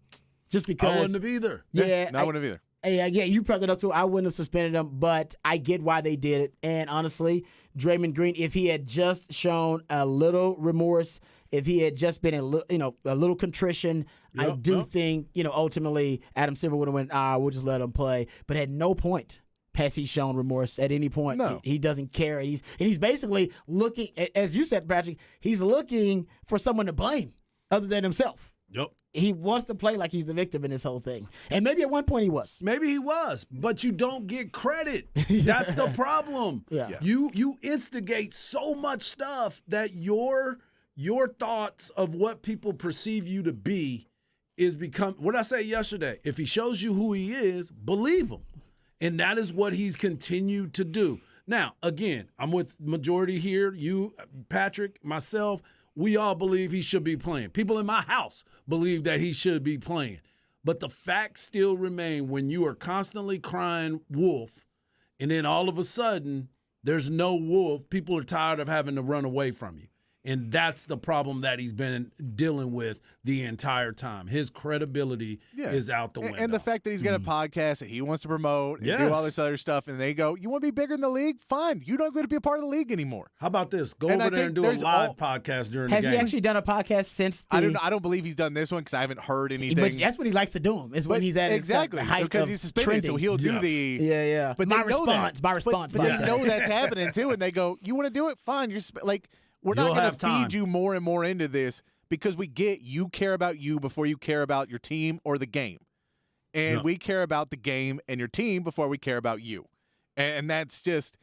just because I wouldn't have either. Yeah, No, I wouldn't have either. Yeah, you brought that up too. I wouldn't have suspended him, but I get why they did it. And honestly, Draymond Green, if he had just shown a little remorse, if he had just been a little contrition, I do think ultimately Adam Silver would have went, we'll just let him play. But at no point has he shown remorse at any point. No. He doesn't care. He's basically looking, as you said, Patrick, he's looking for someone to blame other than himself. Yep. He wants to play like he's the victim in this whole thing. And maybe at one point he was. Maybe he was, but you don't get credit. That's the problem. Yeah. You instigate so much stuff that your thoughts of what people perceive you to be is become what I say yesterday. If he shows you who he is, believe him. And that is what he's continued to do. Now, again, I'm with majority here, you, Patrick, myself. We all believe he should be playing. People in my house believe that he should be playing. But the facts still remain when you are constantly crying wolf, and then all of a sudden there's no wolf. People are tired of having to run away from you. And that's the problem that he's been dealing with the entire time. His credibility is out the window. And the fact that he's got a podcast that he wants to promote and do all this other stuff, and they go, you want to be bigger in the league? Fine. You're not going to be a part of the league anymore. How about this? Go over there and do a live podcast during the game. Has he actually done a podcast since I don't believe he's done this one because I haven't heard anything. But that's what he likes to do. Is when he's at exactly his height because he's suspended, trending. so he'll do the yeah. But my they know response. that. My response. But they know that's happening too, and they go, "You want to do it? Fine. You're like, we're not going to feed you more and more into this because we get you care about you before you care about your team or the game, and we care about the game and your team before we care about you, and that's just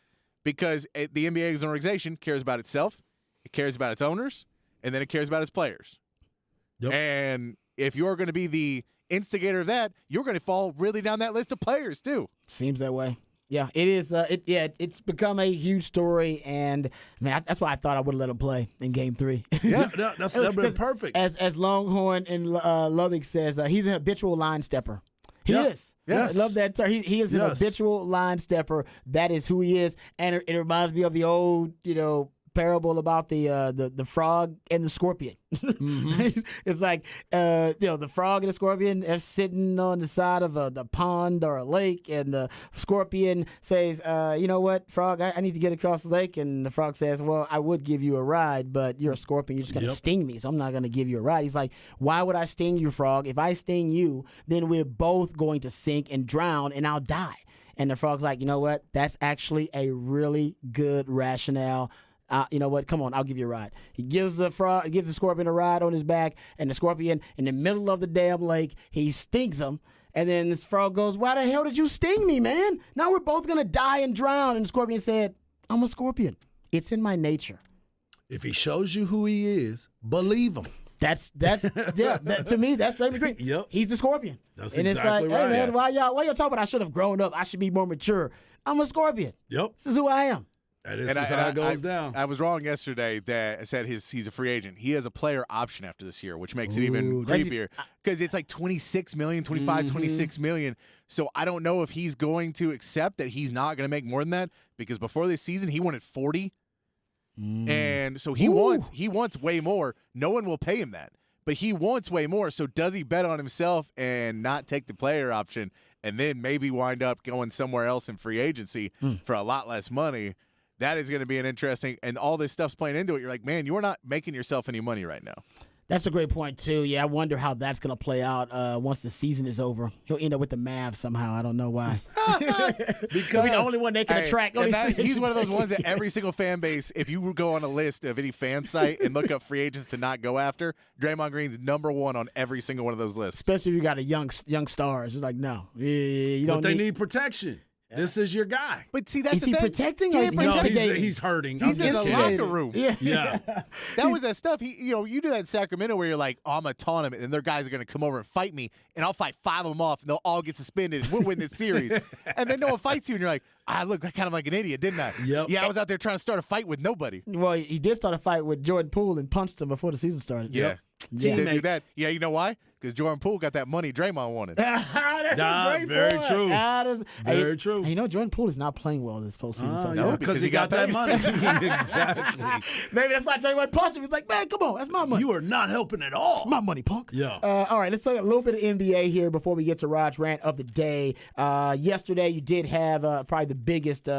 because the NBA as an organization cares about itself, it cares about its owners, and then it cares about its players. Yep. And if you're going to be the instigator of that, you're going to fall really down that list of players too. Seems that way. Yeah, it is. It's become a huge story, and that's why I thought I would have let him play in Game 3. Yeah, that'd been perfect. As Longhorn and Lubbock says, he's an habitual line stepper. He is. Yes. I love that term. He is an habitual line stepper. That is who he is, and it reminds me of the old, parable about the frog and the scorpion. Mm-hmm. It's like the frog and the scorpion are sitting on the side of the pond or a lake, and the scorpion says, "You know what, frog? I need to get across the lake." And the frog says, "Well, I would give you a ride, but you're a scorpion. You're just gonna sting me, so I'm not gonna give you a ride." He's like, "Why would I sting you, frog? If I sting you, then we're both going to sink and drown, and I'll die." And the frog's like, "You know what? That's actually a really good rationale. You know what? Come on, I'll give you a ride." He gives the scorpion a ride on his back, and the scorpion, in the middle of the damn lake, he stings him. And then this frog goes, "Why the hell did you sting me, man? Now we're both gonna die and drown." And the scorpion said, "I'm a scorpion. It's in my nature." If he shows you who he is, believe him. That's to me, that's Draymond Green. Yep. He's the scorpion. That's and exactly it's like, right. Hey man, why y'all talking about I should have grown up? I should be more mature. I'm a scorpion. Yep. This is who I am. That is how it goes down. I was wrong yesterday that I said he's a free agent. He has a player option after this year, which makes it even creepier because it's like 26 million, 25, 26 million. So I don't know if he's going to accept that he's not going to make more than that because before this season he wanted 40. And so he wants way more. No one will pay him that. But he wants way more. So does he bet on himself and not take the player option and then maybe wind up going somewhere else in free agency for a lot less money? That is going to be an interesting, and all this stuff's playing into it. You're like, man, you are not making yourself any money right now. That's a great point, too. Yeah, I wonder how that's going to play out once the season is over. He'll end up with the Mavs somehow. I don't know why. Because We're the only one they can attract. And he's one of those ones that every single fan base, if you go on a list of any fan site and look up free agents to not go after, Draymond Green's number one on every single one of those lists. Especially if you got a young stars. It's like, no. You don't but they need protection. This is your guy. But see, that's Is the he thing. protecting He or ain't is he No, instigating? he's hurting. He's I'm in the just kidding. locker room. Yeah. Yeah. That was that stuff. You do that in Sacramento where you're like, oh, I'm a tournament, and their guys are going to come over and fight me, and I'll fight 5 of them off, and they'll all get suspended, and we'll win this series. And then no one fights you, and you're like, I looked kind of like an idiot, didn't I? Yep. Yeah, I was out there trying to start a fight with nobody. Well, he did start a fight with Jordan Poole and punched him before the season started. Yeah. Yeah. He did do that. Yeah, you know why? Because Jordan Poole got that money Draymond wanted. That's Nah, a great very point. true. That is, Very true. You know, Jordan Poole is not playing well this postseason. so no, far. because because he he got got that paid. money. Exactly. Maybe that's why Draymond punched him. He's like, man, come on, that's my money. You are not helping at all. My money, punk. Yeah. All right, let's talk a little bit of NBA here before we get to Raj rant of the day. Yesterday, you did have probably the biggest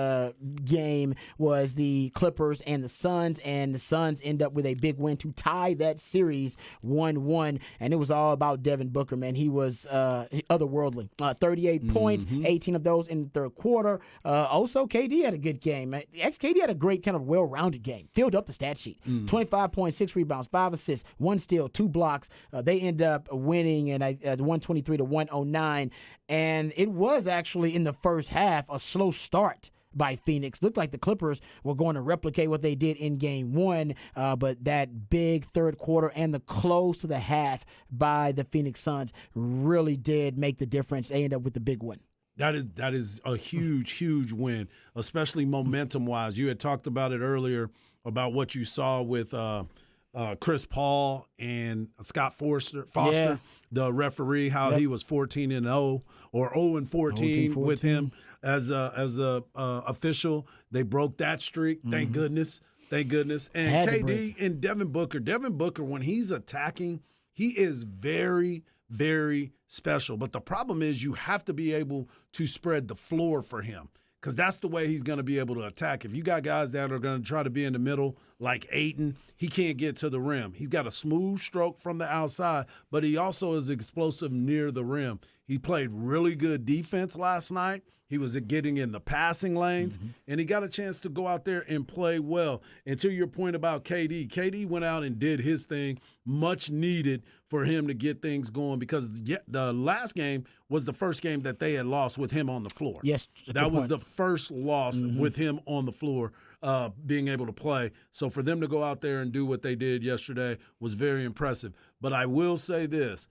game was the Clippers and the Suns end up with a big win to tie that series 1-1, and it was all about Devin Booker, man. He was otherworldly. 38 points, 18 of those in the third quarter. Also, KD had a good game, man. KD had a great kind of well-rounded game. Filled up the stat sheet. 25.6 rebounds, 5 assists, 1 steal, 2 blocks. They end up winning and 123 to 109. And it was actually in the first half a slow start by Phoenix. Looked like the Clippers were going to replicate what they did in game 1, but that big third quarter and the close to the half by the Phoenix Suns really did make the difference. They end up with the big win. That is a huge win, especially momentum-wise. You had talked about it earlier about what you saw with Chris Paul and Scott Foster, Yeah. the referee, how he was 14-0 or 0-14 with him as a official. They broke that streak. Thank goodness. And Had to KD break. and Devin Booker, when he's attacking, he is very, very special. But the problem is you have to be able to spread the floor for him, because that's the way he's going to be able to attack. If you got guys that are going to try to be in the middle like Ayton, he can't get to the rim. He's got a smooth stroke from the outside, but he also is explosive near the rim. He played really good defense last night. He was getting in the passing lanes, and he got a chance to go out there and play well. And to your point about KD went out and did his thing, much needed for him to get things going, because the last game was the first game that they had lost with him on the floor. Yes, that was the first loss with him on the floor, being able to play. So for them to go out there and do what they did yesterday was very impressive. But I will say this.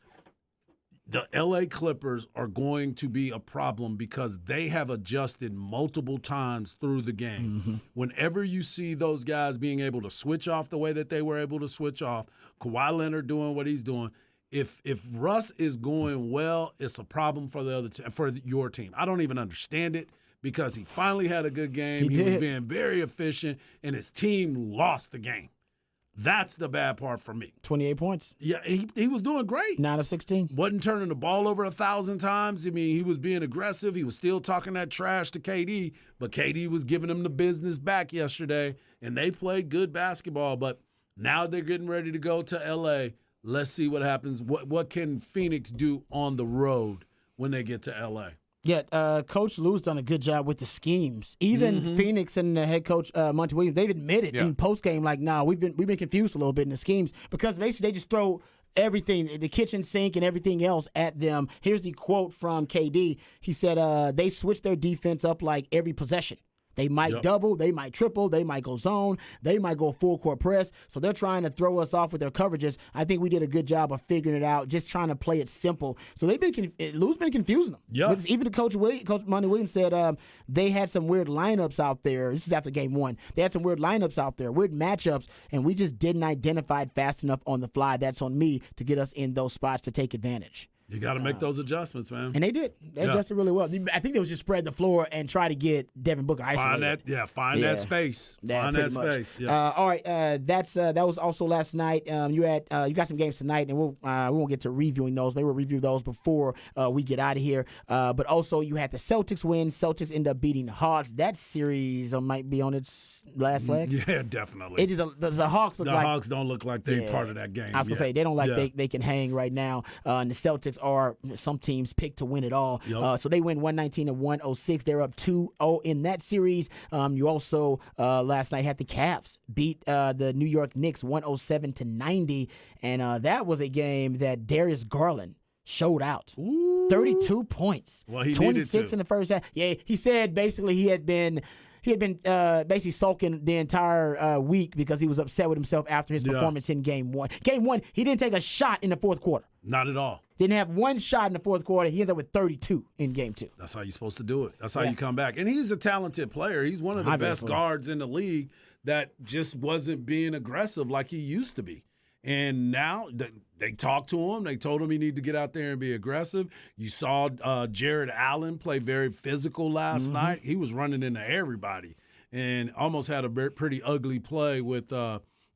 The LA Clippers are going to be a problem because they have adjusted multiple times through the game. Whenever you see those guys being able to switch off the way that they were able to switch off, Kawhi Leonard doing what he's doing, if Russ is going well, it's a problem for the other for your team. I don't even understand it, because he finally had a good game. He was being very efficient, and his team lost the game. That's the bad part for me. 28 points. Yeah, he was doing great. 9 of 16. Wasn't turning the ball over 1,000 times. I mean, he was being aggressive. He was still talking that trash to KD, but KD was giving him the business back yesterday, and they played good basketball. But now they're getting ready to go to L.A. Let's see what happens. What can Phoenix do on the road when they get to L.A.? Yeah, Coach Lou's done a good job with the schemes. Even Phoenix and the head coach Monty Williams, they've admitted in post game, like, nah, we've been confused a little bit in the schemes, because basically they just throw everything, the kitchen sink and everything else at them. Here's the quote from KD. He said they switch their defense up like every possession. They might double, they might triple, they might go zone, they might go full court press. So they're trying to throw us off with their coverages. I think we did a good job of figuring it out, just trying to play it simple. So Lou's been confusing them. Yeah. Even the Coach Monty Williams said they had some weird lineups out there. This is after game 1. They had some weird lineups out there, weird matchups, and we just didn't identify it fast enough on the fly. That's on me to get us in those spots to take advantage. You got to make those adjustments, man. And they did. They adjusted really well. I think they was just spread the floor and try to get Devin Booker isolated. Find that space. Find that space. Yeah. All right, that was also last night. You got some games tonight, and we won't get to reviewing those. Maybe we'll review those before we get out of here. But also you had the Celtics win. Celtics end up beating the Hawks. That series might be on its last leg. Yeah, definitely. It is the Hawks look like Hawks don't look like they're part of that game. I was gonna say they don't they can hang right now. And the Celtics are some teams picked to win it all. Yep. So they win 119 to 106. They're up 2-0 in that series. You also last night had the Cavs beat the New York Knicks 107 to 90, and that was a game that Darius Garland showed out. Ooh. 32 points. Well, he 26 needed to. in the first half. Yeah, he said basically he had been basically sulking the entire week because he was upset with himself after his performance in Game 1. Game 1, he didn't take a shot in the fourth quarter. Not at all. Didn't have one shot in the fourth quarter. He ends up with 32 in Game 2. That's how you're supposed to do it. That's how you come back. And he's a talented player. He's one of the best guards in the league that just wasn't being aggressive like he used to be. And now they talked to him. They told him he needed to get out there and be aggressive. You saw Jared Allen play very physical last night. He was running into everybody and almost had a pretty ugly play with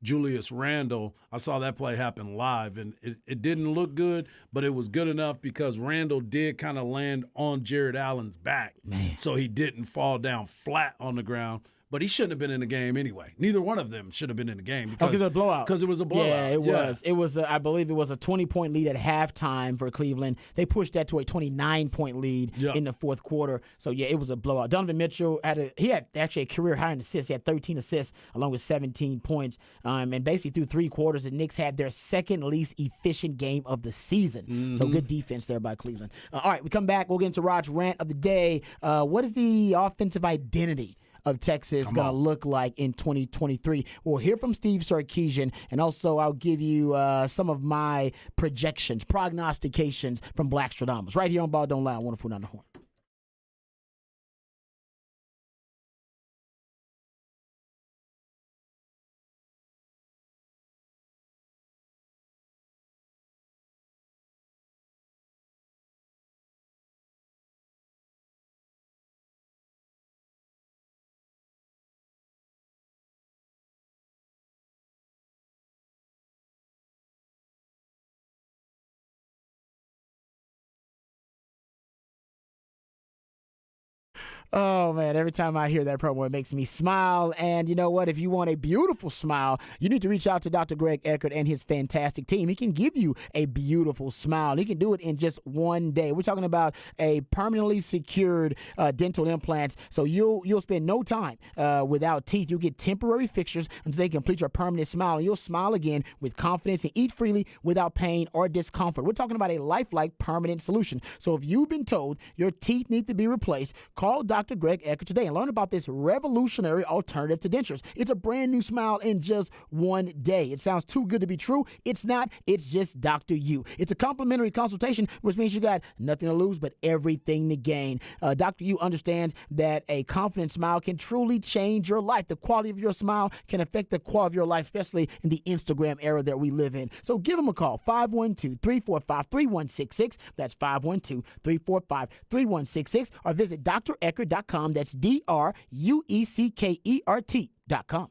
Julius Randle. I saw that play happen live, and it didn't look good, but it was good enough because Randle did kind of land on Jared Allen's back, so he didn't fall down flat on the ground. But he shouldn't have been in the game anyway. Neither one of them should have been in the game because it was a blowout. Because it was a blowout. Yeah, it was. It was. I believe it was a 20-point lead at halftime for Cleveland. They pushed that to a 29-point lead in the fourth quarter. So yeah, it was a blowout. Donovan Mitchell had actually a career high in assists. He had 13 assists along with 17 points. And basically through three quarters, the Knicks had their second least efficient game of the season. So good defense there by Cleveland. All right, we come back. We'll get into Rod's rant of the day. What is the offensive identity of Texas going to look like in 2023? We'll hear from Steve Sarkisian, and also I'll give you some of my projections, prognostications from Black Stradamus right here on Ball Don't Lie on 104.9 The Horn. Oh, man, every time I hear that promo, it makes me smile. And you know what? If you want a beautiful smile, you need to reach out to Dr. Greg Eckert and his fantastic team. He can give you a beautiful smile. He can do it in just one day. We're talking about a permanently secured dental implants. So you'll spend no time without teeth. You'll get temporary fixtures until they complete your permanent smile. And you'll smile again with confidence and eat freely without pain or discomfort. We're talking about a lifelike permanent solution. So if you've been told your teeth need to be replaced, call Dr. Greg Eckert today and learn about this revolutionary alternative to dentures. It's a brand new smile in just one day. It sounds too good to be true. It's not. It's just Dr. U. It's a complimentary consultation, which means you got nothing to lose but everything to gain. Dr. U understands that a confident smile can truly change your life. The quality of your smile can affect the quality of your life, especially in the Instagram era that we live in. So give him a call, 512-345-3166. That's 512-345-3166. Or visit dreckert.com. That's DRUECKERT.com.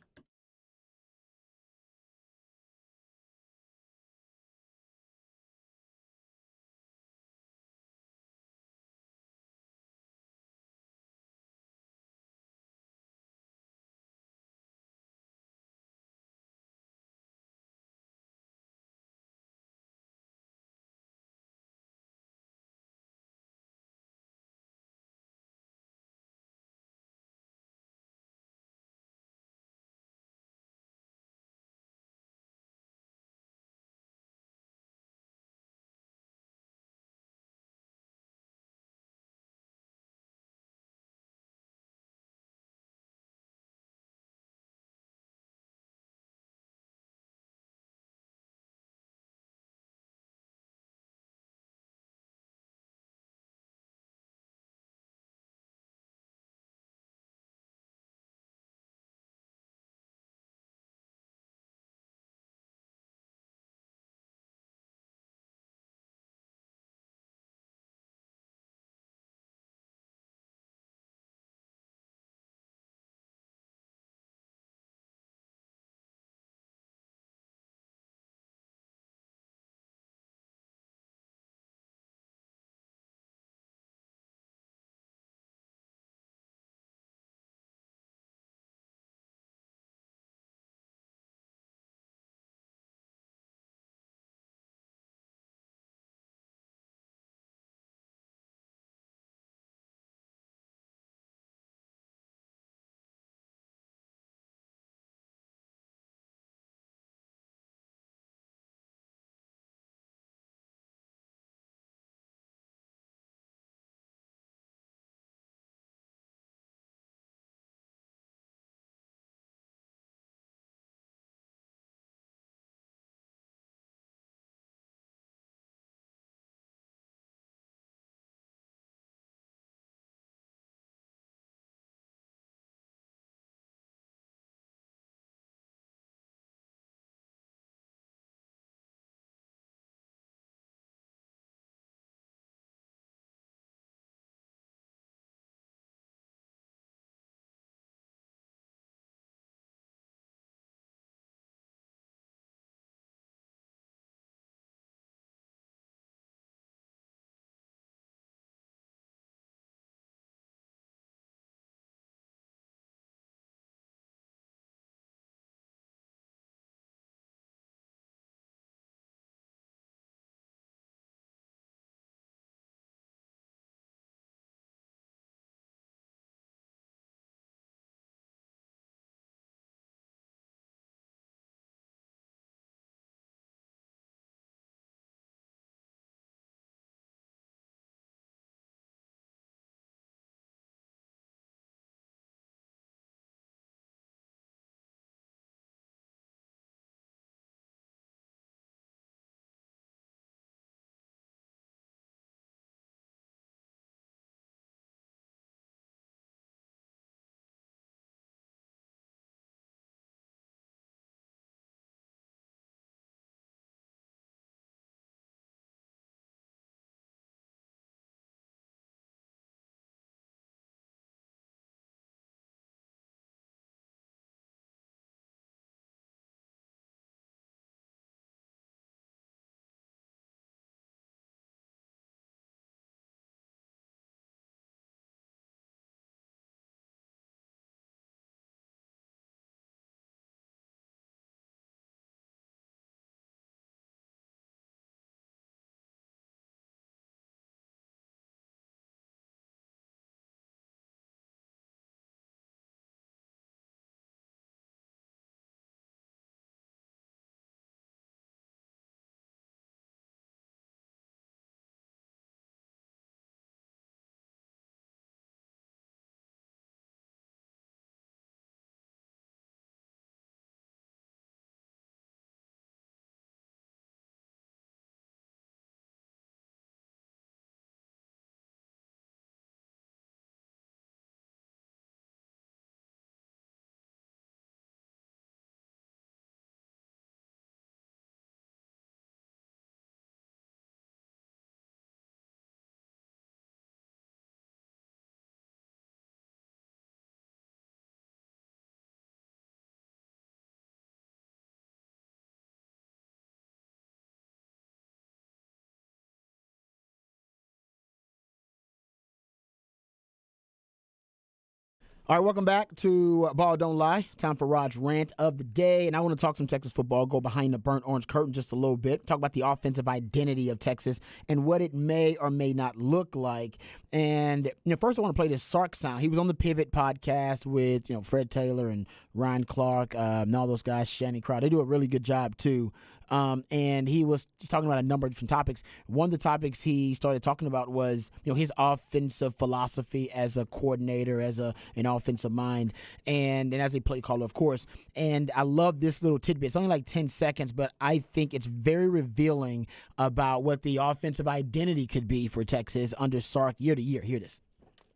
All right, welcome back to Ball Don't Lie. Time for Rod's rant of the day. And I want to talk some Texas football, go behind the burnt orange curtain just a little bit, talk about the offensive identity of Texas and what it may or may not look like. And, first I want to play this Sark sound. He was on the Pivot podcast with, Fred Taylor and Ryan Clark and all those guys, Shannon Crowd. They do a really good job, too. And he was talking about a number of different topics. One of the topics he started talking about was, his offensive philosophy as a coordinator, as an offensive mind, and as a play caller, of course. And I love this little tidbit. It's only like 10 seconds, but I think it's very revealing about what the offensive identity could be for Texas under Sark year to year. Hear this.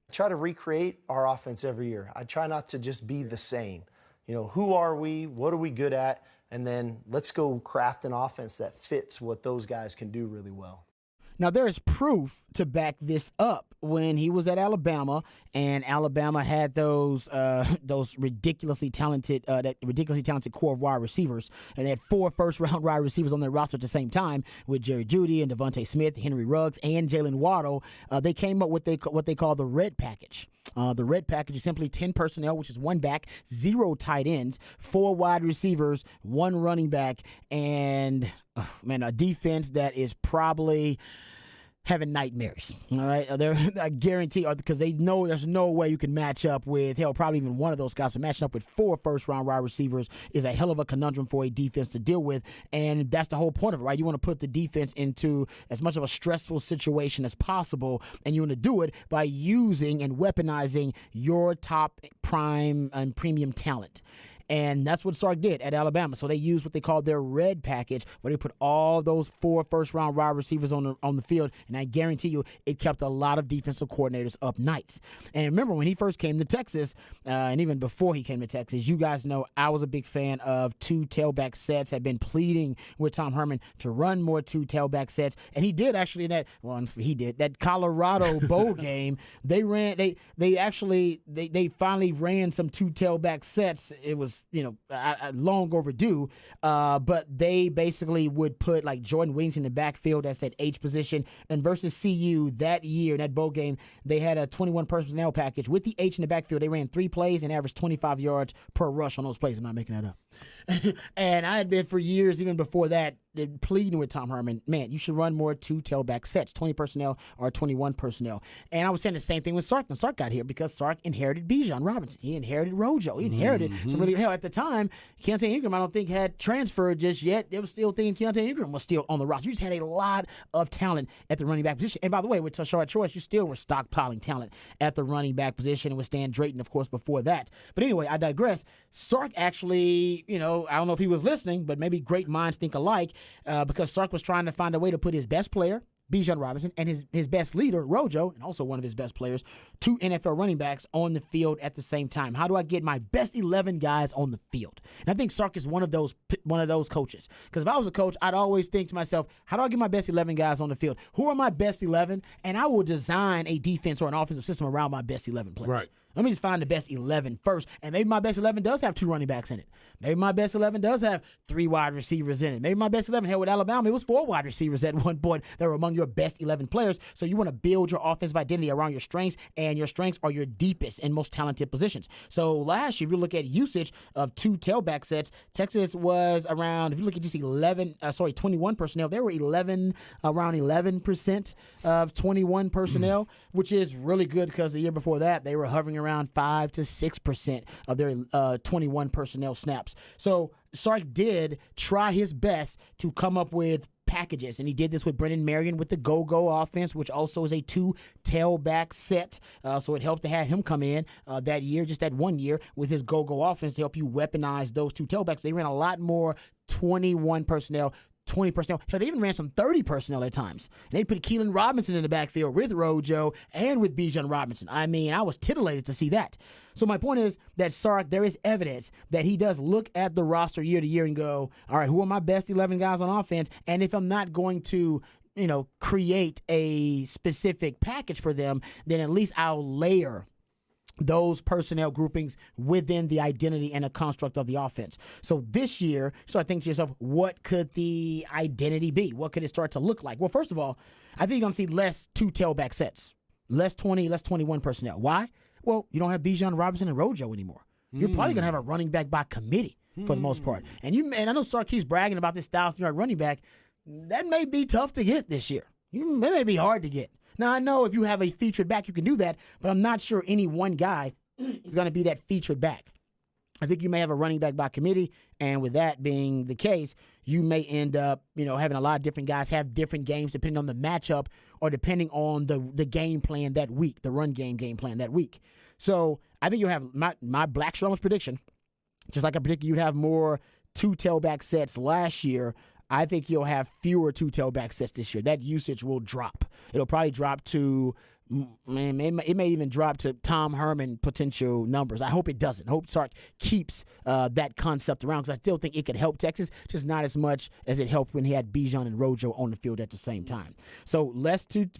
I try to recreate our offense every year. I try not to just be the same. Who are we? What are we good at? And then let's go craft an offense that fits what those guys can do really well. Now, there is proof to back this up. When he was at Alabama, and Alabama had those ridiculously talented core of wide receivers, and they had 4 first-round wide receivers on their roster at the same time with Jerry Jeudy and Devontae Smith, Henry Ruggs, and Jalen Waddle. They came up with what they call the red package. The red package is simply 10 personnel, which is 1 back, 0 tight ends, 4 wide receivers, 1 running back, and a defense that is probably having nightmares. All right, I guarantee, because they know there's no way you can match up with, probably even one of those guys. So matching up with 4 first-round wide receivers is a hell of a conundrum for a defense to deal with, and that's the whole point of it, right? You want to put the defense into as much of a stressful situation as possible, and you want to do it by using and weaponizing your top prime and premium talent. And that's what Sark did at Alabama. So they used what they called their red package, where they put all those 4 first-round wide receivers on the field. And I guarantee you, it kept a lot of defensive coordinators up nights. And remember, when he first came to Texas, and even before he came to Texas, you guys know I was a big fan of 2 tailback sets. Had been pleading with Tom Herman to run more 2 tailback sets, and he did actually in that Colorado bowl game. They finally ran some 2 tailback sets. It was long overdue, but they basically would put like Jordan Whittington in the backfield as that H position. And versus CU that year, in that bowl game, they had a 21 personnel package with the H in the backfield. They ran 3 plays and averaged 25 yards per rush on those plays. I'm not making that up. And I had been for years, even before that, pleading with Tom Herman, man, you should run more 2 tailback sets, 20 personnel or 21 personnel. And I was saying the same thing with Sark when Sark got here, because Sark inherited Bijan Robinson. He inherited Rojo. He inherited some really, at the time, Keontae Ingram, I don't think, had transferred just yet. They were still thinking Keontae Ingram was still on the roster. You just had a lot of talent at the running back position. And by the way, with Tashard Choice, you still were stockpiling talent at the running back position, and with Stan Drayton, of course, before that. But anyway, I digress. Sark actually, I don't know if he was listening, but maybe great minds think alike, because Sark was trying to find a way to put his best player, Bijan Robinson, and his best leader, Rojo, and also one of his best players, 2 NFL running backs on the field at the same time. How do I get my best 11 guys on the field? And I think Sark is one of those coaches. Because if I was a coach, I'd always think to myself, how do I get my best 11 guys on the field? Who are my best 11? And I will design a defense or an offensive system around my best 11 players. Right. Let me just find the best 11 first. And maybe my best 11 does have 2 running backs in it. Maybe my best 11 does have 3 wide receivers in it. Maybe my best 11, hell, with Alabama, it was 4 wide receivers at one point that were among your best 11 players. So you want to build your offensive identity around your strengths, and your strengths are your deepest and most talented positions. So last year, if you look at usage of 2 tailback sets, Texas was around, if you look at just 21 personnel, they were around 11% of 21 personnel, which is really good, because the year before that, they were hovering around 5 to 6% of their 21 personnel snaps. So Sark did try his best to come up with packages, and he did this with Brennan Marion with the go-go offense, which also is a 2 tailback set. So it helped to have him come in that year, just that 1 year, with his go-go offense to help you weaponize those 2 tailbacks. They ran a lot more 21 personnel, 20 personnel. Hell, they even ran some 30 personnel at times. And they put Keelan Robinson in the backfield with Rojo and with Bijan Robinson. I mean, I was titillated to see that. So my point is that Sark, there is evidence that he does look at the roster year to year and go, all right, who are my best 11 guys on offense? And if I'm not going to, create a specific package for them, then at least I'll layer those personnel groupings within the identity and a construct of the offense. So this year, start thinking to yourself, what could the identity be? What could it start to look like? Well, first of all, I think you're going to see less 2 tailback sets, less 20, less 21 personnel. Why? Well, you don't have Bijan Robinson and Rojo anymore. You're probably going to have a running back by committee for the most part. And I know Sark keeps bragging about this 1,000-yard running back. That may be tough to get this year. It may be hard to get. Now, I know if you have a featured back, you can do that, but I'm not sure any one guy is going to be that featured back. I think you may have a running back by committee, and with that being the case, you may end up, having a lot of different guys have different games depending on the matchup or depending on the game plan that week, the run game plan that week. So I think you'll have my Black Strong's prediction, just like I predicted you'd have more two tailback sets last year. I think you'll have fewer two tailback sets this year. That usage will drop. It'll probably drop to, it may even drop to Tom Herman potential numbers. I hope it doesn't. I hope Sark keeps that concept around because I still think it could help Texas, just not as much as it helped when he had Bijan and Rojo on the field at the same time. So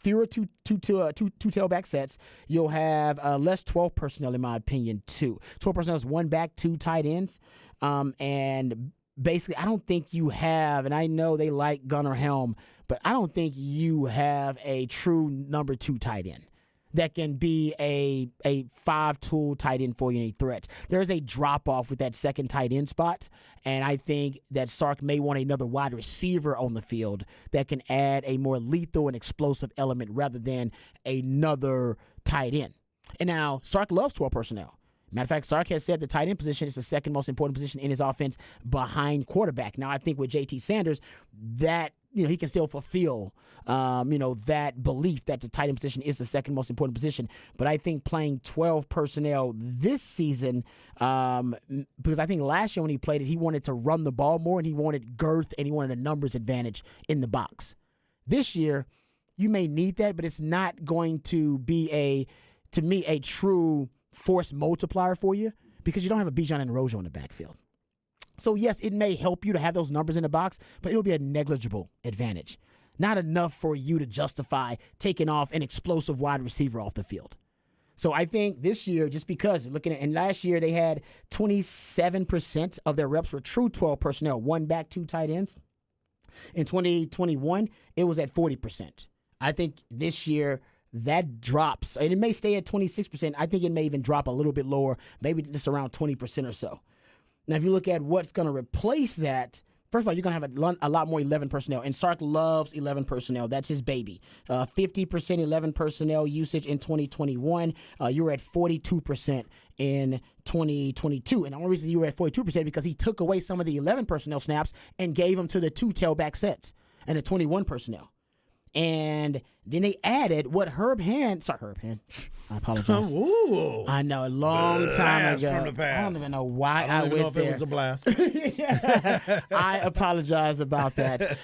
fewer two tailback sets. You'll have less 12 personnel, in my opinion, too. 12 personnel is one back, two tight ends, and basically, I don't think you have, and I know they like Gunnar Helm, but I don't think you have a true number 2 tight end that can be a 5-tool tight end for you, any threat. There's a drop-off with that second tight end spot, and I think that Sark may want another wide receiver on the field that can add a more lethal and explosive element rather than another tight end. And now, Sark loves 12 personnel. Matter of fact, Sark has said the tight end position is the second most important position in his offense behind quarterback. Now, I think with JT Sanders, that he can still fulfill that belief that the tight end position is the second most important position. But I think playing 12 personnel this season, because I think last year when he played it, he wanted to run the ball more and he wanted girth and he wanted a numbers advantage in the box. This year, you may need that, but it's not going to be a true force multiplier for you because you don't have a Bijan and Rojo in the backfield. So, yes, it may help you to have those numbers in the box, but it'll be a negligible advantage. Not enough for you to justify taking off an explosive wide receiver off the field. So I think this year, just because and last year they had 27% of their reps were true 12 personnel, one back, two tight ends. In 2021, it was at 40%. I think this year that drops, and it may stay at 26%. I think it may even drop a little bit lower, maybe just around 20% or so. Now, if you look at what's going to replace that, first of all, you're going to have a lot more 11 personnel, and Sark loves 11 personnel. That's his baby. 50% 11 personnel usage in 2021. You were at 42% in 2022. And the only reason you were at 42% because he took away some of the 11 personnel snaps and gave them to the two tailback sets and the 21 personnel. And then they added what Herb Hand. I apologize. Ooh. I know, a long time ago. From the past. I don't even know why I don't even know went if there. it was a blast. I apologize about that.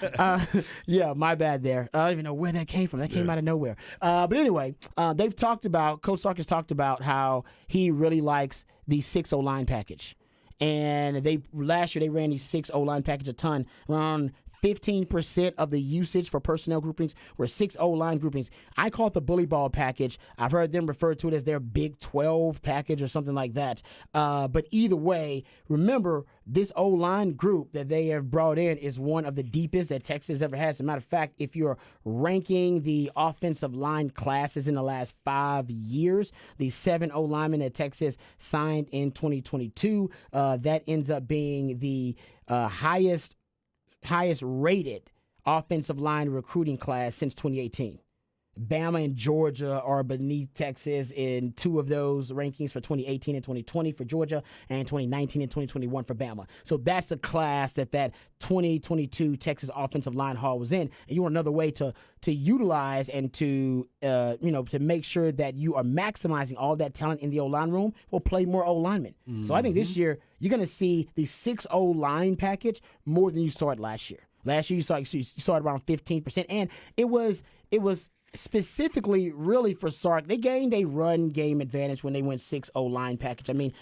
My bad there. I don't even know where that came from. That came out of nowhere. But anyway, Coach Sark has talked about how he really likes the 6 O-line package. And last year they ran the 6 O-line package a ton. Around 15% of the usage for personnel groupings were 6 O-line groupings. I call it the bully ball package. I've heard them refer to it as their Big 12 package or something like that. But either way, remember, this O-line group that they have brought in is one of the deepest that Texas ever has. As a matter of fact, if you're ranking the offensive line classes in the last 5 years, the 7 O-linemen that Texas signed in 2022, that ends up being the highest rated offensive line recruiting class since 2018. Bama and Georgia are beneath Texas in 2 of those rankings for 2018 and 2020 for Georgia and 2019 and 2021 for Bama. So that's the class that 2022 Texas offensive line haul was in. And you want another way to utilize and to make sure that you are maximizing all that talent in the O-line room. We'll play more O-linemen. Mm-hmm. So I think this year you're going to see the 6 O-line package more than you saw it last year. Last year you saw it around 15%, and it was specifically really for Sark. They gained a run game advantage when they went 6 O-line package. I mean,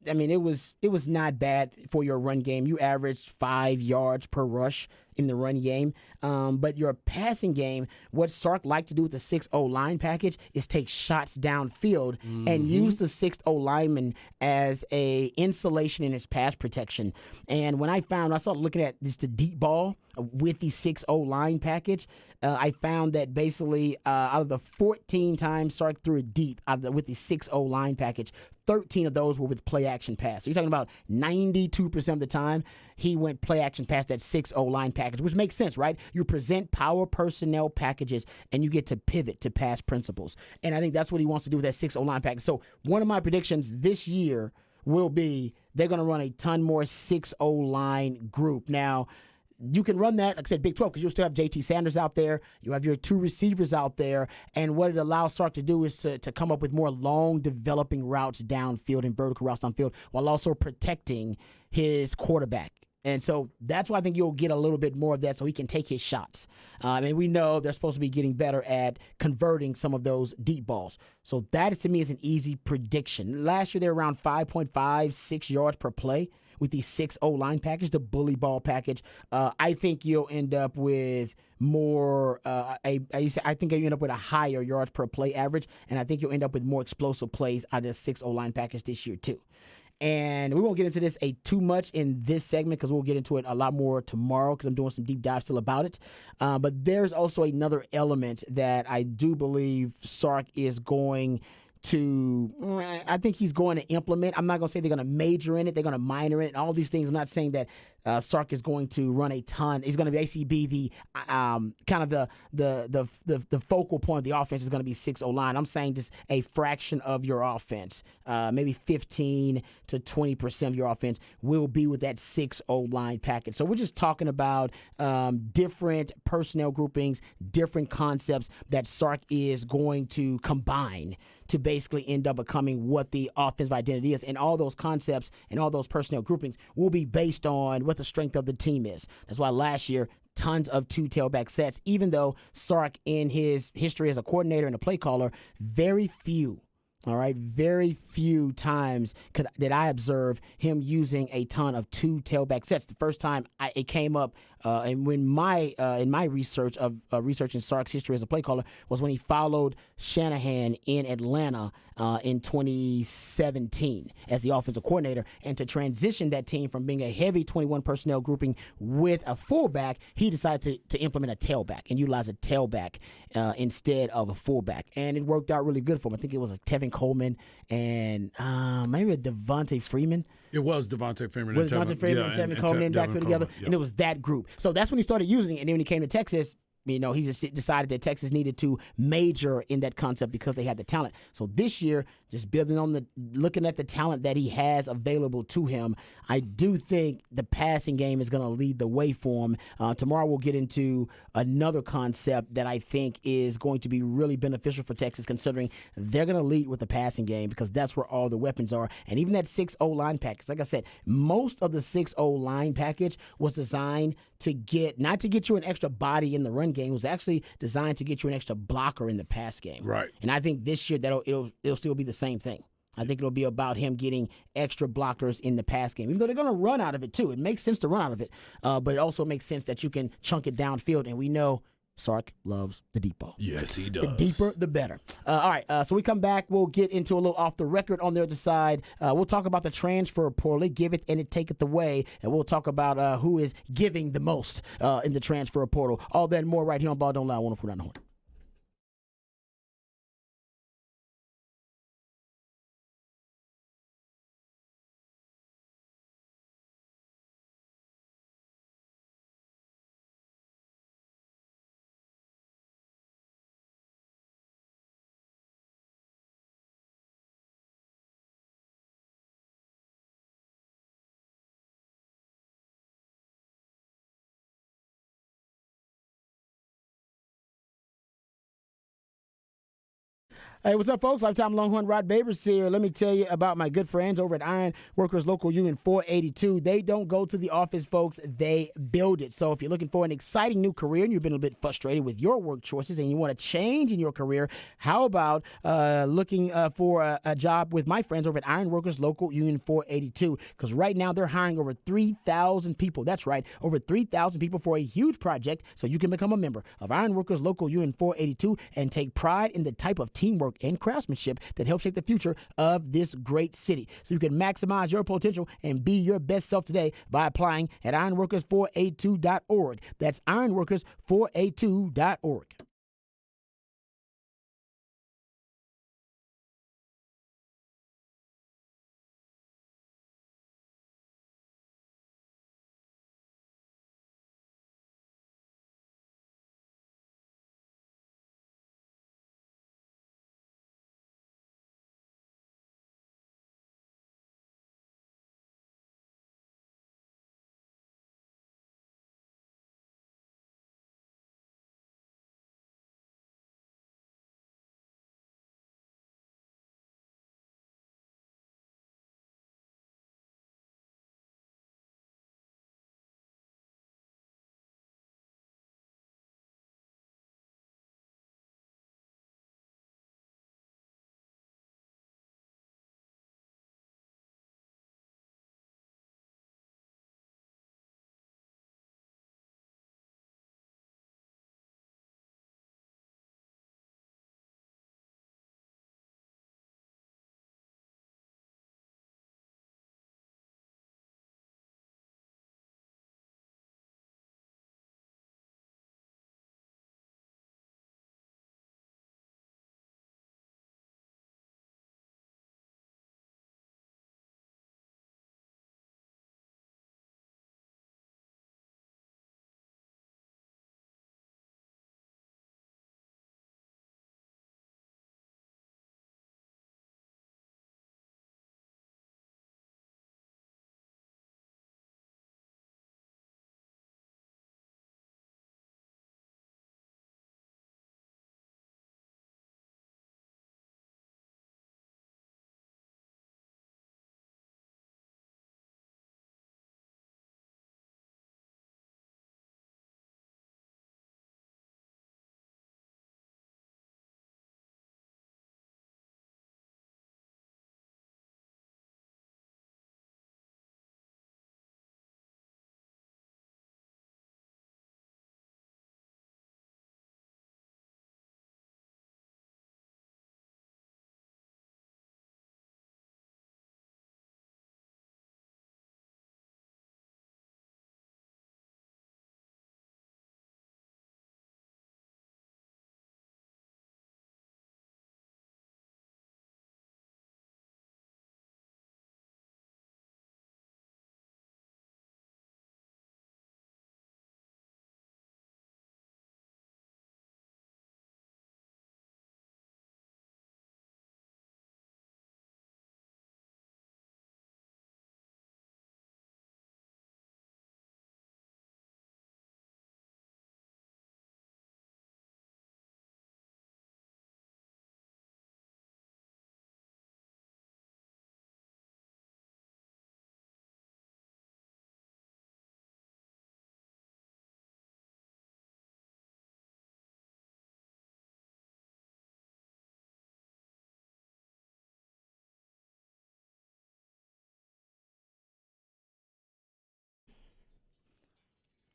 I mean, it was not bad for your run game. You averaged 5 yards per rush in the run game. But your passing game, what Sark liked to do with the 6-0 line package is take shots downfield and use the 6-0 lineman as a insulation in his pass protection. And when I started looking at this, the deep ball with the 6-0 line package, I found that basically out of the 14 times Sark threw it deep with the 6-0 line package, 13 of those were with play action pass. So you're talking about 92% of the time he went play action pass that 6-0 line package, which makes sense, right? You present power personnel packages and you get to pivot to pass principles. And I think that's what he wants to do with that 6-0 line package. So one of my predictions this year will be they're going to run a ton more 6-0 line group. Now, you can run that, like I said, Big 12, because you'll still have JT Sanders out there. You have your 2 receivers out there. And what it allows Sark to do is to come up with more long developing routes downfield and vertical routes downfield while also protecting his quarterback. And so that's why I think you'll get a little bit more of that so he can take his shots. And we know they're supposed to be getting better at converting some of those deep balls. So that, to me, is an easy prediction. Last year, they were around 5.5, 6 yards per play with the 6-0 line package, the bully ball package. I think you'll end up with more, I think you'll end up with a higher yards per play average, and I think you'll end up with more explosive plays out of the 6-0 line package this year too. And we won't get into this too much in this segment because we'll get into it a lot more tomorrow because I'm doing some deep dive still about it. But there's also another element that I do believe Sark is going I think he's going to implement. I'm not going to say they're going to major in it. They're going to minor in it and all these things. I'm not saying that Sark is going to run a ton. He's going to basically be the kind of the focal point of the offense is going to be 6-0 line. I'm saying just a fraction of your offense, maybe 15 to 20% of your offense will be with that 6-0 line package. So we're just talking about different personnel groupings, different concepts that Sark is going to combine to basically end up becoming what the offensive identity is. And all those concepts and all those personnel groupings will be based on what the strength of the team is. That's why last year, tons of 2 tailback sets, even though Sark, in his history as a coordinator and a play caller, very few times that I observed him using a ton of 2 tailback sets. The first time it came up, and when in my research of researching Sark's history as a play caller, was when he followed Shanahan in Atlanta in 2017 as the offensive coordinator, and to transition that team from being a heavy 21 personnel grouping with a fullback, he decided to implement a tailback and utilize a tailback instead of a fullback, and it worked out really good for him. I think it was a Tevin Coleman and maybe a Devontae Freeman. It was Devontae Freeman. Was Devontae Freeman and Tevin Coleman in backfield together, and it was that group. So that's when he started using it, and then when he came to Texas, he just decided that Texas needed to major in that concept because they had the talent. So this year, just looking at the talent that he has available to him, I do think the passing game is going to lead the way for him. Tomorrow we'll get into another concept that I think is going to be really beneficial for Texas, considering they're going to lead with the passing game because that's where all the weapons are. And even that 6-0 line package, like I said, most of the 6-0 line package was designed to not to get you an extra body in the run game, was actually designed to get you an extra blocker in the pass game. Right. And I think this year it'll still be the same thing. I think it'll be about him getting extra blockers in the pass game, even though they're going to run out of it too. It makes sense to run out of it, but it also makes sense that you can chunk it downfield, and we know Sark loves the deep ball. Yes, he does. The deeper, the better. All right, so we come back. We'll get into a little off the record on the other side. We'll talk about the transfer portal. Give it and it take it away. And we'll talk about who is giving the most in the transfer portal. All that and more right here on Ball Don't Lie, 104.9 The Horn. Hey, what's up, folks? Lifetime Longhorn Rod Babers here. Let me tell you about my good friends over at Iron Workers Local Union 482. They don't go to the office, folks. They build it. So if you're looking for an exciting new career and you've been a bit frustrated with your work choices and you want to change in your career, how about looking for a job with my friends over at Iron Workers Local Union 482? Because right now they're hiring over 3,000 people. That's right, over 3,000 people for a huge project so you can become a member of Iron Workers Local Union 482 and take pride in the type of teamwork and craftsmanship that helps shape the future of this great city. So you can maximize your potential and be your best self today by applying at ironworkers482.org. That's ironworkers482.org.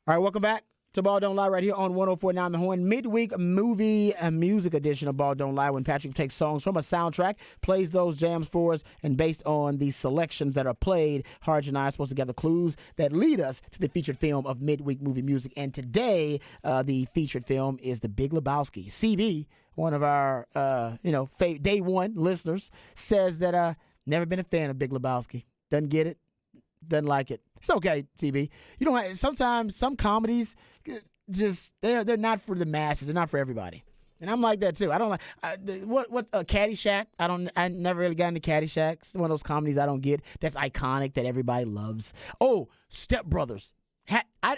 All right, welcome back to Ball Don't Lie right here on 104.9 The Horn. Midweek movie and music edition of Ball Don't Lie, when Patrick takes songs from a soundtrack, plays those jams for us, and based on the selections that are played, Harge and I are supposed to gather clues that lead us to the featured film of midweek movie music. And today, the featured film is The Big Lebowski. CB, one of our day one listeners, says that never been a fan of Big Lebowski. Doesn't get it. Doesn't like it. It's okay, TB. You know, sometimes some comedies just they're not for the masses. They're not for everybody. And I'm like that too. I don't like Caddyshack. I never really got into Caddyshack. It's one of those comedies I don't get. That's iconic that everybody loves. Oh, Step Brothers.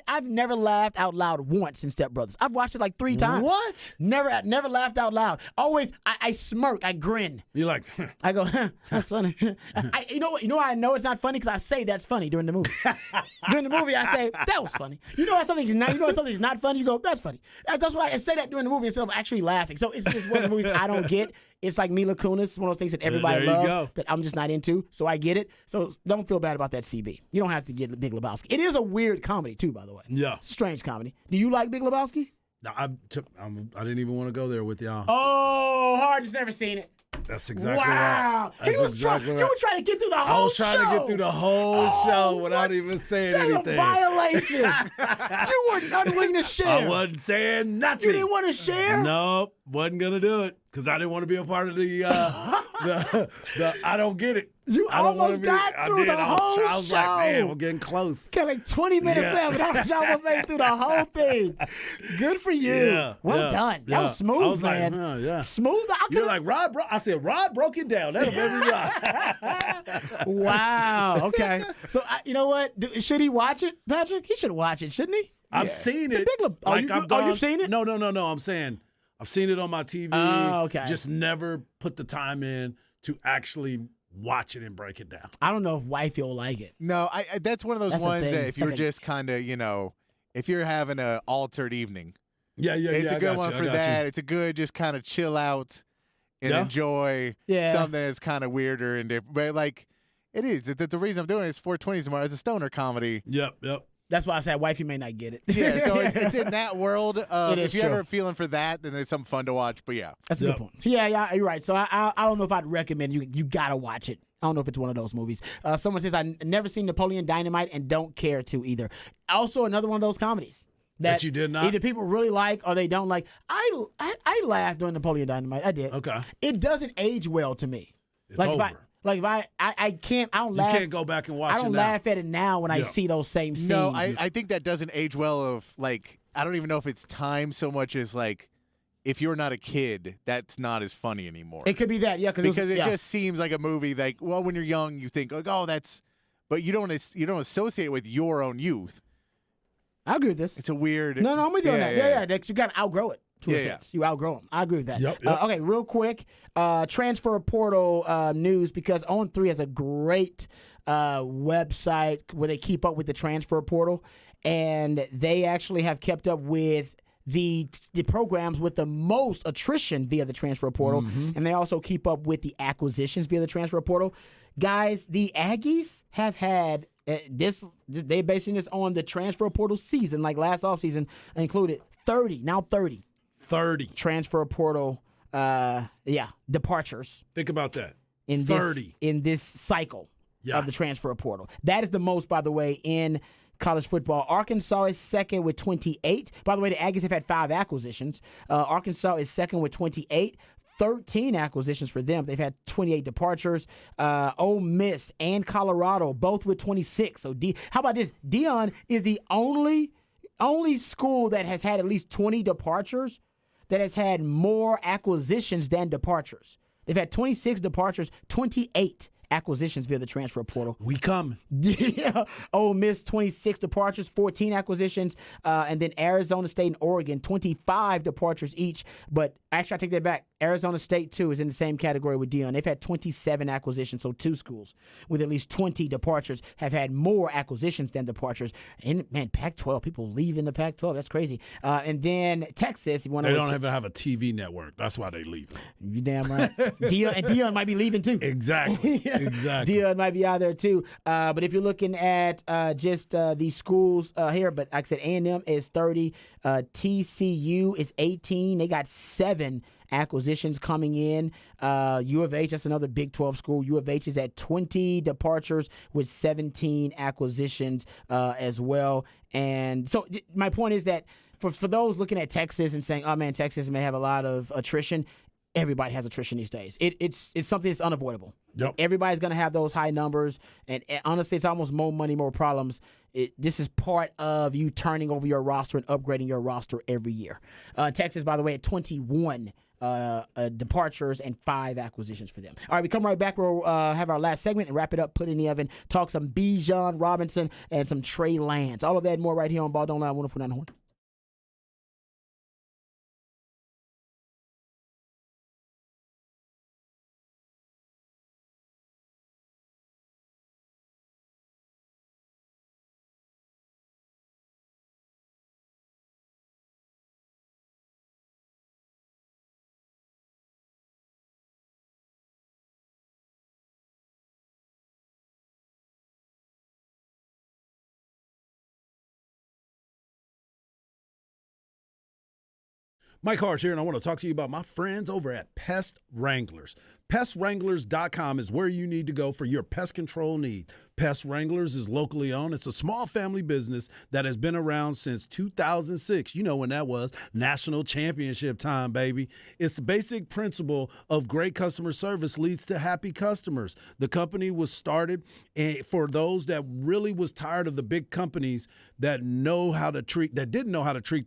I've never laughed out loud once in Step Brothers. I've watched it like 3 times. What? Never laughed out loud. Always, I smirk, I grin. You're like, I go, that's funny. You know why I know it's not funny? Because I say that's funny during the movie. During the movie, I say, that was funny. You know when something's not funny? You go, that's funny. That's why I say that during the movie instead of actually laughing. So it's just one of the movies I don't get. It's like Mila Kunis, one of those things that everybody There you loves go. that I'm just not into. So I get it. So don't feel bad about that, CB. You don't have to get Big Lebowski. It is a weird comedy, too, by the way. yeah. It's a strange comedy. Do you like Big Lebowski? No, I didn't even want to go there with y'all. Oh, hard. Just never seen it. That's exactly Wow. right. You were trying to get through the whole show. I was trying to get through the whole show without even saying That's anything. a violation. You were not willing to share. I wasn't saying nothing. You didn't want to share? Nope, wasn't gonna do it because I didn't want to be a part of the I don't get it. You I don't wanna almost got through the whole I was like, man, show. we're getting close. Got like 20 minutes Yeah. left, and I almost made it through the whole thing. Good for you. Yeah, Well yeah, done. That yeah. was smooth, I was like, man. huh, yeah. Smooth. You're like Rod. I said Rod broke it down. That'll make me Rod. Wow. Okay. So you know what? Should he watch it, Patrick? He should watch it, shouldn't he? I've seen it. Big oh, you've seen it? No. I'm saying I've seen it on my TV. Oh, okay. Just never put the time in to actually watch it and break it down. I don't know if wifey will like it. No, I that's one of those That's the ones thing. that if you're It's like just kind of, if you're having an altered evening, Yeah. it's I a got good one you, I for got that. you. It's a good just kind of chill out and Yeah. enjoy Yeah. something that's kind of weirder and different. But like, it is. The reason I'm doing it is 420 tomorrow. It's a stoner comedy. Yep. That's why I said wifey may not get it. Yeah, so it's in that world. It is If you're true. ever feeling for that, then it's something fun to watch. But yeah. That's a Yep. good point. Yeah, you're right. So I don't know if I'd recommend you gotta watch it. I don't know if it's one of those movies. Someone says I never seen Napoleon Dynamite and don't care to either. Also another one of those comedies That you did not? either people really like or they don't like. I laughed during Napoleon Dynamite. I did. Okay. It doesn't age well to me. It's like over. if I can't. I don't You laugh. can't go back and watch I don't it now. laugh at it now when I Yeah. see those same scenes. No, I think that doesn't age well. Of like, I don't even know if it's time so much as like, if you're not a kid, that's not as funny anymore. It could be that, yeah, because it yeah. just seems like a movie. Like, well, when you're young, you think, like, oh, that's, but you don't associate it with your own youth. I agree with this. It's a weird. No, I'm with you on that. Yeah. You got to outgrow it. To a Yeah, sense. You outgrow them. I agree with that. Yep. Okay, real quick, transfer portal news, because On3 has a great website where they keep up with the transfer portal, and they actually have kept up with the programs with the most attrition via the transfer portal, and they also keep up with the acquisitions via the transfer portal. Guys, the Aggies have had they're basing this on the transfer portal season, like last offseason, included 30 transfer portal departures Think about that. in 30. this cycle Yeah. of the transfer portal. That is the most, by the way, in college football. Arkansas is second with 28. By the way, the Aggies have had 5 acquisitions. Arkansas is second with 28. 13 acquisitions for them. They've had 28 departures. Ole Miss and Colorado both with 26. So how about this? Deion is the only school that has had at least 20 departures that has had more acquisitions than departures. They've had 26 departures, 28 acquisitions via the transfer portal. We coming. Yeah. Ole Miss, 26 departures, 14 acquisitions. And then Arizona State and Oregon, 25 departures each. But actually, I take that back. Arizona State, too, is in the same category with Deion. They've had 27 acquisitions, so 2 schools with at least 20 departures have had more acquisitions than departures. And, man, Pac-12, people leaving the Pac-12. That's crazy. And then Texas, you want to They don't even have a TV network. That's why they leave. You damn right. Deion might be leaving, too. Exactly. Exactly. Deion might be out there too. But if you're looking at just these schools here, but like I said, A&M is 30. TCU is 18. They got 7 acquisitions coming in. U of H, that's another Big 12 school. U of H is at 20 departures with 17 acquisitions as well. And so my point is that for those looking at Texas and saying, oh, man, Texas may have a lot of attrition, everybody has attrition these days. It's something that's unavoidable. Yep. Everybody's going to have those high numbers. And honestly, it's almost more money, more problems. This is part of you turning over your roster and upgrading your roster every year. Texas, by the way, at 21 departures and 5 acquisitions for them. All right, we come right back. We'll have our last segment and wrap it up, put in the oven, talk some Bijan Robinson and some Trey Lance. All of that and more right here on Ball Don't Lie 104.9 Horn. Mike Harsh here, and I want to talk to you about my friends over at Pest Wranglers. PestWranglers.com is where you need to go for your pest control need. Pest Wranglers is locally owned. It's a small family business that has been around since 2006. You know when that was, national championship time, baby. Its basic principle of great customer service leads to happy customers. The company was started for those that really was tired of the big companies that didn't know how to treat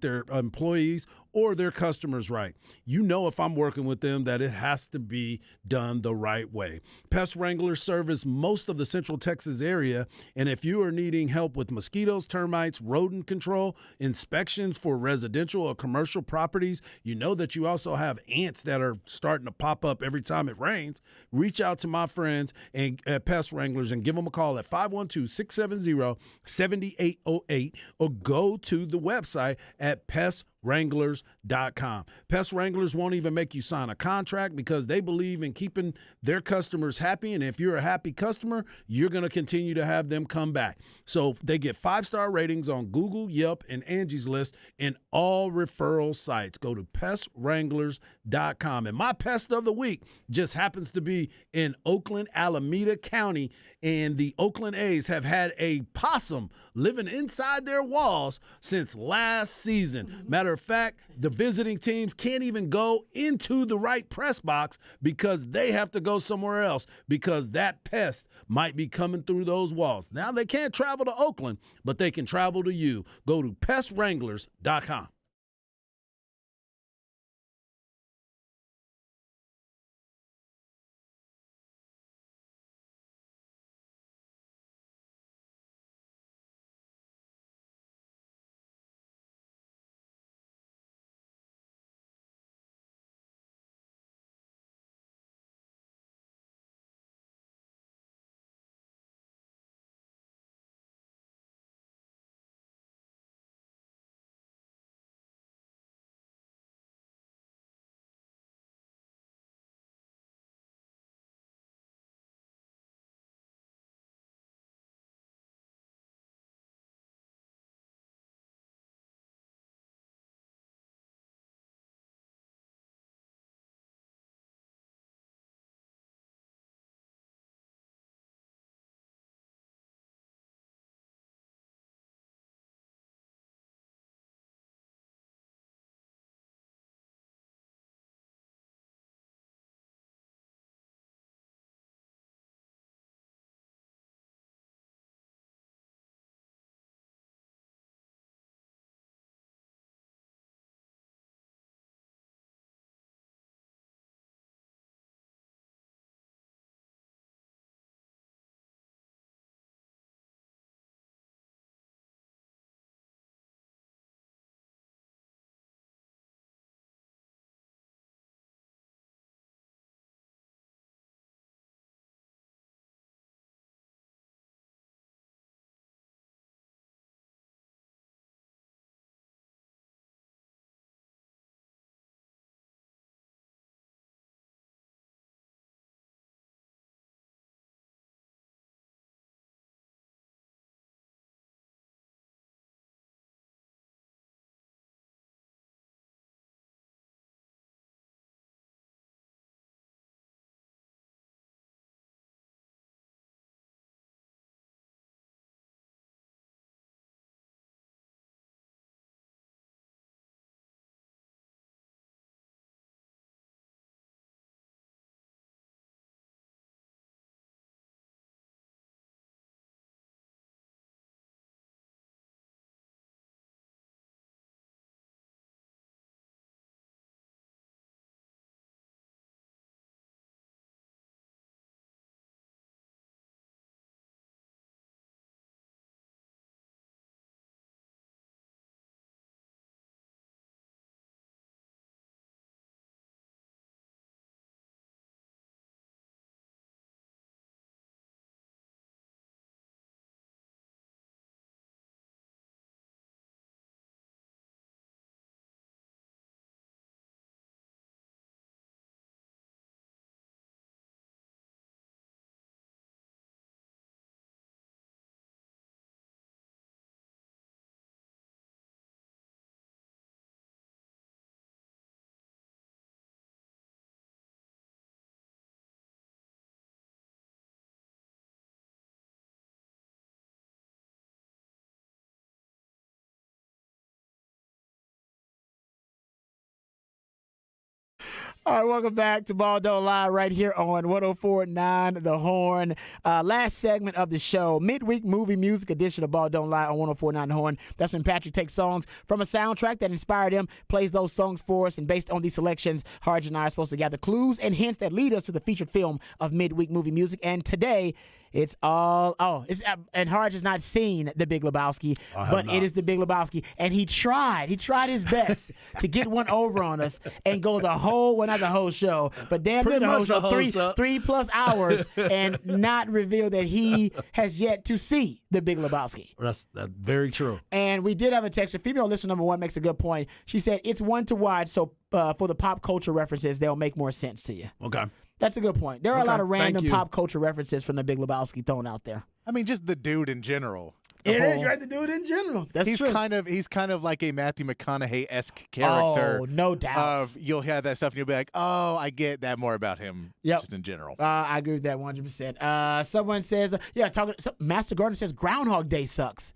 their employees or their customers right. You know, if I'm working with them, that it has to be done the right way. Pest Wranglers service most of the Central Texas area, and if you are needing help with mosquitoes, termites, rodent control, inspections for residential or commercial properties, you know that you also have ants that are starting to pop up every time it rains, reach out to my friends at Pest Wranglers and give them a call at 512-670-7808 or go to the website at PestWranglers.com. Pest Wranglers won't even make you sign a contract because they believe in keeping their customers happy. And if you're a happy customer, you're going to continue to have them come back. So they get 5-star ratings on Google, Yelp, and Angie's List and all referral sites. Go to PestWranglers.com. And my pest of the week just happens to be in Oakland, Alameda County. And the Oakland A's have had a possum living inside their walls since last season. Matter of fact, the visiting teams can't even go into the right press box because they have to go somewhere else because that pest might be coming through those walls. Now they can't travel to Oakland, but they can travel to you. Go to PestWranglers.com. All right, welcome back to Ball Don't Lie right here on 104.9 The Horn. Last segment of the show, midweek movie music edition of Ball Don't Lie on 104.9 The Horn. That's when Patrick takes songs from a soundtrack that inspired him, plays those songs for us, and based on these selections, Harge and I are supposed to gather clues and hints that lead us to the featured film of midweek movie music. And today, it's all and Harge has not seen The Big Lebowski, but it is The Big Lebowski, and he tried his best to get one over on us and go the whole, well, not the whole show, but damn near the whole show, 3+ hours, and not reveal that he has yet to see The Big Lebowski. That's very true. And we did have a texter. Female listener number 1 makes a good point. She said it's one to watch, so for the pop culture references, they'll make more sense to you. Okay. That's a good point. There are a lot of Thank random you. pop culture references from The Big Lebowski thrown out there. I mean, just the dude in general. It is right to do it in general. That's He's true. he's kind of like a Matthew McConaughey-esque character. Oh, no doubt. You'll have that stuff and you'll be like, oh, I get that more about him. Yep. Just in general. I agree with that 100%. Someone says, Master Gardner says Groundhog Day sucks.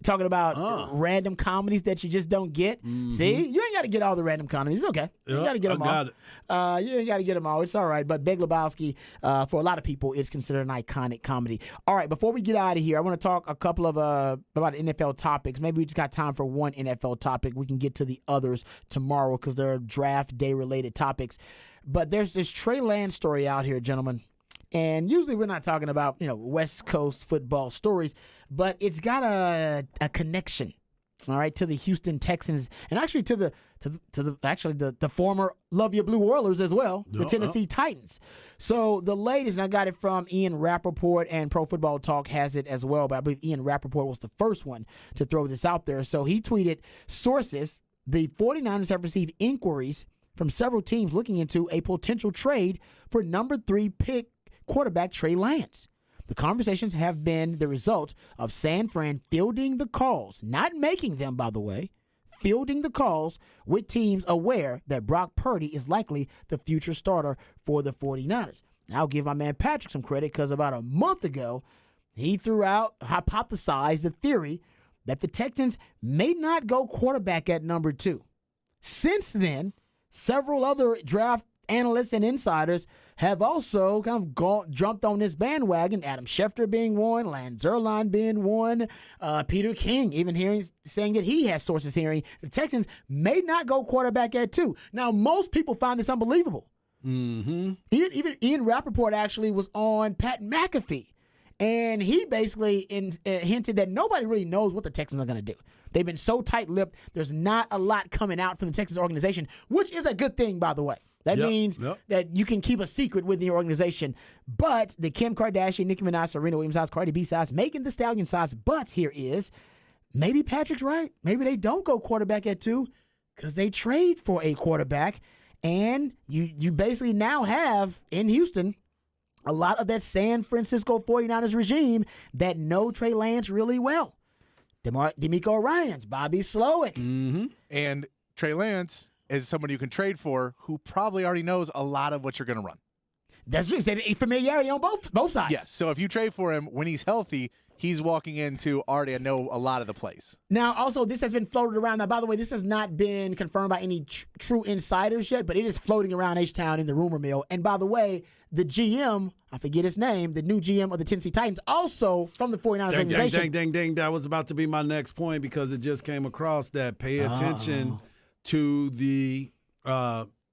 Talking about random comedies that you just don't get. See, you ain't got to get all the random comedies. It's okay. You got to get them all. You ain't got to get them all. It's all right. But Big Lebowski, for a lot of people, is considered an iconic comedy. All right, before we get out of here, I want to talk a couple of about NFL topics. Maybe we just got time for one NFL topic. We can get to the others tomorrow because they're draft day related topics. But there's this Trey Lance story out here, gentlemen. And usually we're not talking about, West Coast football stories, but it's got a connection, all right, to the Houston Texans and actually to the former Love Your Blue Oilers as well, the Tennessee Titans. So the latest, and I got it from Ian Rappaport, and Pro Football Talk has it as well, but I believe Ian Rappaport was the first one to throw this out there. So he tweeted, sources, the 49ers have received inquiries from several teams looking into a potential trade for number 3 pick quarterback Trey Lance. The conversations have been the result of San Fran fielding the calls, not making them, by the way, fielding the calls with teams aware that Brock Purdy is likely the future starter for the 49ers. I'll give my man Patrick some credit because about a month ago, he hypothesized the theory that the Texans may not go quarterback at number 2. Since then, several other draft analysts and insiders have also kind of jumped on this bandwagon. Adam Schefter being one, Lance Zierlein being one, Peter King even saying that he has sources hearing the Texans may not go quarterback at 2. Now, most people find this unbelievable. Mm-hmm. Even Ian Rappaport actually was on Pat McAfee, and he basically hinted that nobody really knows what the Texans are going to do. They've been so tight-lipped. There's not a lot coming out from the Texans organization, which is a good thing, by the way. That means that you can keep a secret within your organization. But the Kim Kardashian, Nicki Minaj, Serena Williams size, Cardi B size, Megan Thee Stallion size. But here is, maybe Patrick's right. Maybe they don't go quarterback at 2 because they trade for a quarterback. And you basically now have, in Houston, a lot of that San Francisco 49ers regime that know Trey Lance really well. DeMeco Ryans, Bobby Slowick. Mm-hmm. And Trey Lance is somebody you can trade for who probably already knows a lot of what you're going to run. That's what he said. Familiarity on both sides. Yes. So if you trade for him when he's healthy, he's walking into already know a lot of the plays. Now, also, this has been floated around. Now, by the way, this has not been confirmed by any true insiders yet, but it is floating around H-Town in the rumor mill. And by the way, the GM, I forget his name, the new GM of the Tennessee Titans, also from the 49ers organization. Dang. That was about to be my next point because it just came across that pay attention to the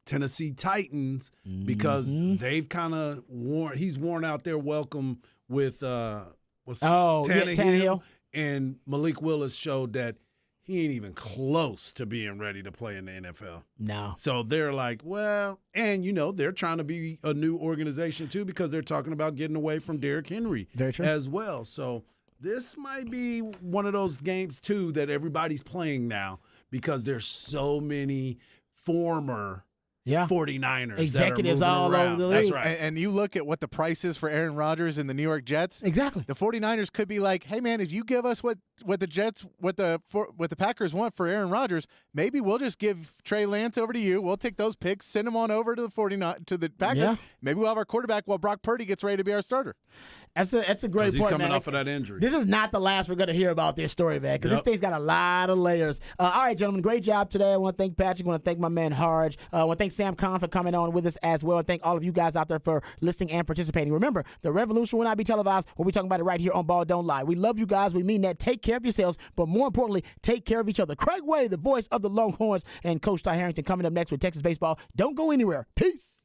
Tennessee Titans because they've kind of he's worn out their welcome with Tannehill, and Malik Willis showed that he ain't even close to being ready to play in the NFL. No. So they're like, well, and they're trying to be a new organization too because they're talking about getting away from Derrick Henry as well. So this might be one of those games too that everybody's playing now because there's so many former 49ers executives that are all around. over the league. That's right. And you look at what the price is for Aaron Rodgers and the New York Jets. Exactly. The 49ers could be like, hey man, if you give us what the Packers want for Aaron Rodgers, maybe we'll just give Trey Lance over to you. We'll take those picks, send them on over to the Packers. Yeah. Maybe we'll have our quarterback while Brock Purdy gets ready to be our starter. That's a great point, he's coming man. off of that injury. This is not the last we're going to hear about this story, man, because this thing's got a lot of layers. All right, gentlemen, great job today. I want to thank Patrick. I want to thank my man Harge. I want to thank Sam Khan for coming on with us as well. And thank all of you guys out there for listening and participating. Remember, the revolution will not be televised. We'll be talking about it right here on Ball Don't Lie. We love you guys. We mean that. Take care of yourselves, but more importantly, take care of each other. Craig Way, the voice of the Longhorns, and Coach Ty Harrington coming up next with Texas Baseball. Don't go anywhere. Peace.